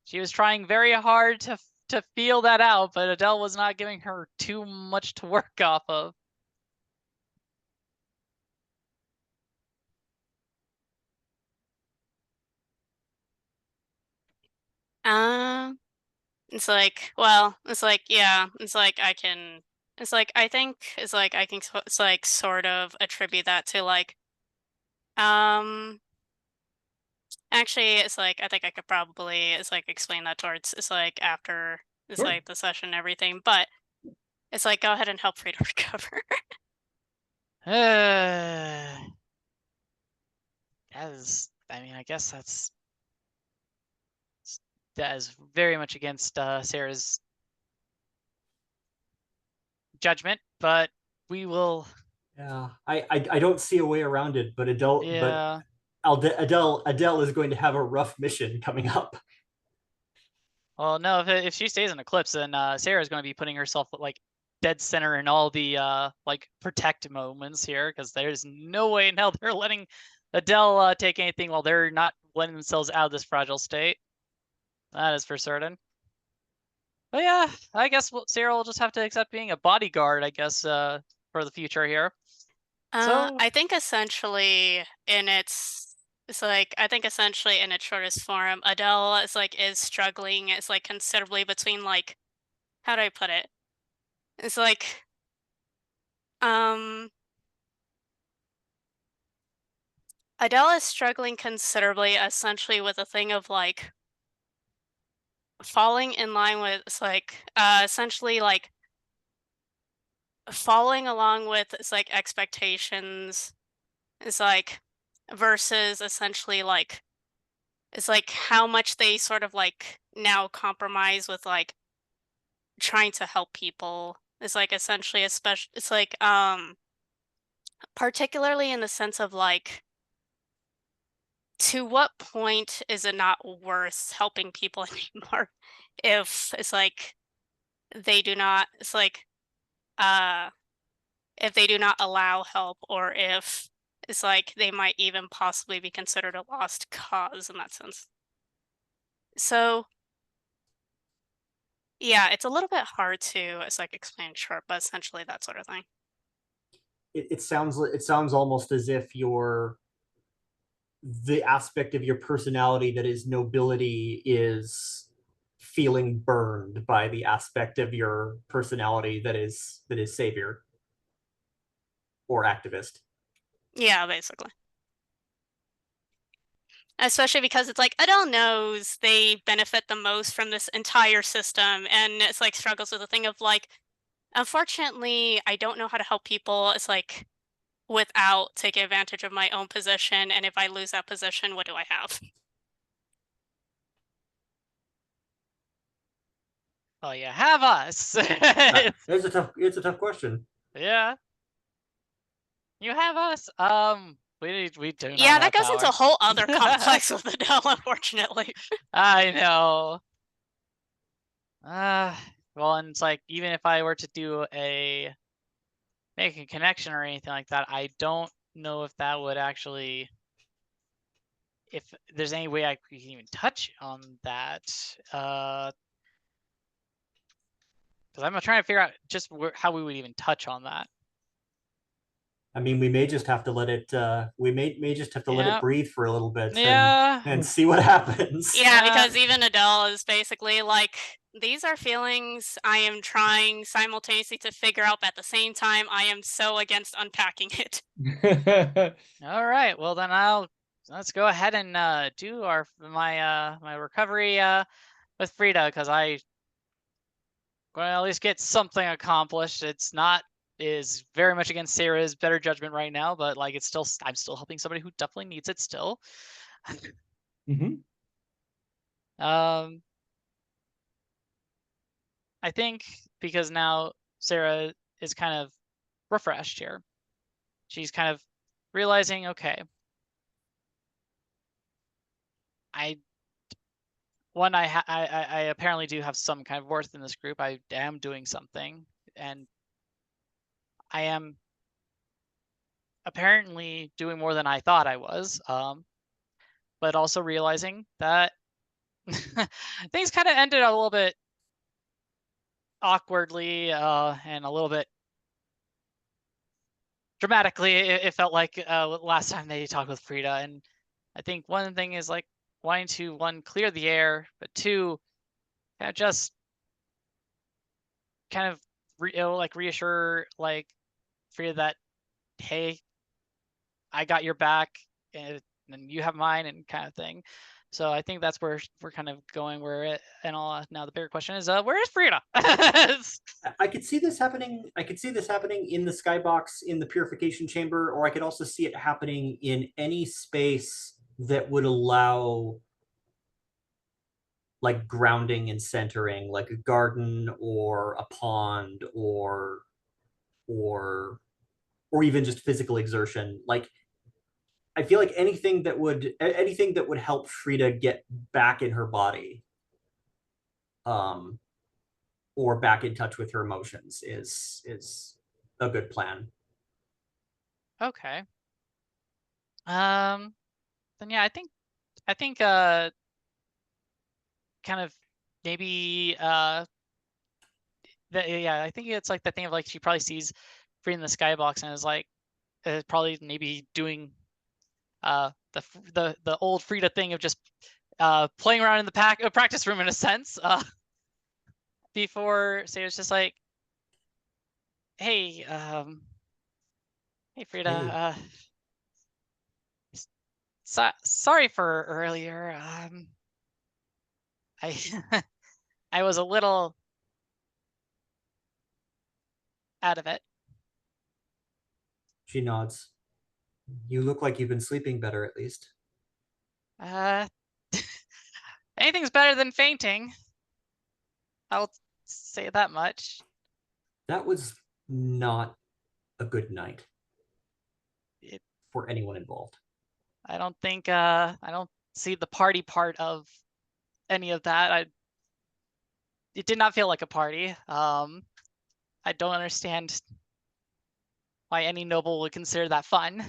She was trying very hard to feel that out, but Adele was not giving her too much to work off of. It's like, well, it's like, yeah, it's like I can, it's like I think it's like I can, it's like sort of attribute that to like, actually, it's like I think I could probably it's like explain that towards it's like after it's Sure. like the session and everything, but it's like go ahead and help Frida recover. I mean, I guess that is very much against Sarah's judgment, but we will. Yeah, I don't see a way around it, but Yeah. Adele is going to have a rough mission coming up. Well, no, if she stays in Eclipse, then Sarah's going to be putting herself like dead center in all the like protect moments here, because there's no way in hell they're letting Adele take anything while they're not letting themselves out of this fragile state. That is for certain. But yeah, I guess Sarah will just have to accept being a bodyguard, I guess, for the future here. So I think essentially in it's like I think essentially in its shortest form, Adele is struggling. It's like considerably between like, how do I put it? It's like, Adele is struggling considerably, essentially with a thing of like falling in line with it's like essentially like following along with it's like expectations. It's like versus essentially like it's like how much they sort of like now compromise with like trying to help people. It's like essentially especially it's like particularly in the sense of like to what point is it not worth helping people anymore if it's like they do not it's like if they do not allow help or if it's like they might even possibly be considered a lost cause in that sense. So Yeah, it's a little bit hard to it's like explain short, but essentially that sort of thing. It sounds almost as if the aspect of your personality that is nobility is feeling burned by the aspect of your personality that is savior or activist. Yeah, basically. Especially because it's like Adele knows they benefit the most from this entire system, and it's like struggles with the thing of like, unfortunately, I don't know how to help people. It's like without taking advantage of my own position, and if I lose that position, what do I have? Oh, you have us. It's a tough question. Yeah. You have us. We do not Yeah, that have goes into a power. whole other complex with Adele, unfortunately. I know. Well, and it's like, even if I were to make a connection or anything like that, I don't know if that would actually, if there's any way I could even touch on that. Because I'm trying to figure out just how we would even touch on that. I mean, we may just have to let it. We may just have to let Yeah. it breathe for a little bit Yeah. and see what happens. Yeah, Yeah. because even Adele is basically like, these are feelings I am trying simultaneously to figure out, but at the same time, I am so against unpacking it. All right. Well, then let's go ahead and do my recovery with Frida, because I going to at least get something accomplished. It's not is very much against Sarah's better judgment right now, but like it's still I'm still helping somebody who definitely needs it still. Um, I think because now Sarah is kind of refreshed here. She's kind of realizing, okay, I I apparently do have some kind of worth in this group. I am doing something, and I am apparently doing more than I thought I was. But also realizing that things kind of ended a little bit awkwardly and a little bit dramatically. It felt like last time they talked with Frida, and I think one thing is like wanting to one clear the air, but two kind of just kind of reassure like Frida that, hey, I got your back, and you have mine, and kind of thing. So I think that's where we're kind of going. And all now the bigger question is, where is Frida? I could see this happening. I could see this happening in the skybox in the purification chamber, or I could also see it happening in any space that would allow like grounding and centering, like a garden or a pond or or even just physical exertion. Like I feel like anything that would help Frida get back in her body, um, or back in touch with her emotions is a good plan. Okay. Then yeah, I think kind of maybe yeah, I think it's like the thing of like she probably sees Frida in the skybox and is like probably maybe doing the old Frida thing of just playing around in the practice room in a sense before Sarah's just like, hey, hey Frida, Hey, sorry for earlier. I I was a little out of it. she nods. You look like you've been sleeping better, at least. Uh, anything's better than fainting. I'll say that much. That was not a good night It, for anyone involved. I don't think I don't see the party part of any of that. It did not feel like a party. I don't understand why any noble would consider that fun.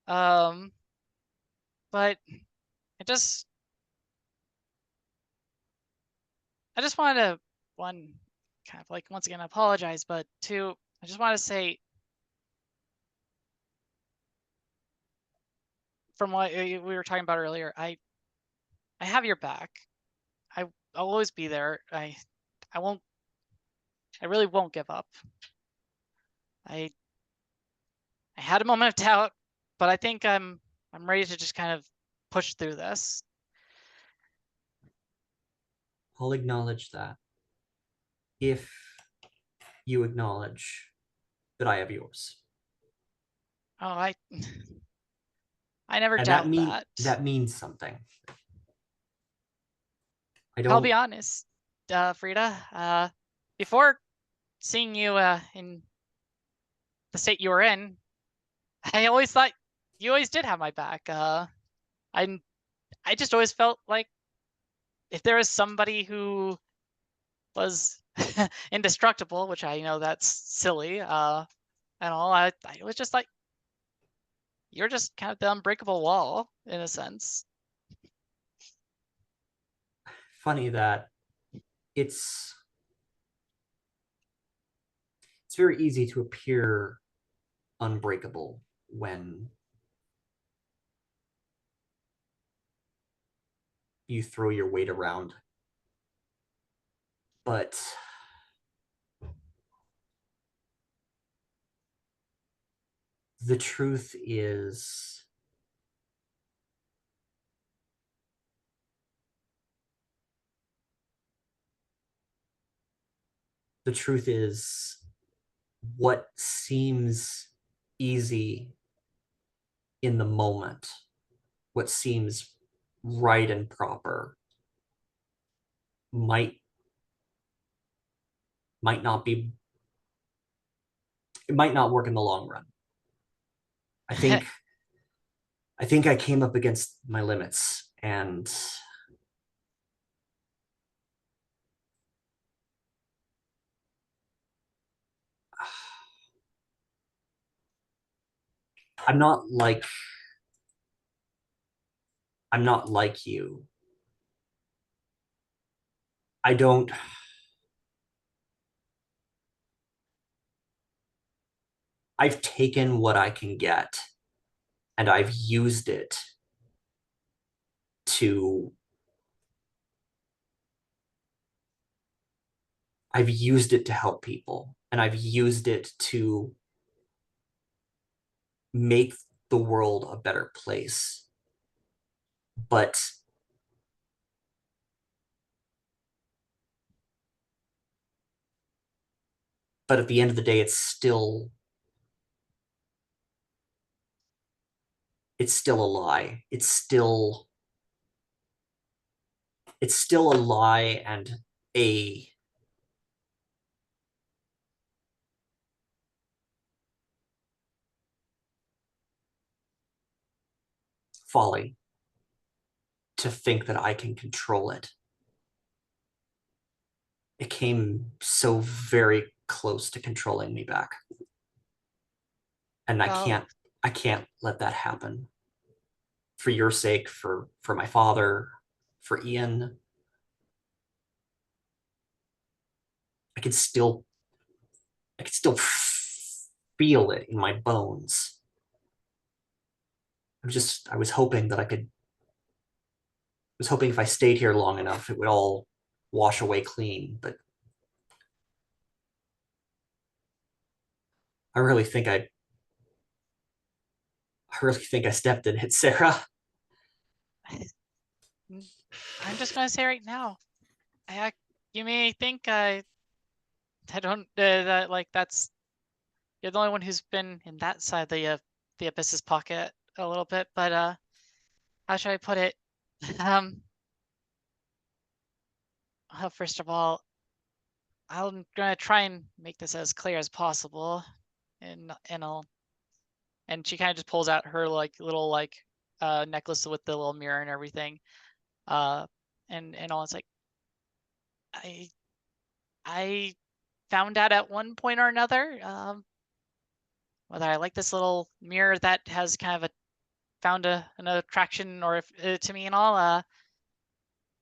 But it just I just wanted to, one, kind of like once again apologize, but two, I just want to say, from what we were talking about earlier, I have your back. I'll always be there. I really won't give up. I had a moment of doubt, but I think I'm ready to just kind of push through this. I'll acknowledge that. If you acknowledge that I have yours. Oh, I never And doubt that. that means something. I'll be honest, Frida. Before seeing you in the state you were in, I always thought you always did have my back. I just always felt like if there was somebody who was indestructible, which I know that's silly, and all, I was just like, you're just kind of the unbreakable wall in a sense. Funny that it's very easy to appear unbreakable when you throw your weight around. But the truth is, what seems easy in the moment, what seems right and proper, might not be, it might not work in the long run. I think I came up against my limits, and I'm not like you. I've taken what I can get and I've used it to help people, and I've used it to make the world a better place. But at the end of the day, it's still a lie. It's still a lie and a folly to think that I can control it. It came so very close to controlling me back. And I can't let that happen. For your sake, for my father, for Ian. I could still feel it in my bones. I was hoping if I stayed here long enough, it would all wash away clean, but I really think I stepped in it, Sarah. I'm just gonna say right now, you may think I don't that like that's you're the only one who's been in that side of the abyss's pocket a little bit, but how should I put it? First of all, I'm gonna try and make this as clear as possible, and she kind of just pulls out her little necklace with the little mirror and everything, and all. It's like I found out at one point or another, whether I like this little mirror that has kind of found an attraction or if to me and all,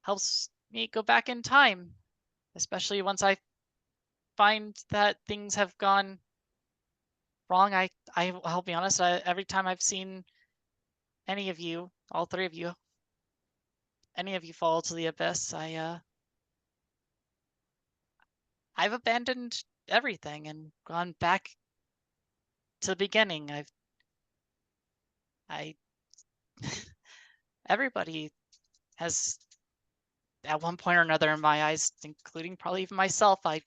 helps me go back in time. especially once I find that things have gone wrong. I'll be honest, every time I've seen any of you, all three of you, any of you fall to the abyss, I've abandoned everything and gone back to the beginning. Everybody has, at one point or another, in my eyes, including probably even myself, have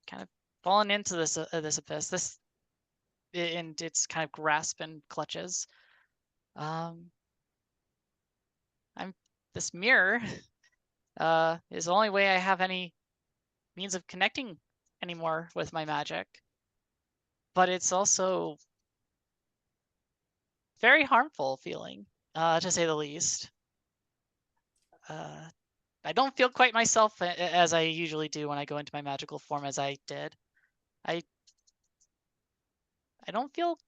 kind of fallen into this abyss, and its kind of grasp and clutches. I'm this mirror is the only way I have any means of connecting anymore with my magic, but it's also very harmful feeling, to say the least. I don't feel quite myself as I usually do when I go into my magical form, as I did. I don't feel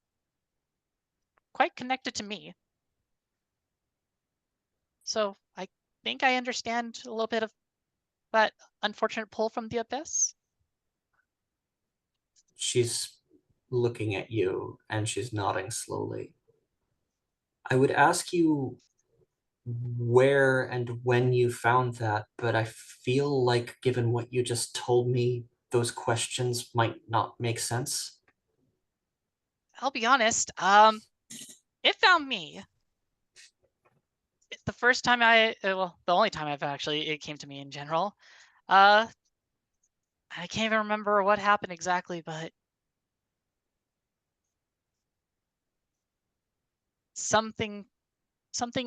quite connected to me. So I think I understand a little bit of that unfortunate pull from the abyss. She's looking at you and she's nodding slowly. I would ask you where and when you found that, but I feel like given what you just told me, those questions might not make sense. I'll be honest, it found me. The first time well, the only time it came to me in general. I can't even remember what happened exactly, but something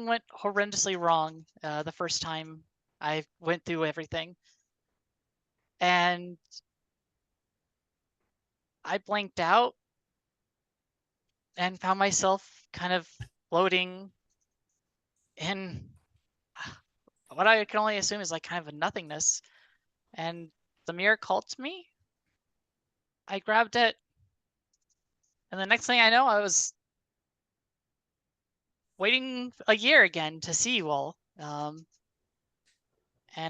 went horrendously wrong the first time I went through everything. And I blanked out and found myself kind of floating in what I can only assume is like kind of a nothingness. And the mirror called to me. I grabbed it. And the next thing I know, I was waiting a year again to see you all. And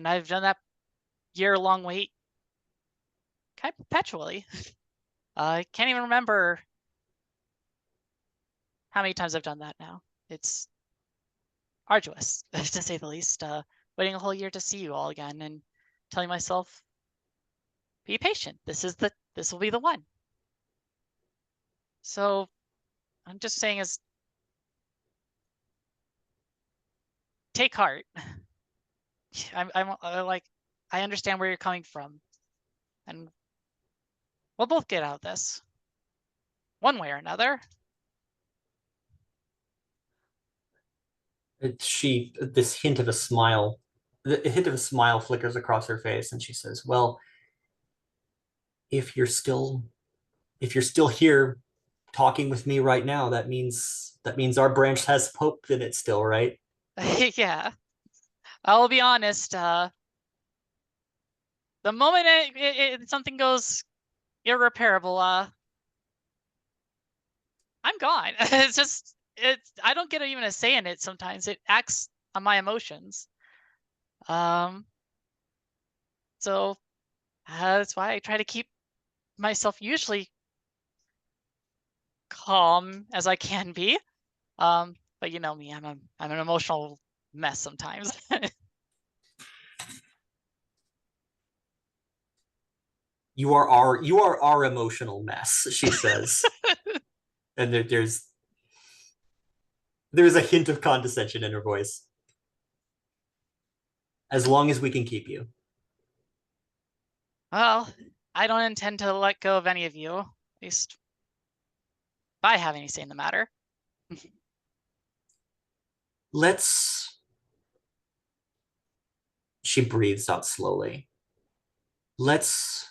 I've done that year-long wait kind of perpetually. I can't even remember how many times I've done that now. It's arduous, to say the least. Waiting a whole year to see you all again and telling myself, be patient. This will be the one. So I'm just saying is take heart. I'm like, I understand where you're coming from, and we'll both get out of this one way or another. This hint of a smile, the hint of a smile flickers across her face, and she says, "Well, if you're still here talking with me right now, that means our branch has hope in it still, right?" Yeah, I'll be honest. The moment something goes irreparable, I'm gone. I don't get even a say in it sometimes. It acts on my emotions. So that's why I try to keep myself usually calm as I can be. But you know me, I'm an emotional mess sometimes. You are our emotional mess, she says. And there's a hint of condescension in her voice. As long as we can keep you. Well, I don't intend to let go of any of you, at least if I have any say in the matter. She breathes out slowly. Let's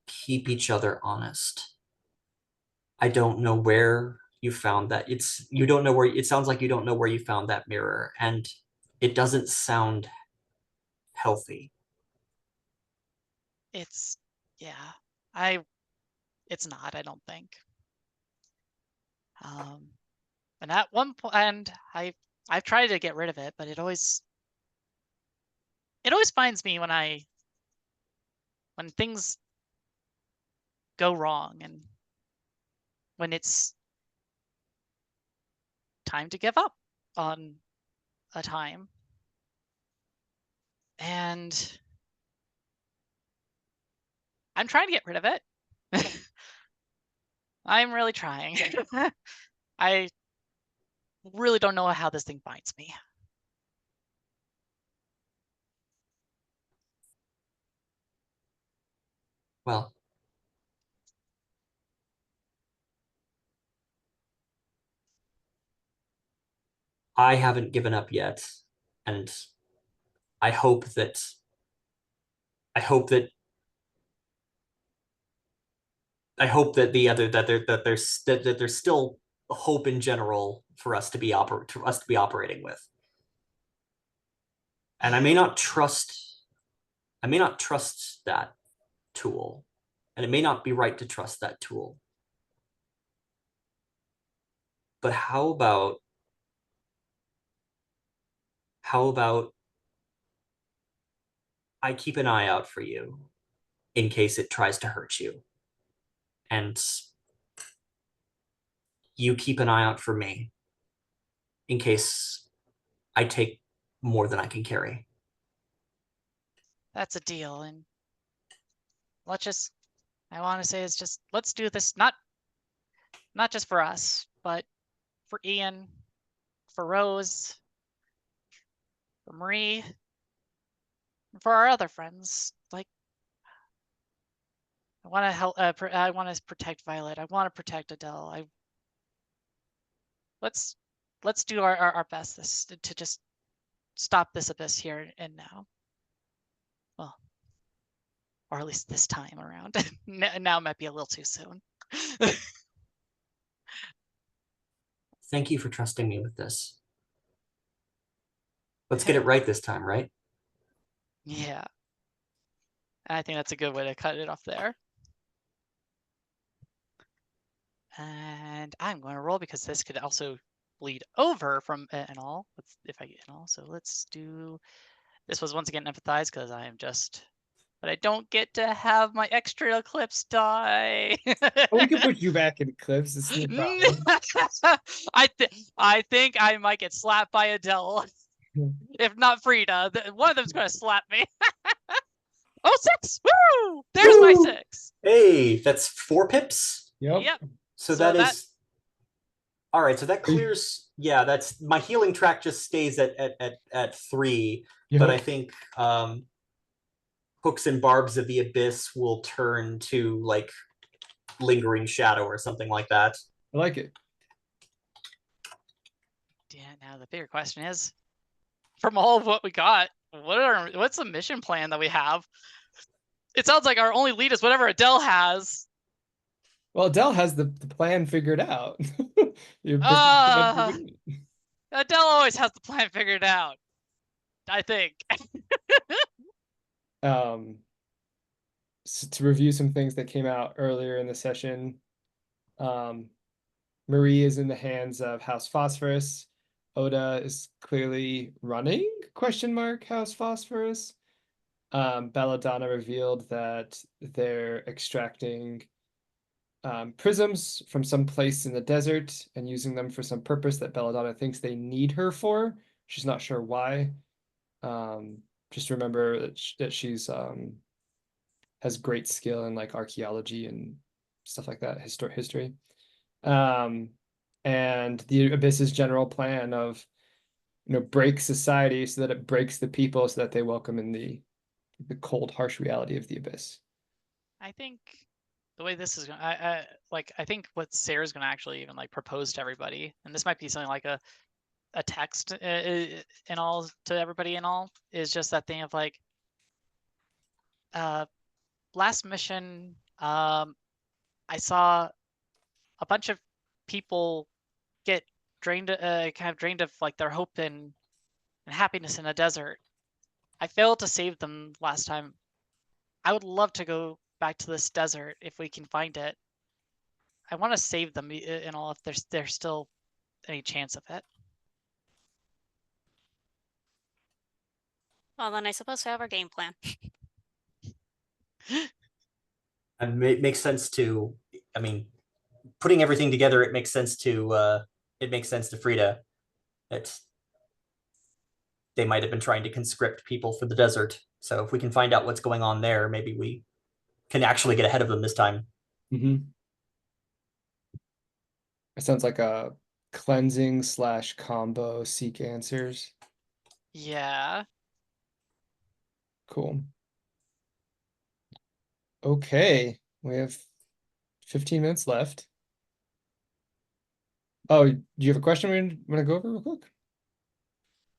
keep each other honest. I don't know where you found that. It sounds like you don't know where you found that mirror, and it doesn't sound healthy. It's not, I don't think. And at one point, and I've tried to get rid of it, but it always it always finds me when things go wrong and when it's time to give up on a time. And I'm trying to get rid of it. I'm really trying. I really don't know how this thing finds me. Well, I haven't given up yet, and I hope that I hope that I hope that there's still hope in general for us to be operating with. And I may not trust that tool, and it may not be right to trust that tool. But how about I keep an eye out for you in case it tries to hurt you, and you keep an eye out for me in case I take more than I can carry. That's a deal. And I want to say is just, let's do this, not just for us, but for Ian, for Rose, for Marie, and for our other friends. Like, I want to help. I want to protect Violet. I want to protect Adele. Let's do our best to just stop this abyss here and now. Well, or at least this time around. Now might be a little too soon. Thank you for trusting me with this. Let's get it right this time, right? Yeah. I think that's a good way to cut it off there. And I'm going to roll because this could also bleed over from and all. If I get and all. So let's do. This was once again empathize because I am just. But I don't get to have my extra eclipse die. We can put you back in eclipse. It's no problem. I think I might get slapped by Adele. If not Frida, one of them's going to slap me. Oh, 6! Woo! There's my 6. Hey, that's 4 pips. Yep. So that is all right. So that clears. Yeah, that's my healing track just stays at 3. Yep. But I think hooks and barbs of the abyss will turn to like lingering shadow or something like that. I like it. Yeah. Now the bigger question is, from all of what we got, what's the mission plan that we have? It sounds like our only lead is whatever Adele has. Well, Adele has the plan figured out. Adele always has the plan figured out, I think. So to review some things that came out earlier in the session, Marie is in the hands of House Phosphorus. Oda is clearly running, House Phosphorus. Belladonna revealed that they're extracting prisms from some place in the desert and using them for some purpose that Belladonna thinks they need her for. She's not sure why. Just remember that she's has great skill in like archaeology and stuff like that, history. And the Abyss's general plan of break society so that it breaks the people so that they welcome in the cold, harsh reality of the Abyss. I think the way this is going, I think what Sarah's going to actually even like propose to everybody, and this might be something like a text and all to everybody and all, is just that thing of like, last mission, I saw a bunch of people get drained, kind of drained of like their hope and happiness in a desert. I failed to save them last time. I would love to go back to this desert if we can find it. I want to save them and all if there's still any chance of it. Well, then I suppose we have our game plan. And it makes sense to, I mean, putting everything together, it makes sense to Frida. It's they might have been trying to conscript people for the desert. So if we can find out what's going on there, maybe we can actually get ahead of them this time. Mm-hmm. It sounds like a cleansing / combo seek answers. Yeah. Cool. Okay, we have 15 minutes left. Oh, do you have a question we want to go over real quick?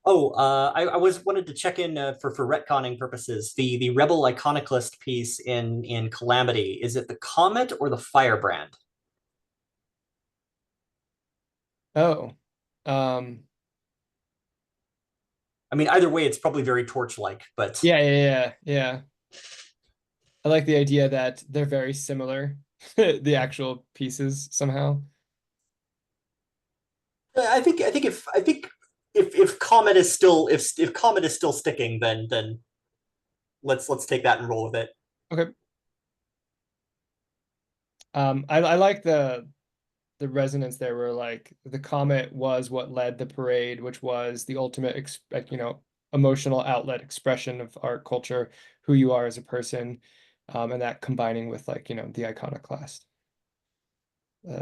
Oh, I was wanted to check in for retconning purposes. The rebel iconoclast piece in Calamity, is it the comet or the firebrand? Oh, um, I mean, either way, it's probably very torch-like, but yeah. I like the idea that they're very similar, the actual pieces somehow. I think if comet is still if comet is still sticking, then let's take that and roll with it. Okay. I like the resonance there where like the comet was what led the parade, which was the ultimate emotional outlet expression of art culture, who you are as a person, and that combining with like the iconoclast.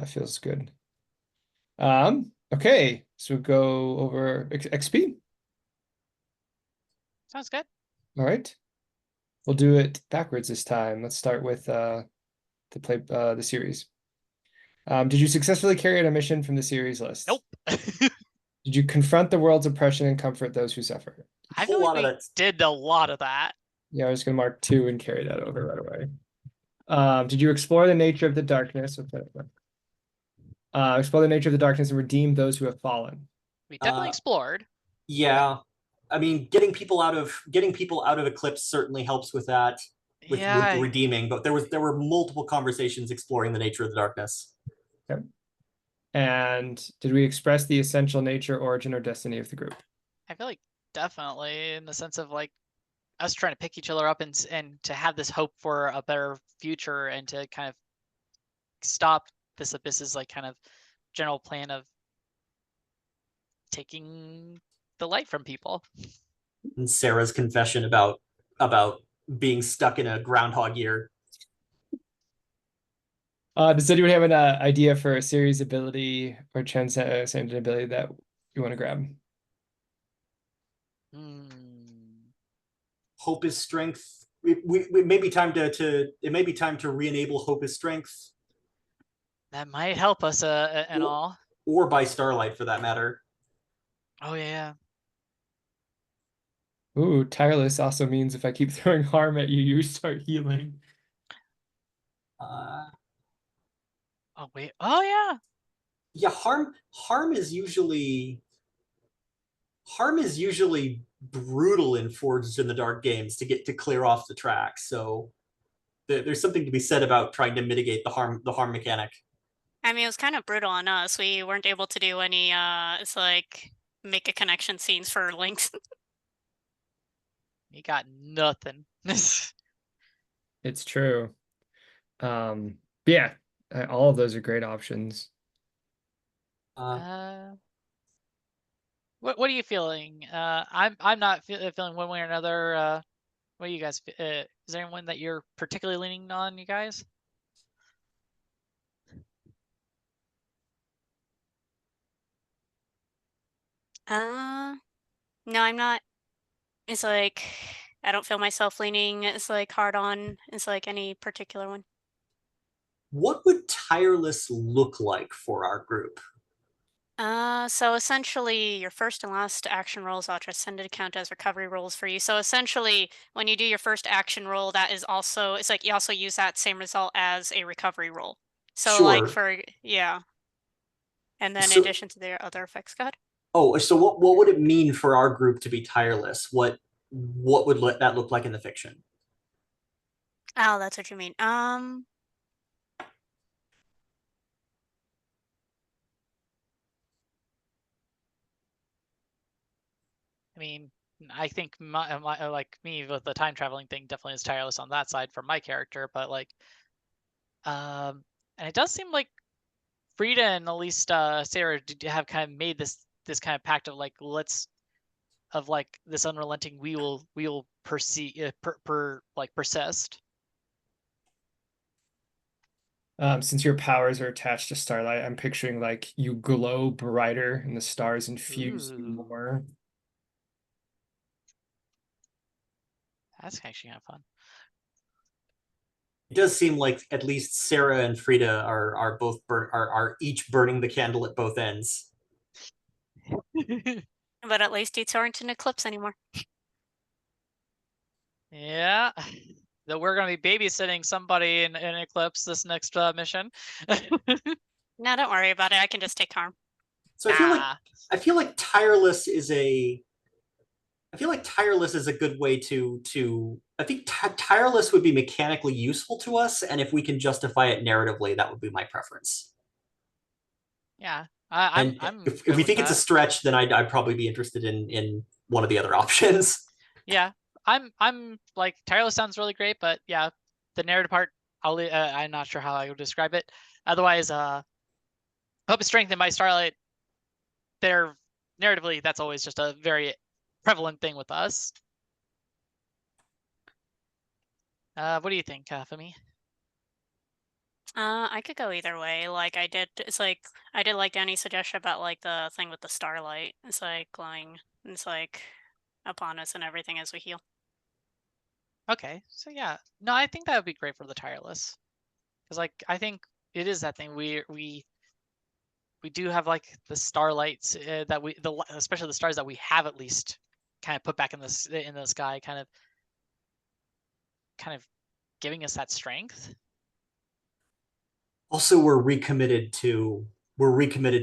Feels good. Okay, so go over XP. Sounds good. All right. We'll do it backwards this time. Let's start with to play the series. Did you successfully carry out a mission from the series list? Nope. Did you confront the world's oppression and comfort those who suffer? I Whole feel like lot of we that. did a lot of that. Yeah, I was gonna mark 2 and carry that over right away. Did you explore the nature of the darkness? Explore the nature of the darkness and redeem those who have fallen. We definitely Uh, explored. yeah, I mean, getting people out of Eclipse certainly helps with that, with the Yeah. redeeming. But there were multiple conversations exploring the nature of the darkness. Okay. And did we express the essential nature, origin, or destiny of the group? I feel like definitely in the sense of like us trying to pick each other up and to have this hope for a better future and to kind of stop this abyss's like kind of general plan of taking the light from people. And Sarah's confession about being stuck in a Groundhog Year. Does anyone have an idea for a series ability or transcendent ability that you want to grab? Hope is strength. It may be time to re-enable hope is strength. That might help us and all. Or by starlight for that matter. Oh yeah. Ooh, tireless also means if I keep throwing harm at you, you start healing. Oh wait. Oh yeah. Yeah, harm is usually brutal in Forged in the Dark games to clear off the track. So there's something to be said about trying to mitigate the harm mechanic. I mean, it was kind of brutal on us. We weren't able to do any, it's like, make a connection scenes for links. You got nothing. It's true. Yeah, all of those are great options. What are you feeling? I'm not feeling one way or another. What do you guys? Is there anyone that you're particularly leaning on, you guys? No, I'm not. It's like I don't feel myself leaning. It's like hard on. It's like any particular one. What would tireless look like for our group? So essentially, your first and last action rolls are tended to count as recovery rolls for you. So essentially, when you do your first action roll, that is also it's like you also use that same result as a recovery roll. So like Sure. for yeah, and then in So addition to their other effects, go ahead. so what would it mean for our group to be tireless? What would that look like in the fiction? Oh, that's what you mean. I mean, I think like me with the time traveling thing definitely is tireless on that side for my character, but like, and it does seem like Frida and at least Sarah have kind of made this kind of pact of like like this unrelenting we will persist. Since your powers are attached to starlight, I'm picturing like you glow brighter and the stars infuse you Ooh. more. That's actually kind of fun. It does seem like at least Sarah and Frida are both are each burning the candle at both ends. But at least you aren't an eclipse anymore. Yeah, that we're gonna be babysitting somebody in Eclipse this next mission. No, don't worry about it. I can just take harm. So I feel like tireless is a good way to I think tireless would be mechanically useful to us, and if we can justify it narratively, that would be my preference. Yeah, And I'm if good we with think it's a that. stretch, then I'd probably be interested in one of the other options. Yeah, I'm like tireless sounds really great, but yeah, the narrative part, I'm not sure how I would describe it. Otherwise, hope and strength and my starlight, they're narratively that's always just a very prevalent thing with us. What do you think, for me? I could go either way. Like I did, it's like I did like Danny's suggestion about like the thing with the starlight. It's like glowing. It's like upon us and everything as we heal. Okay, so yeah, no, I think that would be great for the tireless, because like I think it is that thing we do have like the starlights that especially the stars that we have at least kind of put back in the sky, kind of giving us that strength. Also, we're recommitted to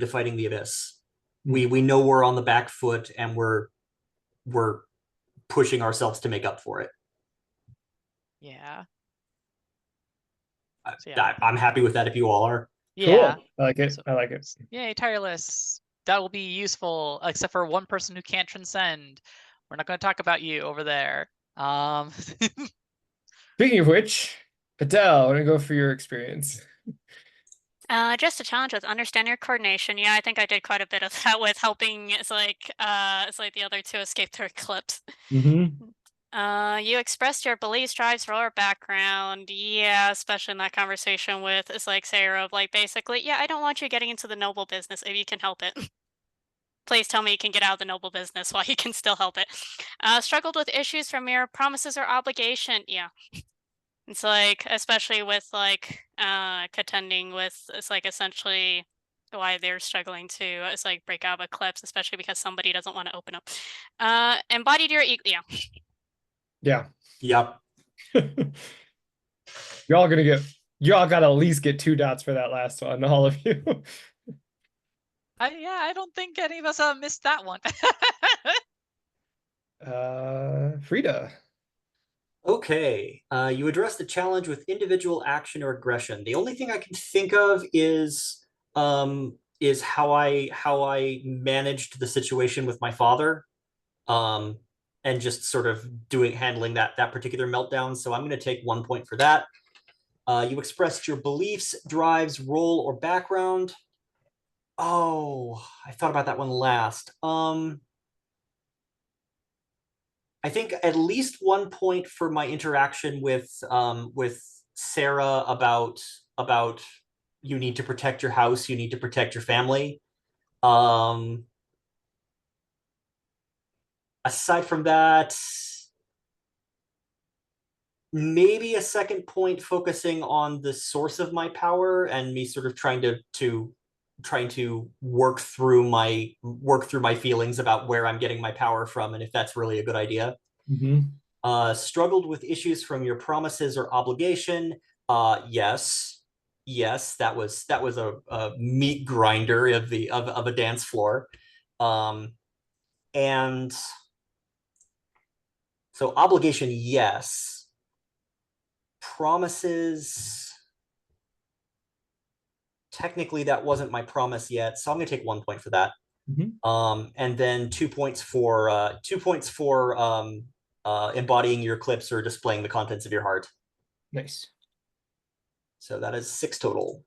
fighting the abyss. We know we're on the back foot, and we're pushing ourselves to make up for it. Yeah. So yeah, I'm happy with that if you all are. Yeah. Cool. I like it. So, I like it. Yay, tireless. That will be useful, except for one person who can't transcend. We're not going to talk about you over there. Speaking of which, Adele, I'm gonna go for your experience. Just a challenge with understand your coordination. Yeah, I think I did quite a bit of that with helping. It's like the other two escape their eclipse. Mm-hmm. You expressed your beliefs, drives, or background. Yeah, especially in that conversation with it's like Sarah of like basically, yeah, I don't want you getting into the noble business if you can help it. Please tell me you can get out of the noble business while you can still help it. Struggled with issues from your promises or obligation. Yeah. It's like, especially with like contending with it's like essentially why they're struggling to it's like break out of eclipse, especially because somebody doesn't want to open up. Embodied your yeah. Yeah. Yep. Y'all gotta at least get 2 dots for that last one, all of you. I don't think any of us missed that one. Frida. Okay. You address the challenge with individual action or aggression. The only thing I can think of is how I managed the situation with my father. And just sort of handling that particular meltdown. So I'm going to take 1 point for that. You expressed your beliefs, drives, role, or background. Oh, I thought about that one last. I think at least 1 point for my interaction with Sarah about you need to protect your house, you need to protect your family. Aside from that, maybe a 2nd point focusing on the source of my power and me sort of trying to work through my feelings about where I'm getting my power from and if that's really a good idea. Mm-hmm. Struggled with issues from your promises or obligation. Yes, that was a meat grinder of a dance floor. And so obligation, yes. Promises, technically that wasn't my promise yet, so I'm going to take 1 point for that. And then 2 points for embodying your eclipse or displaying the contents of your heart. Nice. So that is 6 total.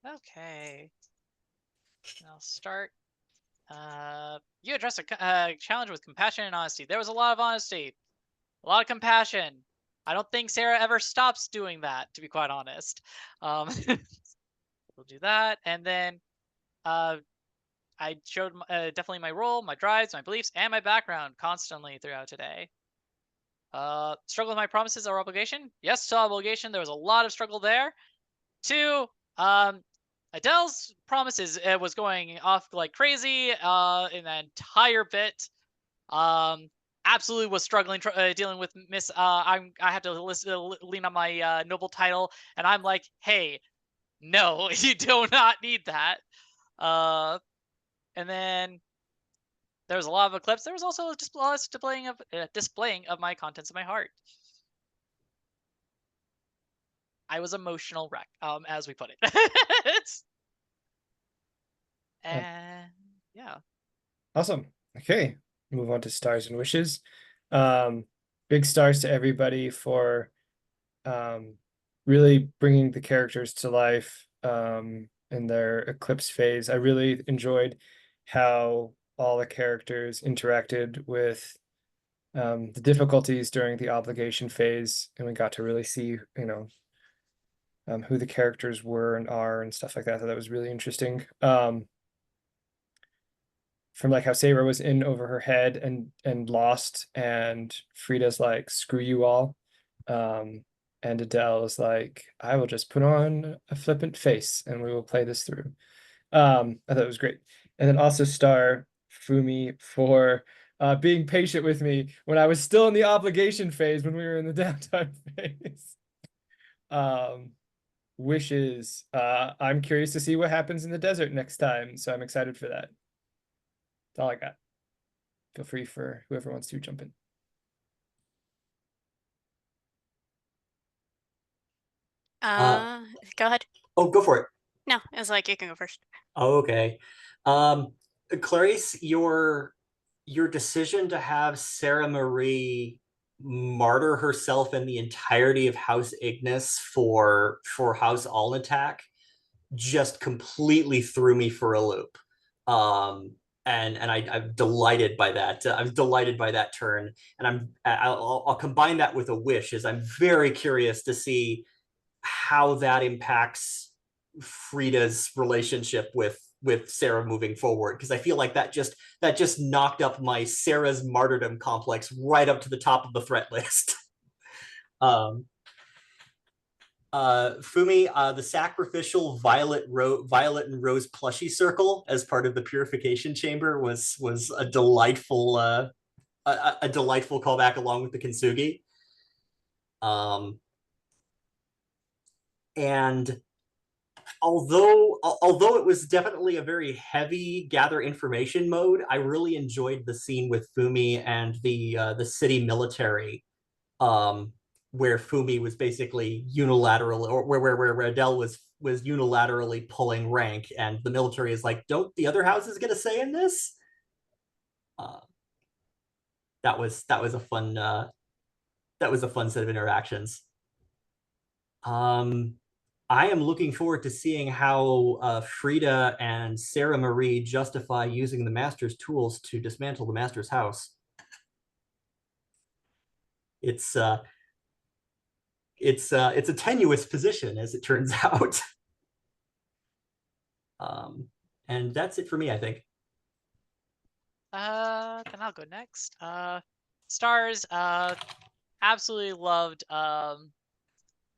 Okay. I'll start. You address a challenge with compassion and honesty. There was a lot of honesty, a lot of compassion. I don't think Sarah ever stops doing that, to be quite honest. We'll do that, and then I showed definitely my role, my drives, my beliefs, and my background constantly throughout today. Struggle with my promises or obligation? Yes, to obligation. There was a lot of struggle there. 2, Adele's promises was going off like crazy in the entire bit. Absolutely was struggling dealing with Miss. I had to lean on my noble title, and I'm like, hey, no, you do not need that. And then there was a lot of eclipse. There was also just a lot of displaying of my contents of my heart. I was emotional wreck, as we put it. And yeah. Awesome. Okay, move on to stars and wishes. Big stars to everybody for really bringing the characters to life in their eclipse phase. I really enjoyed how all the characters interacted with the difficulties during the obligation phase, and we got to really see, who the characters were and are and stuff like that. So that was really interesting. From like how Sarah was in over her head and lost, and Frida's like, screw you all. And Adele is like, I will just put on a flippant face and we will play this through. I thought it was great. And then also star Fumi for being patient with me when I was still in the obligation phase when we were in the downtime phase. Wishes. I'm curious to see what happens in the desert next time, so I'm excited for that. That's all I got. Feel free for whoever wants to jump in. Go ahead. Oh, go for it. No, it was like you can go first. Oh, okay. Clarice, your decision to have Sarah Marie martyr herself and the entirety of House Ignis for House Alnatak just completely threw me for a loop. And I'm delighted by that. I'm delighted by that turn, and I'll combine that with a wish. Is I'm very curious to see how that impacts Frida's relationship with Sarah moving forward, because I feel like that just knocked up my Sarah's martyrdom complex right up to the top of the threat list. Fumi, the sacrificial violet and rose plushie circle as part of the purification chamber was a delightful a delightful callback along with the kintsugi. And although it was definitely a very heavy gather information mode, I really enjoyed the scene with Fumi and the city military, where Fumi was basically unilateral, or where Adele was unilaterally pulling rank, and the military is like, don't the other houses get a say in this? That was a fun set of interactions. I am looking forward to seeing how Frida and Sarah Marie justify using the Master's tools to dismantle the Master's house. It's a tenuous position, as it turns out. And that's it for me, I think. Then I'll go next. Stars. Absolutely loved.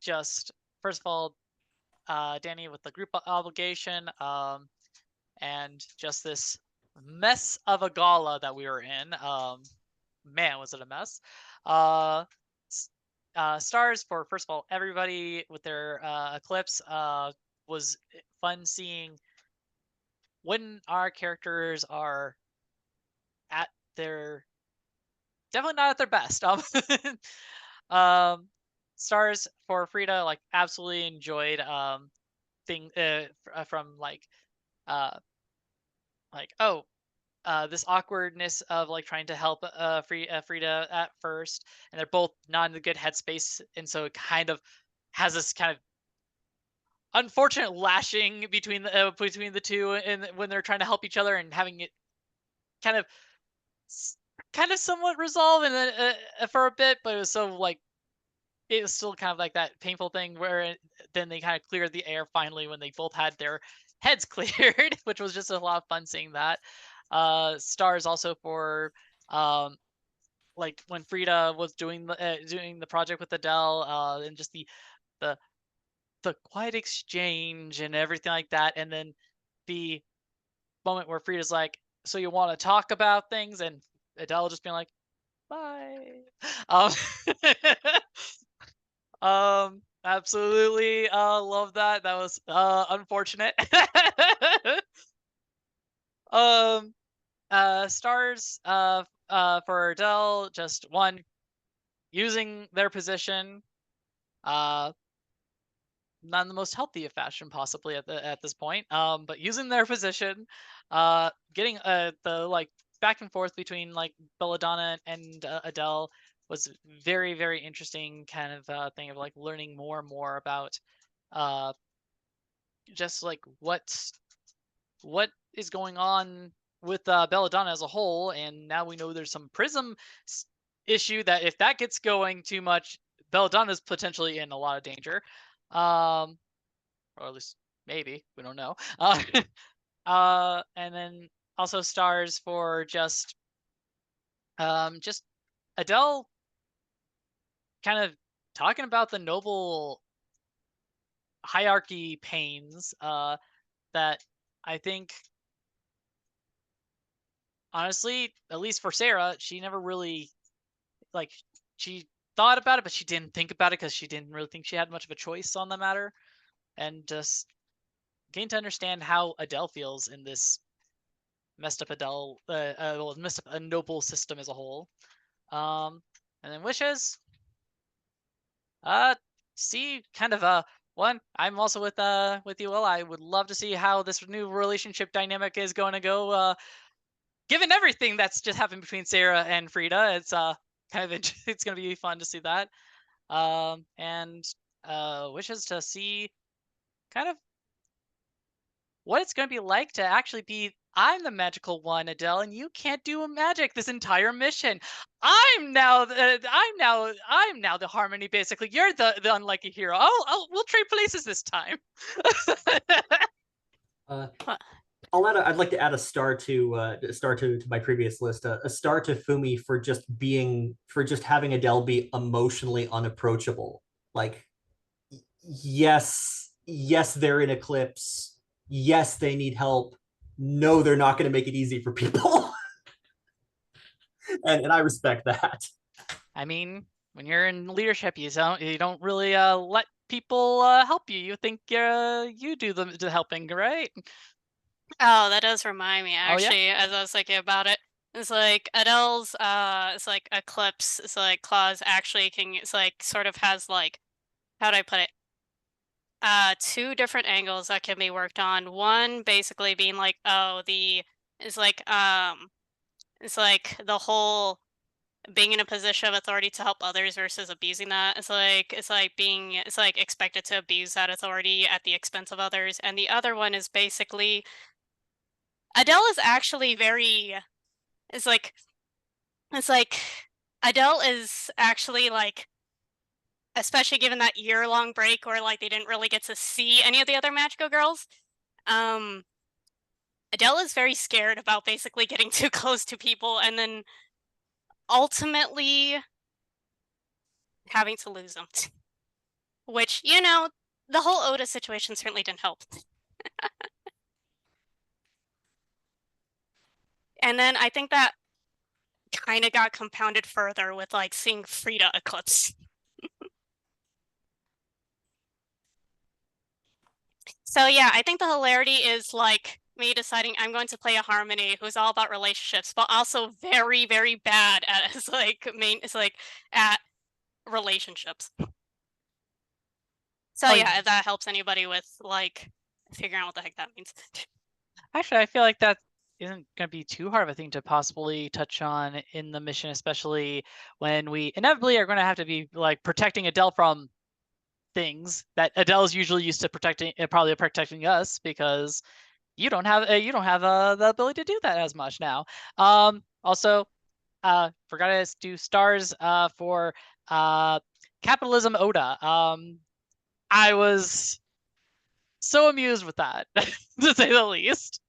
Just first of all, Danny with the group obligation. And just this mess of a gala that we were in. Man, was it a mess. Stars for first of all everybody with their eclipse. Was fun seeing when our characters are at their definitely not at their best. Stars for Frida, like absolutely enjoyed thing from like oh, this awkwardness of like trying to help Frida at first, and they're both not in a good headspace, and so it kind of has this kind of unfortunate lashing between the two, and when they're trying to help each other and having it kind of somewhat resolve, and then for a bit, but it was so like it was still kind of like that painful thing where then they kind of cleared the air finally when they both had their heads cleared, which was just a lot of fun seeing that. Stars also for like when Frida was doing the project with Adele, and just the quiet exchange and everything like that, and then the moment where Frida's like, "So you want to talk about things?" and Adele just being like, "Bye." Um, absolutely love that. That was unfortunate. um Stars for Adele, just one, using their position not in the most healthy of fashion possibly at this point, but using their position, getting the like back and forth between like Belladonna and Adele was very, very interesting kind of thing of like learning more and more about uh just like what is going on with Belladonna as a whole, and now we know there's some prism issue that if that gets going too much, Belladonna's potentially in a lot of danger. Or at least maybe, we don't know. And then also stars for just Adele kind of talking about the noble hierarchy pains that I think honestly, at least for Sarah, she never really like she thought about it, but she didn't think about it because she didn't really think she had much of a choice on the matter, and just getting to understand how Adele feels in this messed up messed up a noble system as a whole. And then wishes. See kind of one. I'm also with you, Will. I would love to see how this new relationship dynamic is going to go. Given everything that's just happened between Sarah and Frida, it's kind of it's going to be fun to see that. And wishes to see kind of what it's going to be like to actually be I'm the magical one, Adele, and you can't do a magic this entire mission. I'm now the harmony. Basically, you're the unlucky hero. We'll trade places this time. I'd like to add a star to my previous list. A star to Fumi for just having Adele be emotionally unapproachable. Like, yes, they're in Eclipse. Yes, they need help. No, they're not going to make it easy for people. and I respect that. I mean, when you're in leadership, you don't really let people help you. You think you do the helping, right? Oh, that does remind me, Oh, yeah? actually, as I was thinking about it. It's like Adele's it's like Eclipse, it's like clause actually it's like sort of has like, how do I put it? Two different angles that can be worked on. One basically being like, oh, it's like the whole being in a position of authority to help others versus abusing that. It's like expected to abuse that authority at the expense of others. And the other one is basically Adele is actually very it's like Adele is actually like, especially given that year-long break where like they didn't really get to see any of the other magical girls. Adele is very scared about basically getting too close to people and then ultimately having to lose them. Which, the whole Oda situation certainly didn't help. And then I think that kind of got compounded further with like seeing Frida Eclipse. So yeah, I think the hilarity is like me deciding I'm going to play a Harmony who's all about relationships, but also very, very bad at at relationships. So Oh, yeah, if that helps anybody with like figuring out what the heck that means. Actually, I feel like that isn't going to be too hard of a thing to possibly touch on in the mission, especially when we inevitably are going to have to be like protecting Adele from things that Adele's usually used to protecting, probably protecting us, because you don't have the ability to do that as much now. Also, forgot to do stars for capitalism Oda. I was so amused with that, to say the least.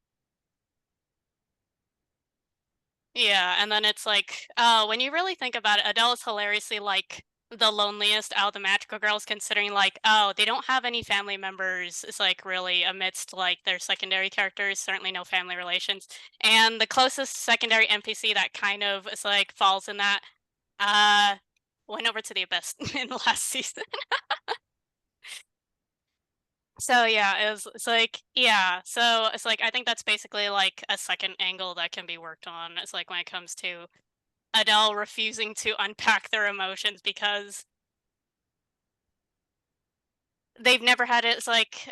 Yeah, and then it's like, when you really think about it, Adele is hilariously like the loneliest out of the magical girls, considering like, oh, they don't have any family members. It's like really amidst like their secondary characters, certainly no family relations. And the closest secondary NPC that kind of is like falls in that, uh, went over to the abyss in the last season. So yeah, it's like, yeah, so it's like I think that's basically like a second angle that can be worked on. It's like when it comes to Adele refusing to unpack their emotions because they've never had it's like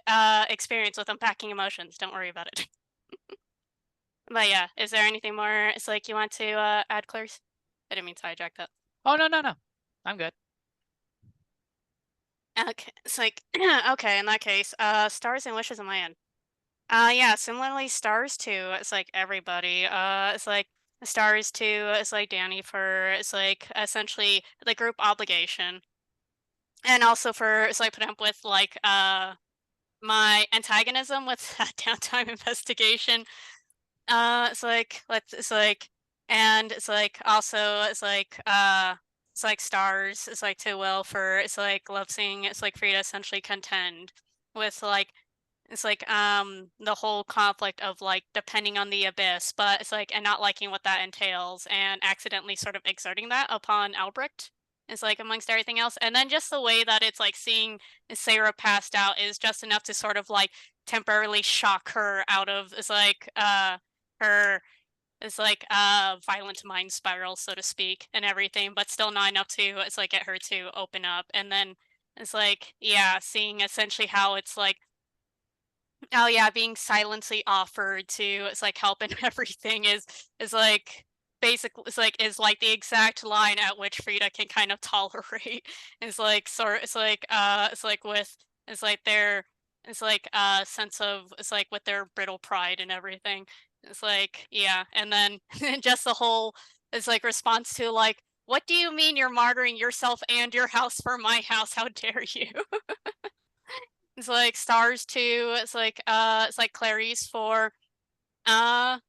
experience with unpacking emotions. Don't worry about it. But yeah, is there anything more it's like you want to add, Clarice? I didn't mean to hijack that. Oh, no. I'm good. Okay, it's like okay, in that case, stars and wishes on my end. Yeah, similarly, stars too. It's like everybody. It's like stars too. It's like Danny for it's like essentially the group obligation, and also for it's like put up with like my antagonism with that downtime investigation. It's like and it's like also it's like stars. It's like to will for it's like love seeing it's like Frida essentially contend with like it's like the whole conflict of like depending on the abyss, but it's like and not liking what that entails and accidentally sort of exerting that upon Albrecht. It's like amongst everything else. And then just the way that it's like seeing Sarah passed out is just enough to sort of like temporarily shock her out of it's like her it's like violent mind spiral, so to speak, and everything, but still not enough to it's like get her to open up. And then it's like, yeah, seeing essentially how it's like oh yeah, being silently offered to it's like help and everything is like basically is like the exact line at which Frida can kind of tolerate. It's like sort it's like with it's like their it's like sense of it's like with their brittle pride and everything. It's like yeah, and then just the whole it's like response to like what do you mean you're martyring yourself and your house for my house? How dare you? It's like stars too. It's like Clarice for I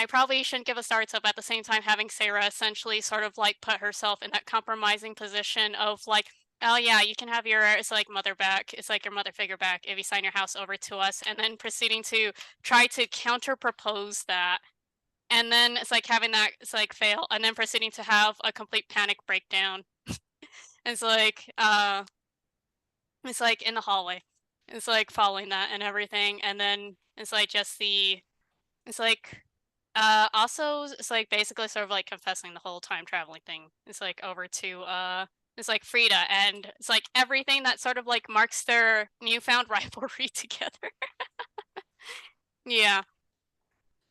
probably shouldn't give a star to, but at the same time having Sarah essentially sort of like put herself in that compromising position of like, oh yeah, you can have your it's like mother back. It's like your mother figure back if you sign your house over to us, and then proceeding to try to counter propose that. And then it's like having that it's like fail, and then proceeding to have a complete panic breakdown. It's like it's like in the hallway. It's like following that and everything. And then it's like just the it's like also it's like basically sort of like confessing the whole time traveling thing. It's like over to it's like Frida and it's like everything that sort of like marks their newfound rivalry together. Yeah.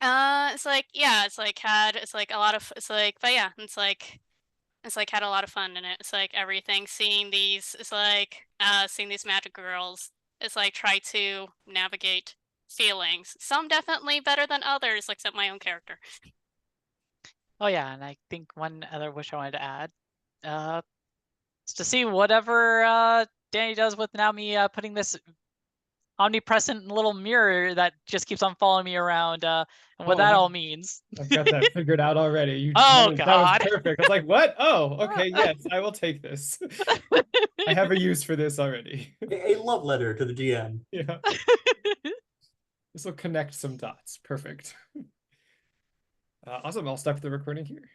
It's like yeah, it's like had it's like a lot of it's like but yeah, it's like had a lot of fun in it. It's like everything seeing these it's like seeing these magic girls. It's like try to navigate feelings. Some definitely better than others, except my own character. Oh yeah, and I think one other wish I wanted to add, is to see whatever Danny does with now me putting this omnipresent little mirror that just keeps on following me around, and what that all means. I've got that figured out already. Oh, that was God. perfect. I was like, what? Oh, okay, yes, I will take this. I have a use for this already. A love letter to the GM. Yeah. This will connect some dots. Perfect. Awesome. I'll stop the recording here.